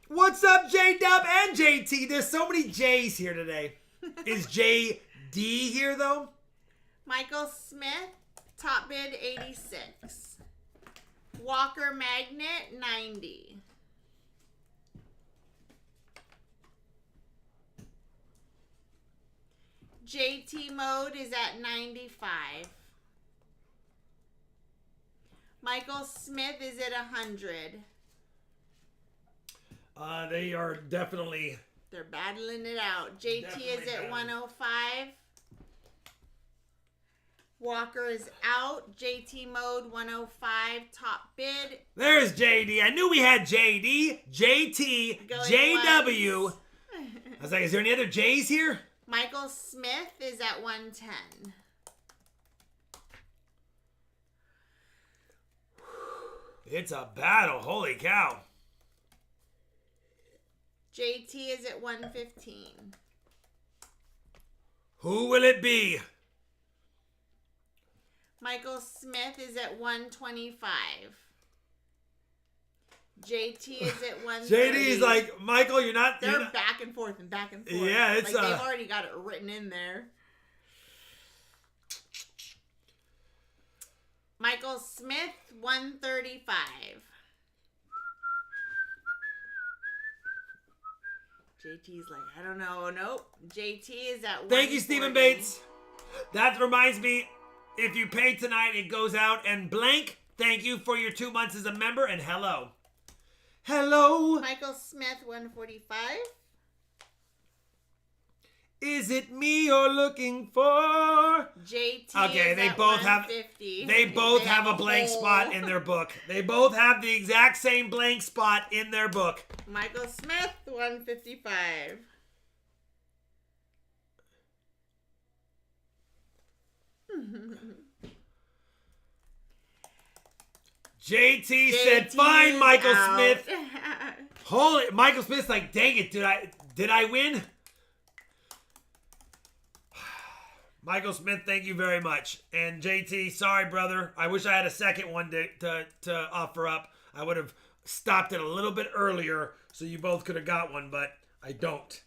What's up, J-Dub and JT? There's so many J's here today. Is JD here, though? Michael Smith, top bid 86. Walker Magnet, 90. JT Mode is at 95. Michael Smith is at 100. They are definitely... They're battling it out. JT Definitely is at battling. 105. Walker is out. JT Mode 105. Top bid. There's JD. I knew we had JD, JT, Going JW. once. I was like, is there any other J's here? Michael Smith is at 110. It's a battle. Holy cow. JT is at 115. Who will it be? Michael Smith is at 125. JT is at 130. JD's like, Michael, you're not... They're back and forth and back and forth. Yeah, it's... like they've already got it written in there. Michael Smith, 135. JT's like, I don't know. Nope. JT is at 140. Thank you, Stephen Bates. That reminds me, if you pay tonight, it goes out and blank. Thank you for your 2 months as a member and hello. Hello. Michael Smith, 145. Is it me you're looking for? JT Okay, is they at both 150. have. They both have a blank hole. spot in their book. They both have the exact same blank spot in their book. Michael Smith, 155. JT said, fine, Michael out. Smith. Holy, Michael Smith's like, dang it, did I win? Michael Smith, thank you very much. And JT, sorry, brother. I wish I had a second one to offer up. I would have stopped it a little bit earlier so you both could have got one, but I don't.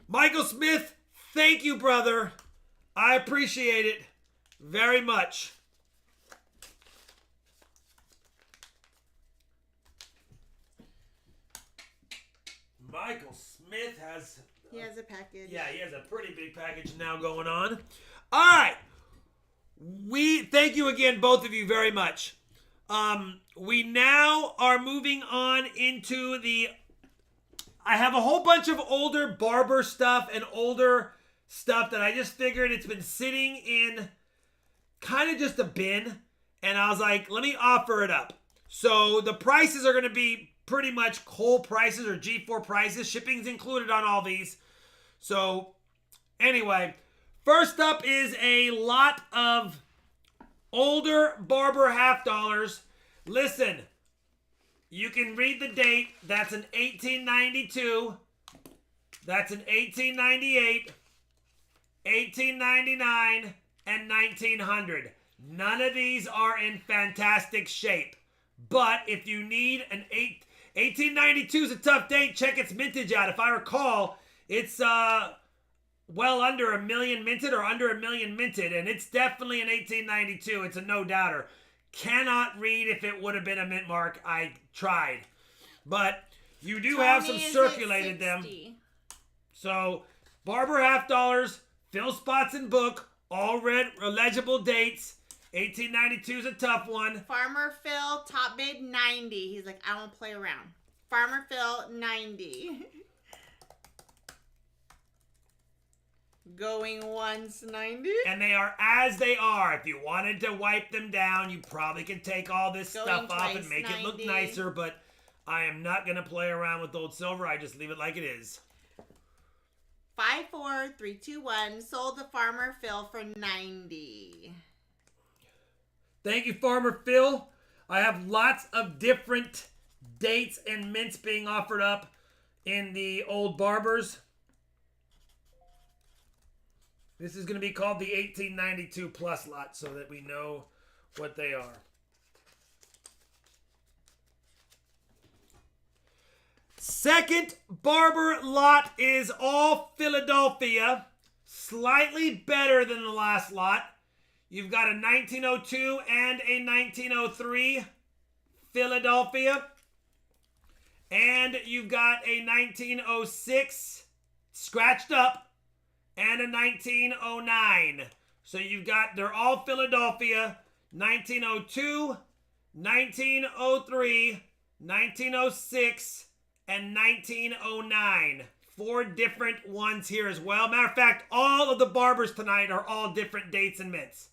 Michael Smith, thank you, brother. I appreciate it very much. Michael Smith has... He has a package. Yeah, he has a pretty big package now going on. All right. We thank you again, both of you, very much. We now are moving on into the... I have a whole bunch of older barber stuff and older stuff that I just figured it's been sitting in kind of just a bin. And I was like, let me offer it up. So the prices are going to be pretty much Cole prices or G4 prices. Shipping's included on all these. So anyway, first up is a lot of older barber half dollars. Listen, you can read the date. That's an 1892. That's an 1898, 1899, and 1900. None of these are in fantastic shape. But if you need an 1892 is a tough date. Check its mintage out. If I recall, it's well under a million minted or under a million minted, and it's definitely an 1892. It's a no doubter. Cannot read if it would have been a mint mark. I tried, but you do have some circulated them. So barber half dollars, fill spots in book, all red legible dates. 1892 is a tough one. Farmer Phil, top bid 90. He's like, I won't play around. Farmer Phil, 90. Going once, 90. And they are as they are. If you wanted to wipe them down, you probably could take all this stuff off and make 90. It look nicer, but I am not going to play around with old silver. I just leave it like it is. 54321 sold the Farmer Phil for 90. Thank you, Farmer Phil. I have lots of different dates and mints being offered up in the old barbers. This is going to be called the 1892 plus lot so that we know what they are. Second barber lot is all Philadelphia. Slightly better than the last lot. You've got a 1902 and a 1903 Philadelphia. And you've got a 1906 scratched up and a 1909. So you've got, they're all Philadelphia, 1902, 1903, 1906, and 1909. 4 different ones here as well. Matter of fact, all of the barbers tonight are all different dates and mints.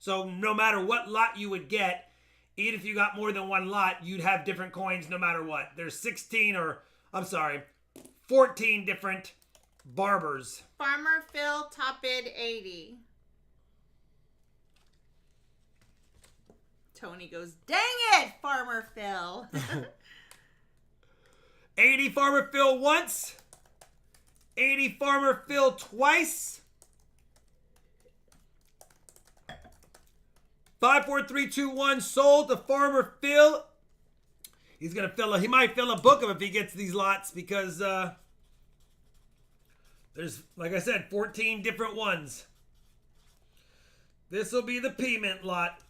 So no matter what lot you would get, even if you got more than one lot, you'd have different coins no matter what. There's 14 different barbers. Farmer Phil, top bid 80. Tony goes, dang it, Farmer Phil. 80 Farmer Phil once. 80 Farmer Phil twice. 54321 sold to Farmer Phil. He's gonna he might fill a book of if he gets these lots because there's, like I said, 14 different ones. This will be the P Mint lot.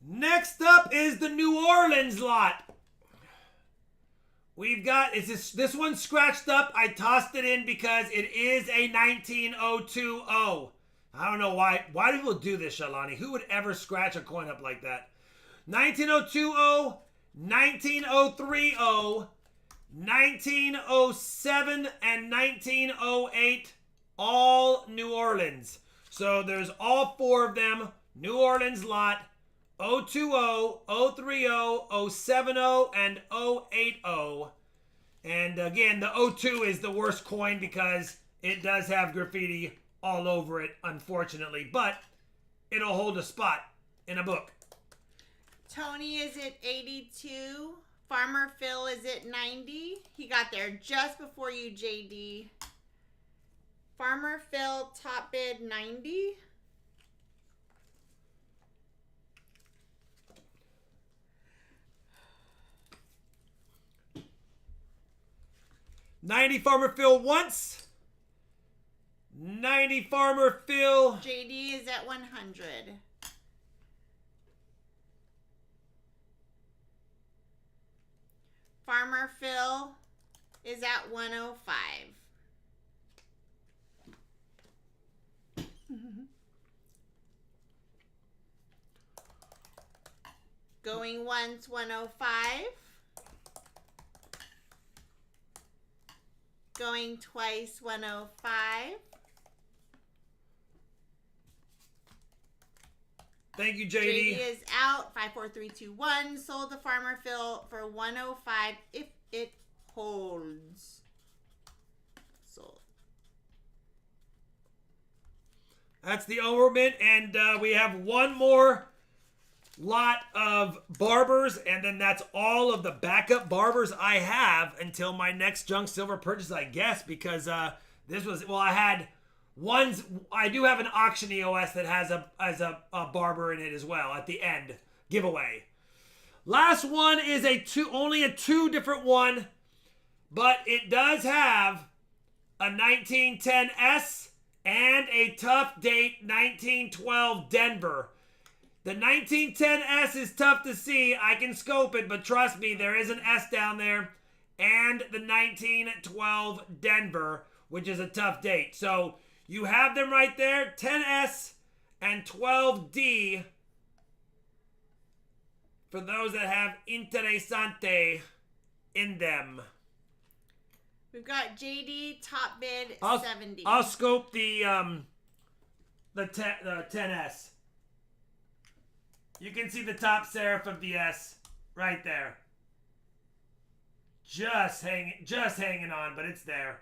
Next up is the New Orleans lot. We've got, this one's scratched up. I tossed it in because it is a 19020. I don't know why. Why do people do this, Shalani? Who would ever scratch a coin up like that? 19020, 19030, 1907, and 1908. All New Orleans. So there's all 4 of them. New Orleans lot. 020, 030, 070, and 080. And again, the 02 is the worst coin because it does have graffiti all over it, unfortunately. But it'll hold a spot in a book. Tony is at 82. Farmer Phil is at 90. He got there just before you, JD. Farmer Phil, top bid 90. $90 Farmer Phil once. $90 Farmer Phil. JD is at 100. Farmer Phil is at 105. Going once, 105. Going twice, 105. Thank you, JD. JD is out. 54321. Sold to Farmer Phil for 105 if it holds. Sold. That's the overmint, and we have one more lot of barbers, and then that's all of the backup barbers I have until my next junk silver purchase, I guess, because this was, well, I had ones, I do have an auction EOS that has a barber in it as well at the end giveaway. Last one is only a two different one, but it does have a 1910S and a tough date 1912 Denver. The 1910S is tough to see. I can scope it, but trust me, there is an S down there. And the 1912 Denver, which is a tough date. So you have them right there, 10S and 12D. For those that have interesante in them. We've got JD top bid 70. I'll scope the 10S. You can see the top serif of the S right there. Just hanging on, but it's there.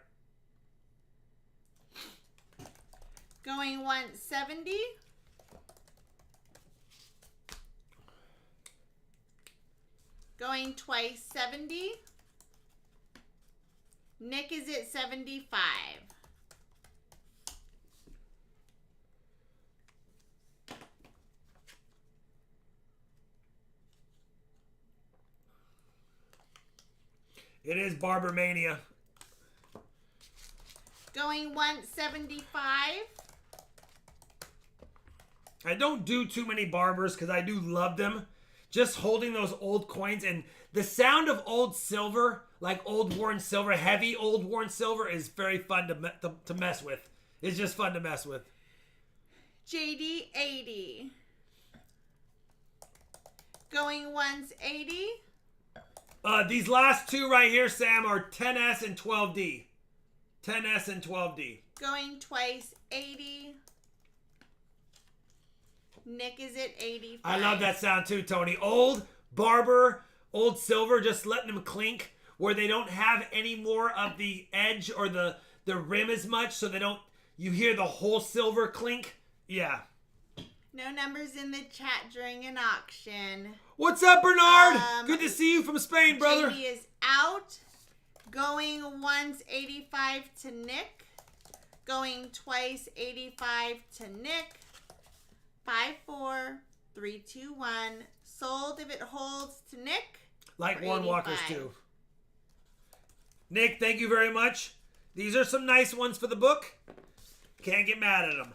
Going once, 70. Going twice, 70. Nick is at 75. It is Barber Mania. Going once, 75. I don't do too many barbers because I do love them. Just holding those old coins and the sound of old silver, like old worn silver, heavy old worn silver, is very fun to mess with. It's just fun to mess with. JD 80. Going once, 80. These last two right here, Sam, are 10S and 12D. 10S and 12D. Going twice, 80. Nick is at 85. I love that sound too, Tony. Old barber, old silver, just letting them clink where they don't have any more of the edge or the rim as much, so they don't, you hear the whole silver clink. Yeah. No numbers in the chat during an auction. What's up, Bernard? Good to see you from Spain, brother. JD is out. Going once, 85 to Nick. Going twice, 85 to Nick. 5, 4, 3, 2, 1. Sold if it holds to Nick. Like for Warren 85. Walker's too. Nick, thank you very much. These are some nice ones for the book. Can't get mad at them.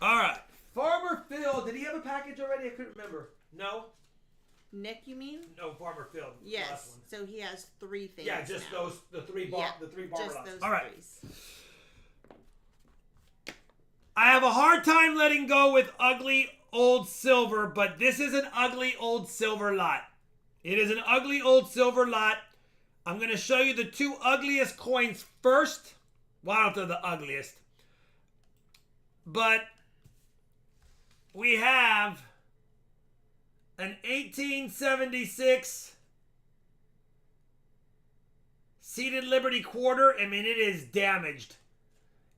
All right. Farmer Phil, did he have a package already? I couldn't remember. No? Nick, you mean? No, Farmer Phil. Yes. Last one. So he has 3 things. Yeah, just now. the three Yeah, barber just lots. those All right. threes. I have a hard time letting go with ugly old silver, but this is an ugly old silver lot. It is an ugly old silver lot. I'm going to show you the two ugliest coins first. Well, I don't know if they're the ugliest. But we have an 1876 Seated Liberty quarter. I mean, it is damaged.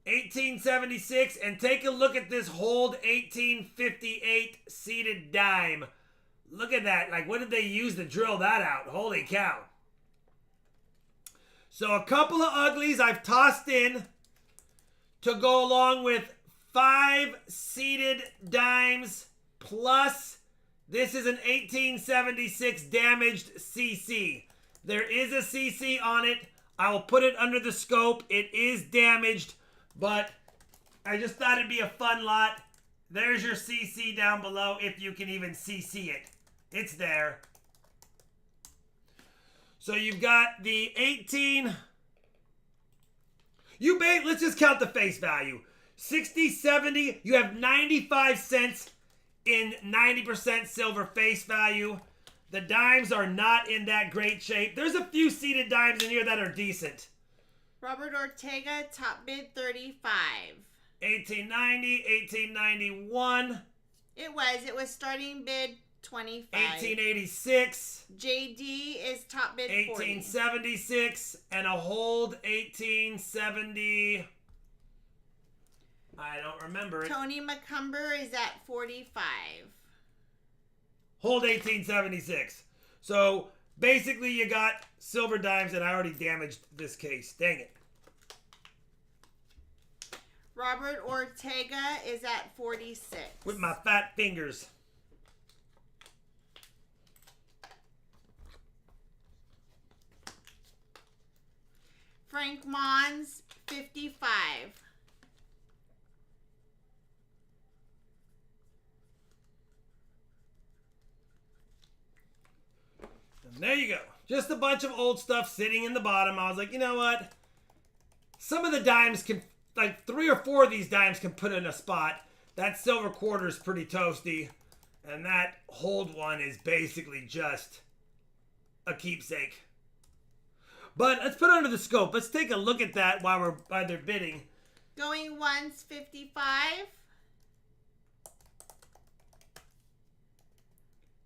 1876, and take a look at this Hold 1858 seated dime. Look at that. Like, what did they use to drill that out? Holy cow. So a couple of uglies I've tossed in to go along with 5 seated dimes, plus this is an 1876 damaged CC. There is a CC on it. I will put it under the scope. It is damaged, but I just thought it'd be a fun lot. There's your CC down below, if you can even CC it. It's there. So you've got the 18. Let's just count the face value. 60, 70. You have 95 cents in 90% silver face value. The dimes are not in that great shape. There's a few seated dimes in here that are decent. Robert Ortega, top bid 35. 1890, 1891. It was starting bid 25. 1886. JD is top bid 40. 1876 and a Hold 1870. I don't remember it. Tony McCumber is at 45. Hold 1876. So basically you got silver dimes, and I already damaged this case. Dang it. Robert Ortega is at 46. With my fat fingers. Frank Mons, 55. And there you go. Just a bunch of old stuff sitting in the bottom. I was like, you know what? Some of the dimes can, like 3 or 4 of these dimes can put in a spot. That silver quarter is pretty toasty. And that Hold one is basically just a keepsake. But let's put it under the scope. Let's take a look at that while they're bidding. Going once, 55.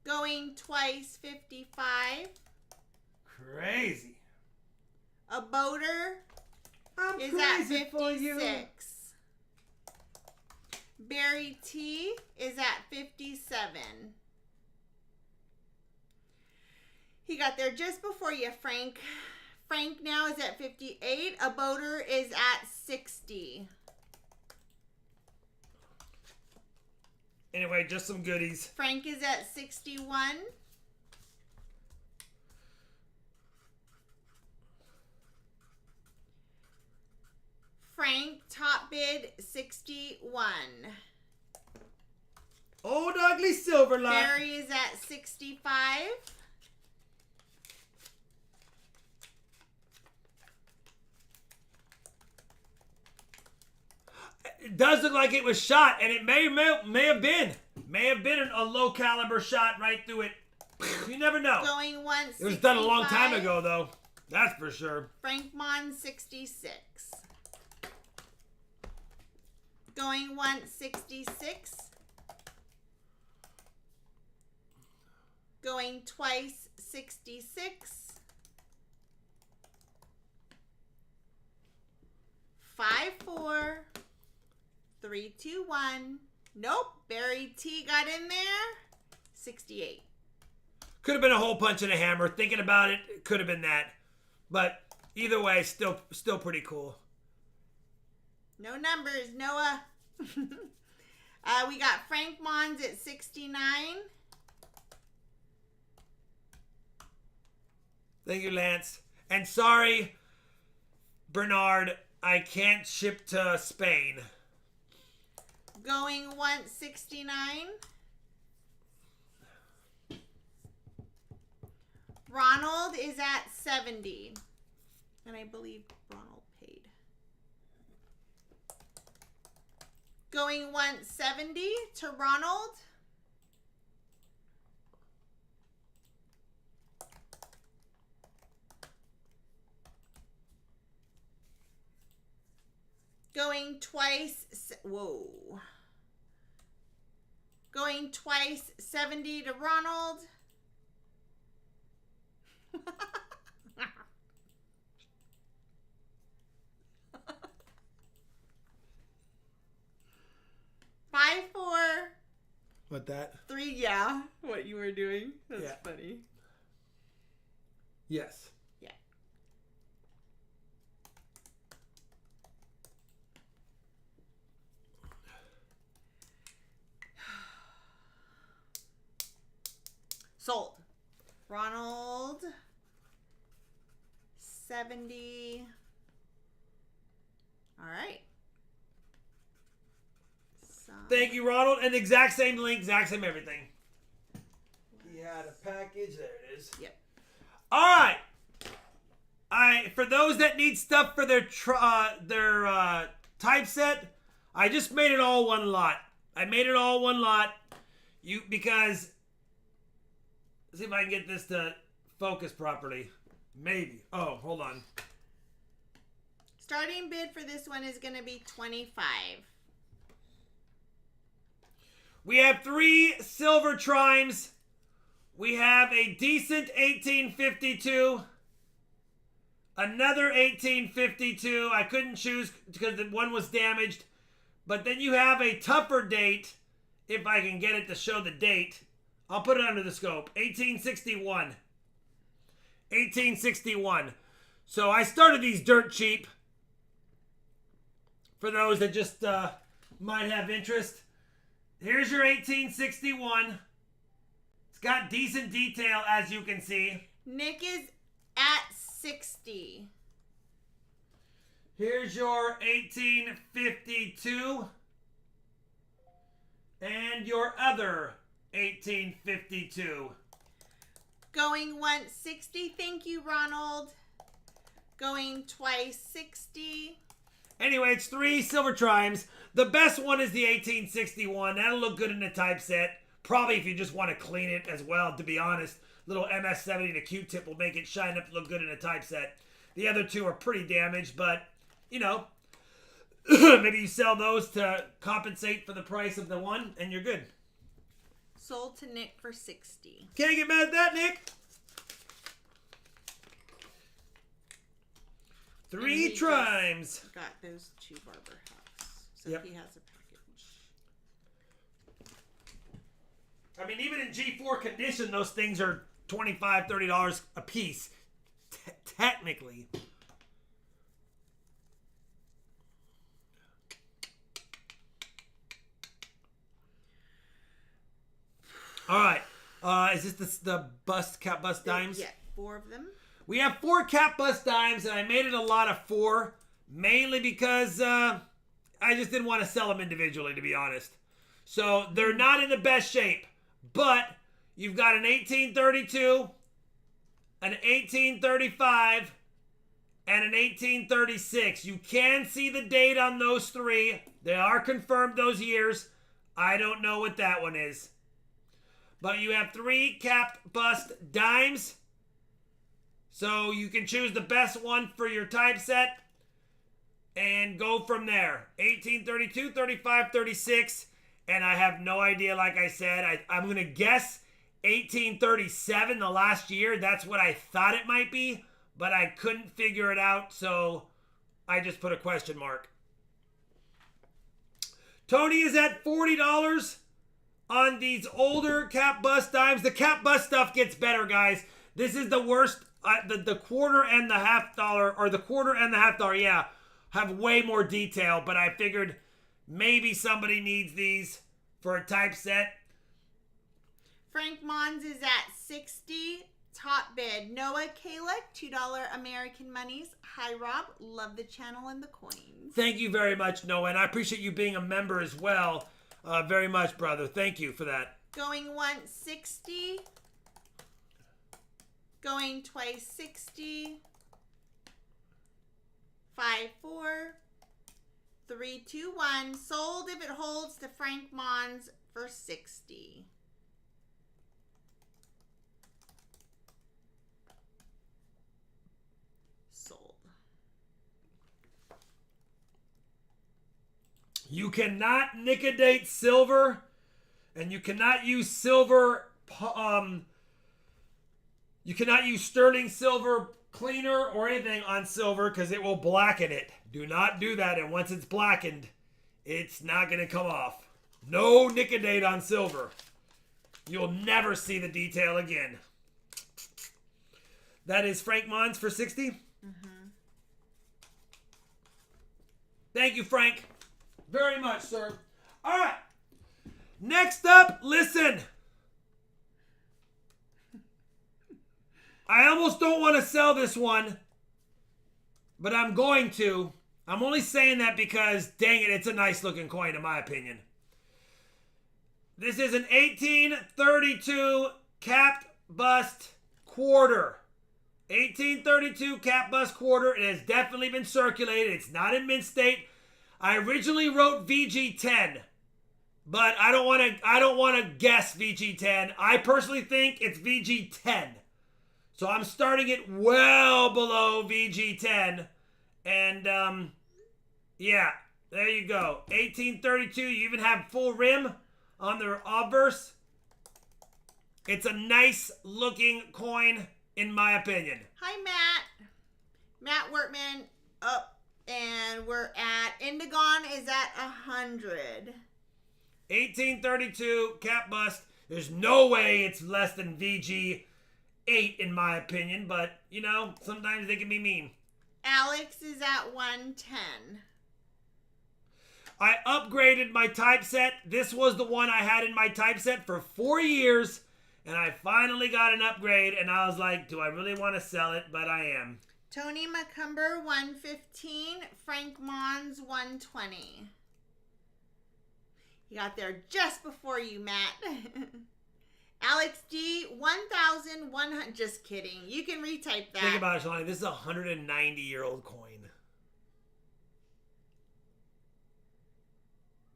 Going twice, 55. Crazy. A boater I'm is at crazy for you. 56. Barry T is at 57. He got there just before you, Frank. Frank now is at 58. A boater is at 60. Anyway, just some goodies. Frank is at 61. Frank, top bid 61. Old ugly silver lot. Barry is at 65. It does look like it was shot, and it may have been a low caliber shot right through it. You never know. Going once. It was done a long time ago, though. That's for sure. Frank Mon 66. Going once 66. Going twice 66. 5, 4. 3, 2, 1. Nope. Barry T got in there. 68. Could have been a hole punch and a hammer. Thinking about it, it could have been that. But either way, still pretty cool. No numbers, Noah. We got Frank Mons at 69. Thank you, Lance. And sorry, Bernard, I can't ship to Spain. Going once 69. Ronald is at 70. And I believe Ronald paid. Going once 70 to Ronald. Going Going twice. Whoa. Going twice, 70 to Ronald. Five, 4. What that? 3, yeah. What you were doing. That's funny. Yes. Yeah. Sold. Ronald. 70. All right. Thank you, Ronald. And the exact same link, exact same everything. He had a package. There it is. Yep. All right. For those that need stuff for their typeset, I just made it all one lot. Because let's see if I can get this to focus properly. Maybe. Oh, hold on. Starting bid for this one is going to be 25. We have 3 silver trimes. We have a decent 1852. Another 1852. I couldn't choose because the one was damaged. But then you have a tougher date. If I can get it to show the date. I'll put it under the scope. 1861. 1861. So I started these dirt cheap. For those that just might have interest. Here's your 1861. It's got decent detail, as you can see. Nick is at 60. Here's your 1852. And your other 1852. Going once 60. Thank you, Ronald. Going twice 60. Anyway, it's 3 silver trimes. The best one is the 1861. That'll look good in a typeset. Probably if you just want to clean it as well, to be honest. Little MS-70 and a Q-tip will make it shine up to look good in a typeset. The other 2 are pretty damaged, but, you know, maybe you sell those to compensate for the price of the one, and you're good. Sold to Nick for 60. Can't get mad at that, Nick. 3 trimes. Got those 2 barber hats. So Yep. he has a package. I mean, even in G4 condition, those things are $25, $30 a piece. Technically. All right. Is this the cap bust dimes? Yeah, 4 of them. We have 4 cap bust dimes, and I made it a lot of 4, mainly because I just didn't want to sell them individually, to be honest. So they're not in the best shape, but you've got an 1832, an 1835, and an 1836. You can see the date on those 3. They are confirmed those years. I don't know what that one is. But you have 3 capped bust dimes. So you can choose the best one for your typeset and go from there. 1832, 35, 36. And I have no idea, like I said. I'm going to guess 1837, the last year. That's what I thought it might be. But I couldn't figure it out, so I just put a question mark. Tony is at $40 on these older cap bust dimes. The cap bust stuff gets better, guys. This is the worst. The quarter and the half dollar, or the quarter and the half dollar, yeah, have way more detail. But I figured maybe somebody needs these for a typeset. Frank Mons is at 60. Top bid. Noah Kalick, $2 American monies. Hi, Rob. Love the channel and the coins. Thank you very much, Noah. And I appreciate you being a member as well. Very much, brother. Thank you for that. Going once 60. Going twice 60. 5, 4. 3, 2, 1. Sold if it holds to Frank Mons for 60. Sold. You cannot nicodate silver, and you cannot use silver, you cannot use sterling silver cleaner or anything on silver because it will blacken it. Do not do that, and once it's blackened, it's not going to come off. No nicodate on silver. You'll never see the detail again. That is Frank Mons for 60. Mm-hmm. Thank you, Frank. Very much, sir. All right. Next up, listen. I almost don't want to sell this one, but I'm going to. I'm only saying that because, dang it, it's a nice looking coin in my opinion. This is an 1832 capped bust quarter. 1832 cap bust quarter. It has definitely been circulated. It's not in mint state. I originally wrote VG10, but I don't want to guess VG10. I personally think it's VG10. So I'm starting it well below VG10. And yeah, there you go. 1832. You even have full rim on the obverse. It's a nice looking coin in my opinion. Hi, Matt. Matt Wortman up, and we're at Indigon is at 100. 1832 cap bust. There's no way it's less than VG8 in my opinion, but you know, sometimes they can be mean. Alex is at 110. I upgraded my typeset. This was the one I had in my typeset for 4 years. And I finally got an upgrade, and I was like, do I really want to sell it? But I am. Tony McCumber, 115. Frank Mons, 120. He got there just before you, Matt. Alex D, 1,100. Just kidding. You can retype that. Think about it, Shalani. This is a 190-year-old coin.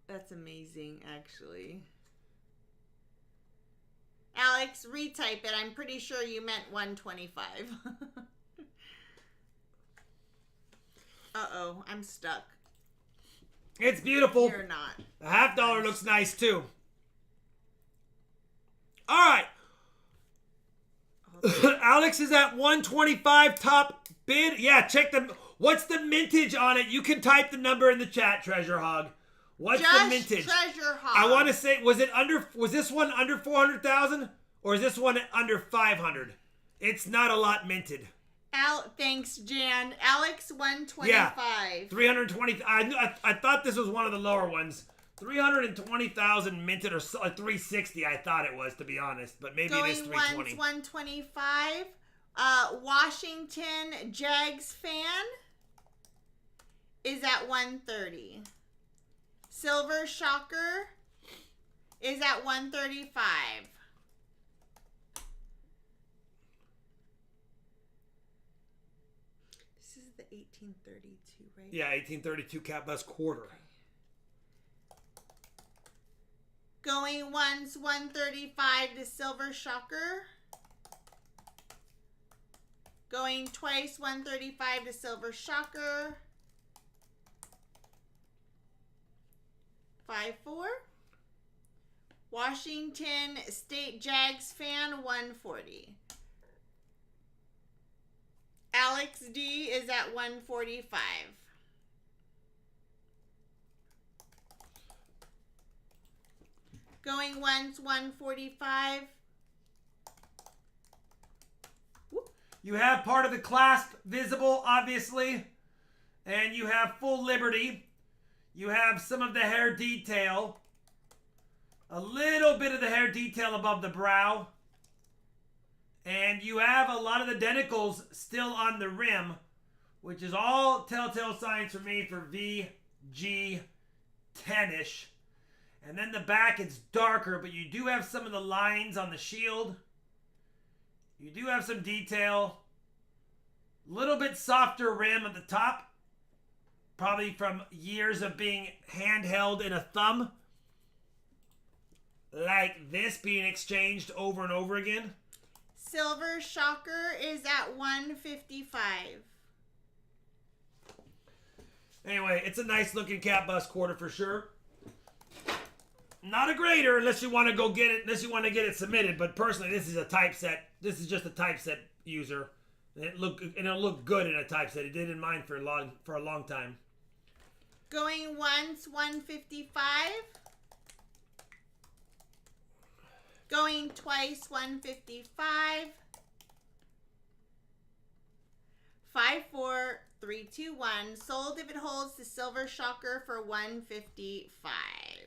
That's amazing, actually. Alex, retype it. I'm pretty sure you meant 125. Uh-oh, I'm stuck. It's beautiful. You're not. The $50 looks nice, too. All right. Alex is at 125 top bid. Yeah, check the... What's the mintage on it? You can type the number in the chat, Treasure Hog. What's the mintage? Treasure Hog. I want to say, was this one under 400,000 or is this one under 500? It's not a lot minted. Thanks, Jan. Alex, 125. Yeah, 320. I thought this was one of the lower ones. 320,000 minted or 360. I thought it was, to be honest, but maybe it is 320. Going once, 125. Washington Jags fan is at 130. Silver Shocker is at 135. This is the 1832, right? Yeah, 1832 cap bust quarter. Going once, 135 to Silver Shocker. Going twice, 135 to Silver Shocker. 5-4. Washington State Jags fan, 140. Alex D is at 145. Going once, 145. Whoop. You have part of the clasp visible, obviously, and you have full liberty. You have some of the hair detail. A little bit of the hair detail above the brow. And you have a lot of the denticles still on the rim, which is all telltale signs for me for VG10-ish. And then the back, it's darker, but you do have some of the lines on the shield. You do have some detail. A little bit softer rim at the top. Probably from years of being handheld in a thumb. Like this being exchanged over and over again. Silver Shocker is at 155. Anyway, it's a nice looking cat bust quarter for sure. Not a grader unless you want to go get it, unless you want to get it submitted. But personally, this is a typeset. This is just a typeset user. And it'll look good in a typeset. It did in mine for a long time. Going once, 155. Going twice, 155. 54321. Sold if it holds the silver shocker for 155.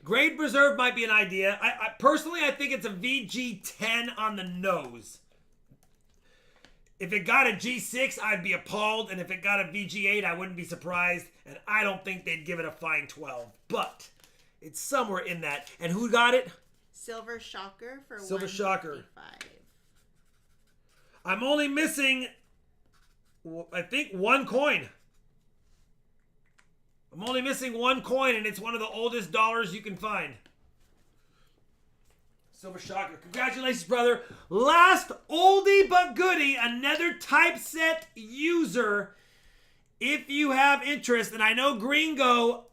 Grade reserve might be an idea. I personally, I think it's a VG10 on the nose. If it got a G6, I'd be appalled, and if it got a VG8, I wouldn't be surprised, and I don't think they'd give it a fine 12. But it's somewhere in that. And who got it? Silver shocker for Silver 155. shocker. I'm only missing, I think, one coin. I'm only missing one coin, and it's one of the oldest dollars you can find. Silver shocker. Congratulations, brother. Last oldie but goodie, another typeset user. If you have interest, and I know Gringo,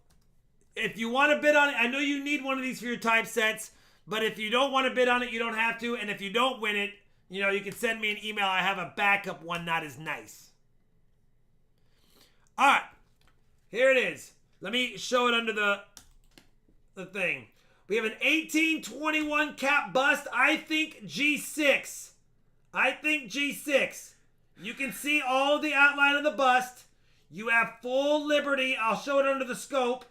if you want to bid on it, I know you need one of these for your typesets, but if you don't want to bid on it, you don't have to. And if you don't win it, you know, you can send me an email. I have a backup one, not as nice. All right. Here it is. Let me show it under the thing. We have an 1821 cap bust. I think G6. I think G6. You can see all the outline of the bust. You have full liberty. I'll show it under the scope.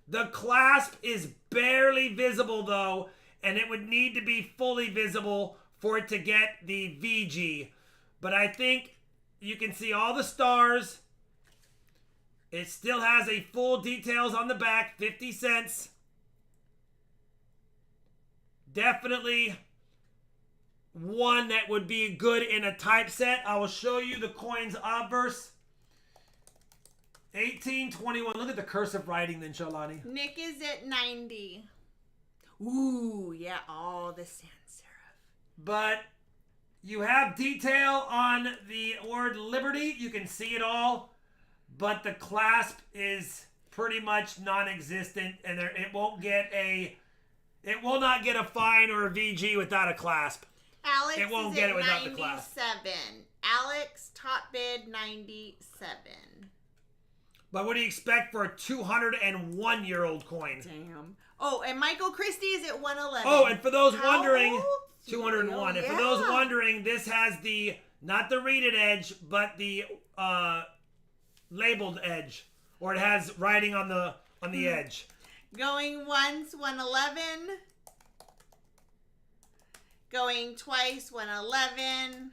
The clasp is barely visible though, and it would need to be fully visible for it to get the VG. But I think you can see all the stars. It still has a full details on the back, 50 cents. Definitely one that would be good in a typeset. I will show you the coins obverse. 1821. Look at the cursive writing then, Shalani. Nick is at 90. Ooh, yeah, all the sans serif. But you have detail on the word Liberty. You can see it all. But the clasp is pretty much non-existent, and it won't get a... It will not get a fine or a VG without a clasp. Alex it won't is get at it without 97. the clasp. Alex, top bid, 97. But what do you expect for a 201-year-old coin? Damn. Oh, and Michael Christie is at 111. Oh, and for those How wondering, old? 201. Oh, And for yeah. those wondering, this has the, not the reeded edge, but the labeled edge. Or it has writing on the edge. Going once, 111. Going twice, 111.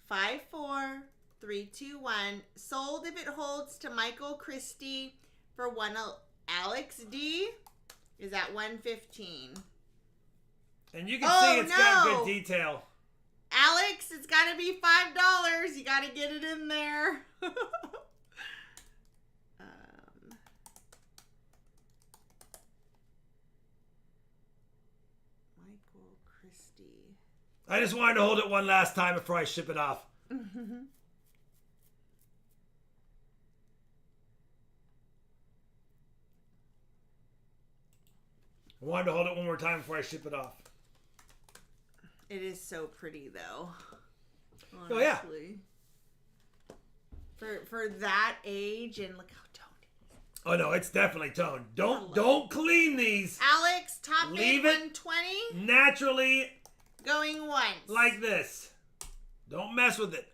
Five, 4, 3, 2, 1. Sold if it holds to Michael Christie for Alex D is at 115. And you can see it's got good detail. Alex, it's got to be $5. You got to get it in there. Michael Christie. I just wanted to hold it one last time before I ship it off. I wanted to hold it one more time before I ship it off. It is so pretty, though. Oh, yeah. Honestly. For that age, and look how toned it is. Oh, no, it's definitely toned. Don't clean these. Alex, top Leave bid, it 120. naturally Going once. like this. Don't mess with it.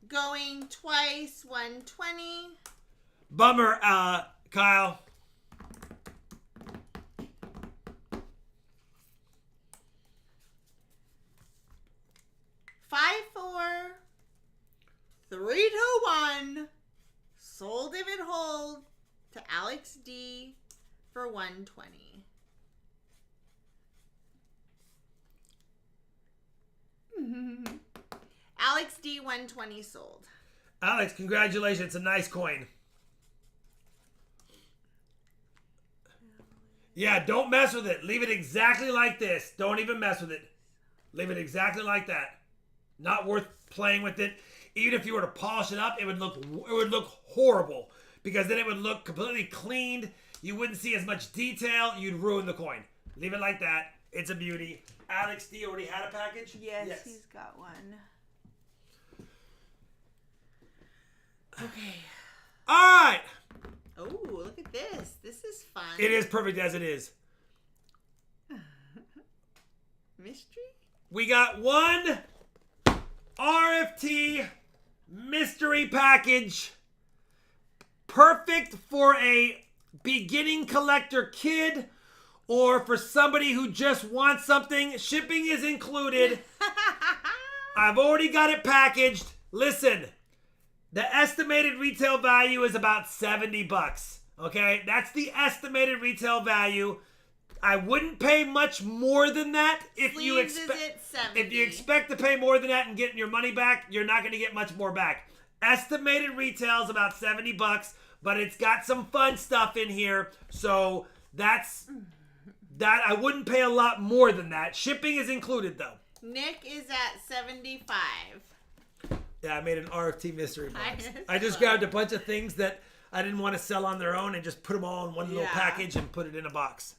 Going twice, 120. Bummer, Kyle. Five, 4, 3, 2, 1. Sold if it holds to Alex D for 120. Alex D 120 sold. Alex, congratulations. It's a nice coin. Yeah, don't mess with it. Leave it exactly like this. Don't even mess with it. Leave it exactly like that. Not worth playing with it. Even if you were to polish it up, it would look horrible because then it would look completely cleaned. You wouldn't see as much detail. You'd ruin the coin. Leave it like that. It's a beauty. Alex D already had a package? Yes, he's got one. Okay. All right. Oh, look at this. This is fun. It is perfect as it is. Mystery? We got one RFT mystery package. Perfect for a beginning collector kid or for somebody who just wants something. Shipping is included. I've already got it packaged. Listen, the estimated retail value is about $70. Okay, that's the estimated retail value. I wouldn't pay much more than that if you expect to pay more than that and getting your money back. You're not going to get much more back. Estimated retail is about $70, but it's got some fun stuff in here. So that's that. I wouldn't pay a lot more than that. Shipping is included though. Nick is at 75. Yeah, I made an RFT mystery box. I just grabbed a bunch of things that I didn't want to sell on their own and just put them all in one little package and put it in a box.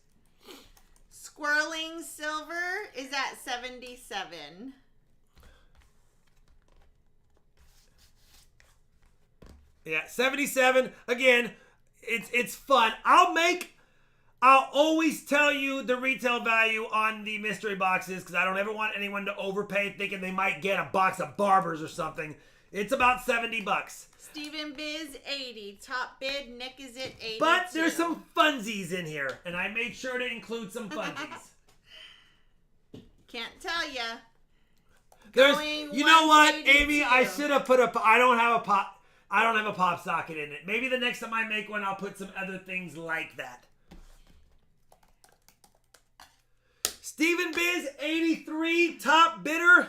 Swirling Silver is at 77. Yeah, 77. Again, it's fun. I'll always tell you the retail value on the mystery boxes because I don't ever want anyone to overpay thinking they might get a box of Barbers or something. It's about $70. Stephen Biz, 80. Top bid, Nick is at 80. But there's some funsies in here, and I made sure to include some funsies. Can't tell ya. You know what, Amy? I should have put I don't have a pop socket in it. Maybe the next time I make one, I'll put some other things like that. Stephen Biz, 83, top bidder.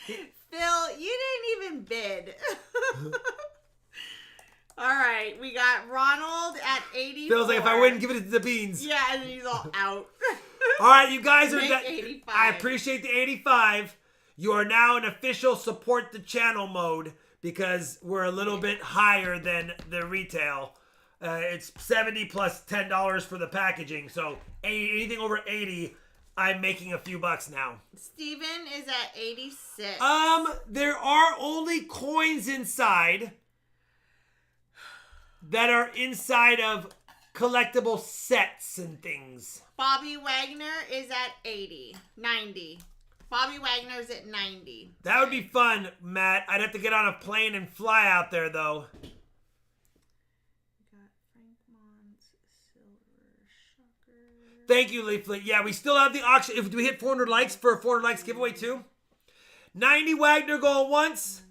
Phil, you didn't even bid. All right, we got Ronald at 84. Phil's like, if I wouldn't give it to the beans. Yeah, and then he's all out. All right, you guys are... 85. I appreciate the 85. You are now in official support the channel mode because we're a little bit higher than the retail. It's 70 plus $10 for the packaging. So anything over 80, I'm making a few bucks now. Steven is at 86. There are only coins inside that are inside of collectible sets and things. Bobby Wagner is at 90. Bobby Wagner's at 90. That would be fun, Matt. I'd have to get on a plane and fly out there, though. Got Frank Mons, Silver Shocker. Thank you, Leaflet. Yeah, we still have the auction. If we hit 400 likes for a 400 likes giveaway, too. 90 Wagner going once.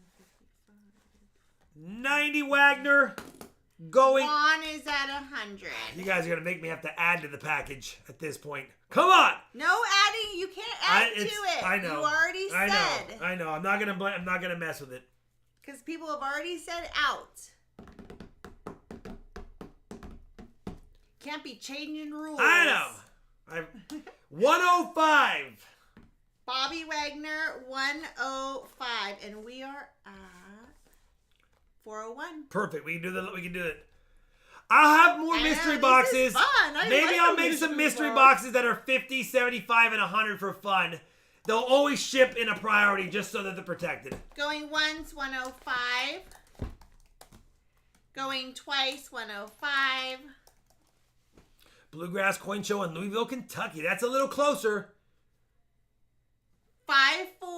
90 Wagner going... Juan is at 100. You guys are going to make me have to add to the package at this point. Come on! No adding. You can't add to it. I know. You already said. I know. I'm not gonna mess with it. Because people have already said out. Can't be changing rules. I know. 105. Bobby Wagner, 105, and we are at 401. Perfect. We can do it. I'll have more mystery boxes. Maybe I'll make some mystery boxes that are 50, 75, and 100 for fun. They'll always ship in a priority just so that they're protected. Going once, 105. Going twice, 105. Bluegrass Coin Show in Louisville, Kentucky. That's a little closer. 5, 4,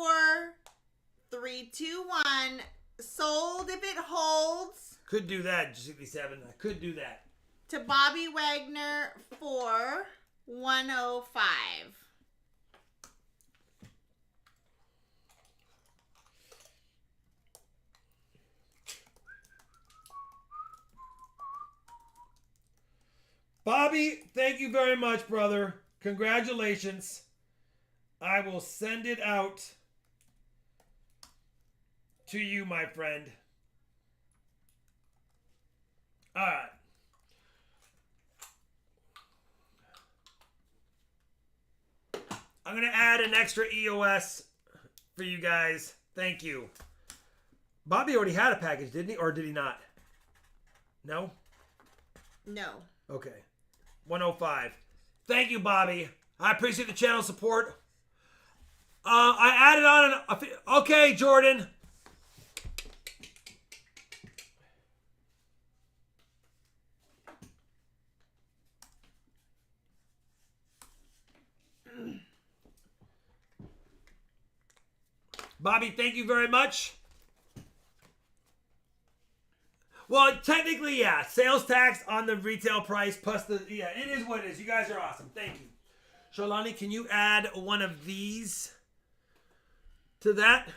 3, 2, 1. Sold if it holds. Could do that, 67. I could do that. To Bobby Wagner for 105. Bobby, thank you very much, brother. Congratulations. I will send it out to you, my friend. All right. I'm going to add an extra EOS for you guys. Thank you. Bobby already had a package, didn't he? Or did he not? No? No. Okay. 105. Thank you, Bobby. I appreciate the channel support. I added on okay, Jordan. Bobby, thank you very much. Well, technically, yeah. Sales tax on the retail price plus the... Yeah, it is what it is. You guys are awesome. Thank you. Sholani, can you add one of these to that?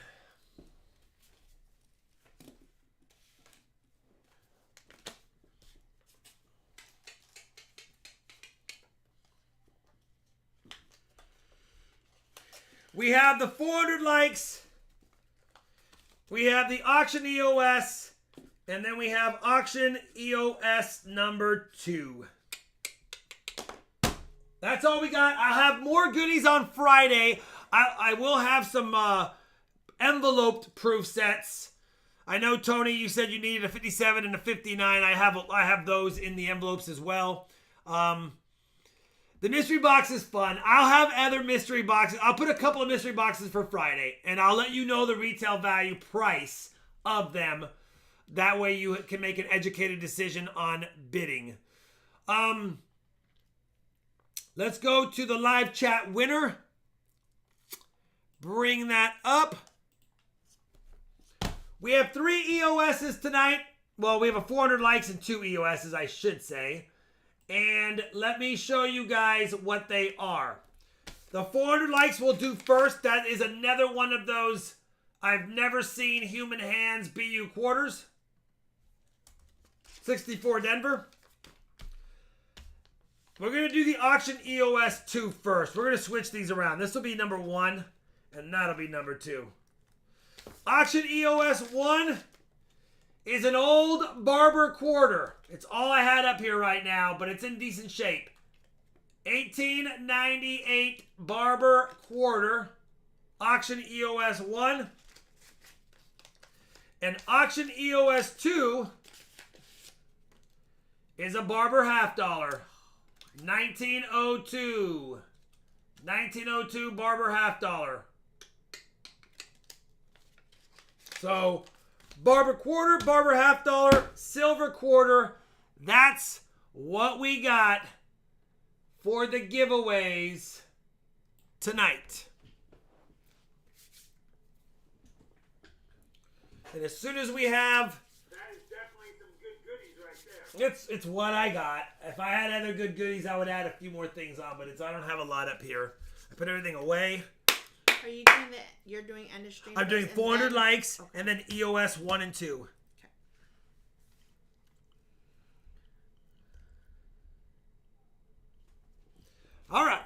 We have the 400 likes. We have the auction EOS. And then we have auction EOS number 2. That's all we got. I'll have more goodies on Friday. I will have some enveloped proof sets. I know, Tony, you said you needed a 57 and a 59. I have those in the envelopes as well. The mystery box is fun. I'll have other mystery boxes. I'll put a couple of mystery boxes for Friday, and I'll let you know the retail value price of them. That way you can make an educated decision on bidding. Let's go to the live chat winner. Bring that up. We have 3 EOSs tonight. Well, we have a 400 likes and 2 EOSs, I should say. And let me show you guys what they are. The 400 likes we'll do first. That is another one of those I've never seen human hands BU quarters. 64 Denver. We're going to do the auction EOS 2 first. We're going to switch these around. This will be number 1, and that'll be number 2. Auction EOS 1 is an old barber quarter. It's all I had up here right now, but it's in decent shape. 1898 barber quarter. Auction EOS 1. And auction EOS 2 is a barber half dollar. 1902. 1902 barber half dollar. So, barber quarter, barber half dollar, silver quarter. That's what we got for the giveaways tonight. And as soon as we have... That is definitely some good goodies right there. It's what I got. If I had other good goodies, I would add a few more things on, but I don't have a lot up here. I put everything away. Are you doing the... You're doing end of stream? I'm doing 400 likes, okay. and then EOS 1 and 2. Okay. All right.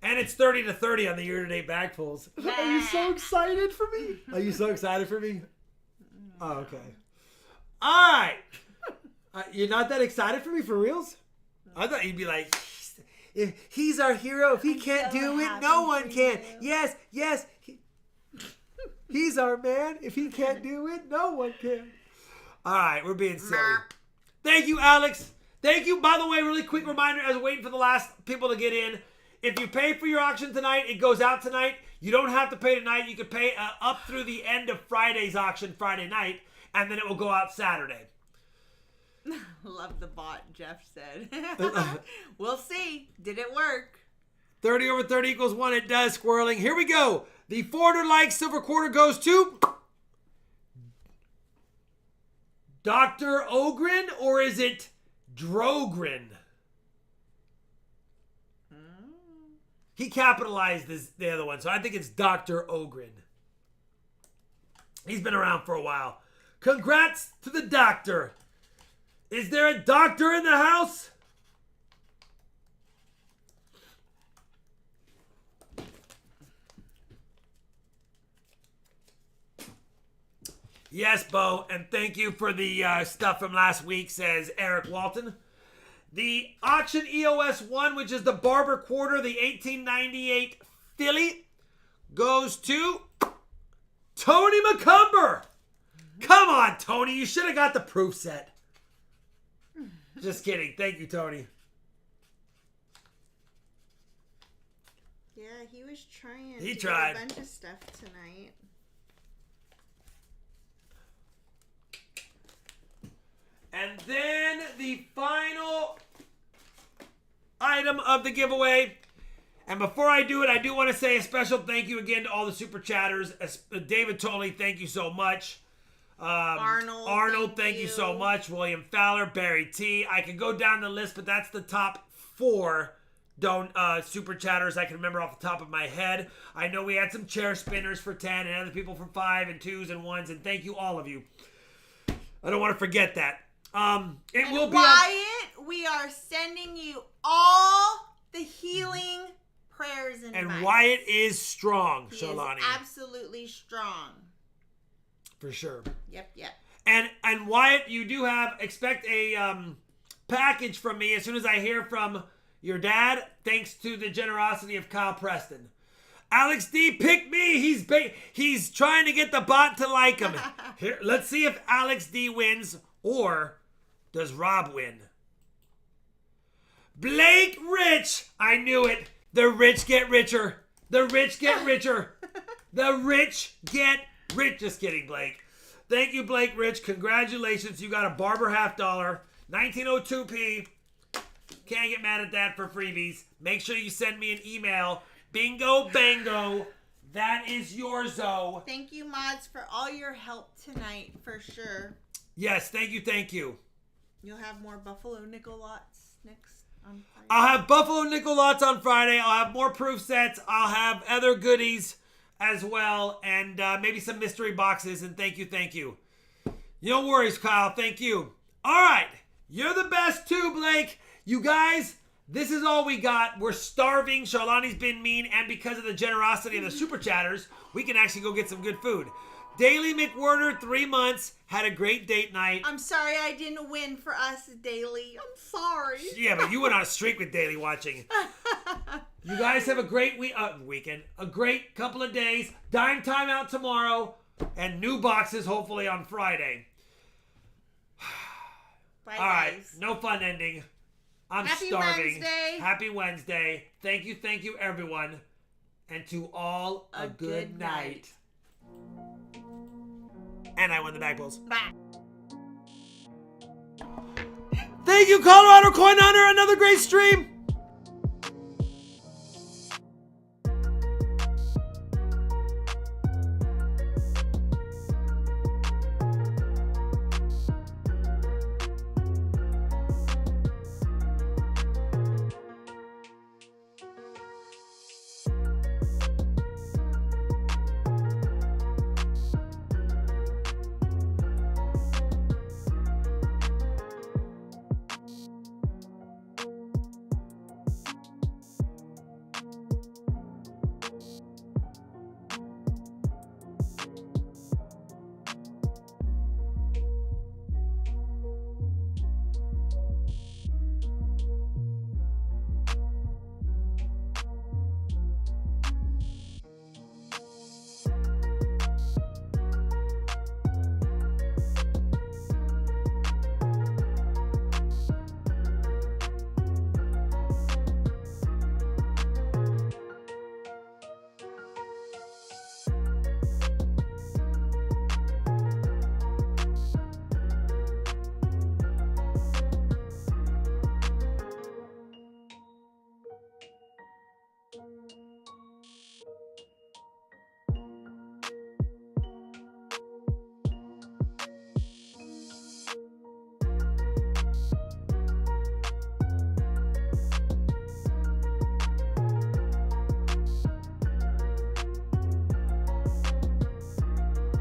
And it's 30-30 on the year-to-date bag pulls. Are you so excited for me? Are you so excited for me? Oh, okay. All right. You're not that excited for me for reals? I thought you'd be like, if he's our hero. If he can't do it, no one can. Yes, yes. He's our man. If he can't do it, no one can. All right, we're being silly. Thank you, Alex. Thank you. By the way, really quick reminder as we're waiting for the last people to get in. If you pay for your auction tonight, it goes out tonight. You don't have to pay tonight. You can pay up through the end of Friday's auction Friday night, and then it will go out Saturday. Love the bot, Jeff said. We'll see. Did it work? 30 over 30 equals 1. It does, squirreling. Here we go. The 400 like silver quarter goes to Dr. Ogren, or is it Drogren? He capitalized the other one, so I think it's Dr. Ogren. He's been around for a while. Congrats to the doctor. Is there a doctor in the house? Yes, Bo, and thank you for the stuff from last week, says Eric Walton. The Auction EOS 1, which is the Barber Quarter, the 1898 Philly, goes to Tony McCumber. Come on, Tony. You should have got the proof set. Just kidding. Thank you, Tony. Yeah, he was trying He to tried. get a bunch of stuff tonight. And then the final item of the giveaway. And before I do it, I do want to say a special thank you again to all the super chatters. David Tolley, thank you so much. Arnold, thank you so much. William Fowler, Barry T. I could go down the list, but that's the top 4 super chatters I can remember off the top of my head. I know we had some chair spinners for 10 and other people for 5 and 2s and 1s, and thank you all of you. I don't want to forget that. It will be Wyatt, we are sending you all the healing prayers and And advice. Wyatt is strong, He Shalani. is absolutely strong. For sure. Yep. And Wyatt, you do expect a package from me as soon as I hear from your dad, thanks to the generosity of Kyle Preston. Alex D, pick me. He's trying to get the bot to like him. Here, let's see if Alex D wins, or does Rob win? Blake Rich. I knew it. The rich get richer. The rich get richer. The rich get rich. Just kidding, Blake. Thank you, Blake Rich. Congratulations. You got a Barber $half, 1902p. Can't get mad at that for freebies. Make sure you send me an email. Bingo bango. That is yours, Zoe. Thank you, mods, for all your help tonight, for sure. Yes, thank you. You'll have more Buffalo Nickel lots next on Friday. I'll have Buffalo Nickel lots on Friday. I'll have more proof sets. I'll have other goodies as well. And maybe some mystery boxes. And thank you. No worries, Kyle. Thank you. All right. You're the best too, Blake. You guys, this is all we got. We're starving. Charlani's been mean. And because of the generosity of the super chatters, we can actually go get some good food. Daily McWhorter, 3 months. Had a great date night. I'm sorry I didn't win for us, Daily. I'm sorry. Yeah, but you went on a streak with Daily watching. You guys have a great weekend. A great couple of days. Dime time out tomorrow. And new boxes hopefully on Friday. Bye, All right. guys. No fun ending. I'm Happy starving. Wednesday. Happy Wednesday. Thank you, everyone. And to all, a good night. And I won the bag pulls. Bye. Thank you, Colorado Coin Hunter. Another great stream.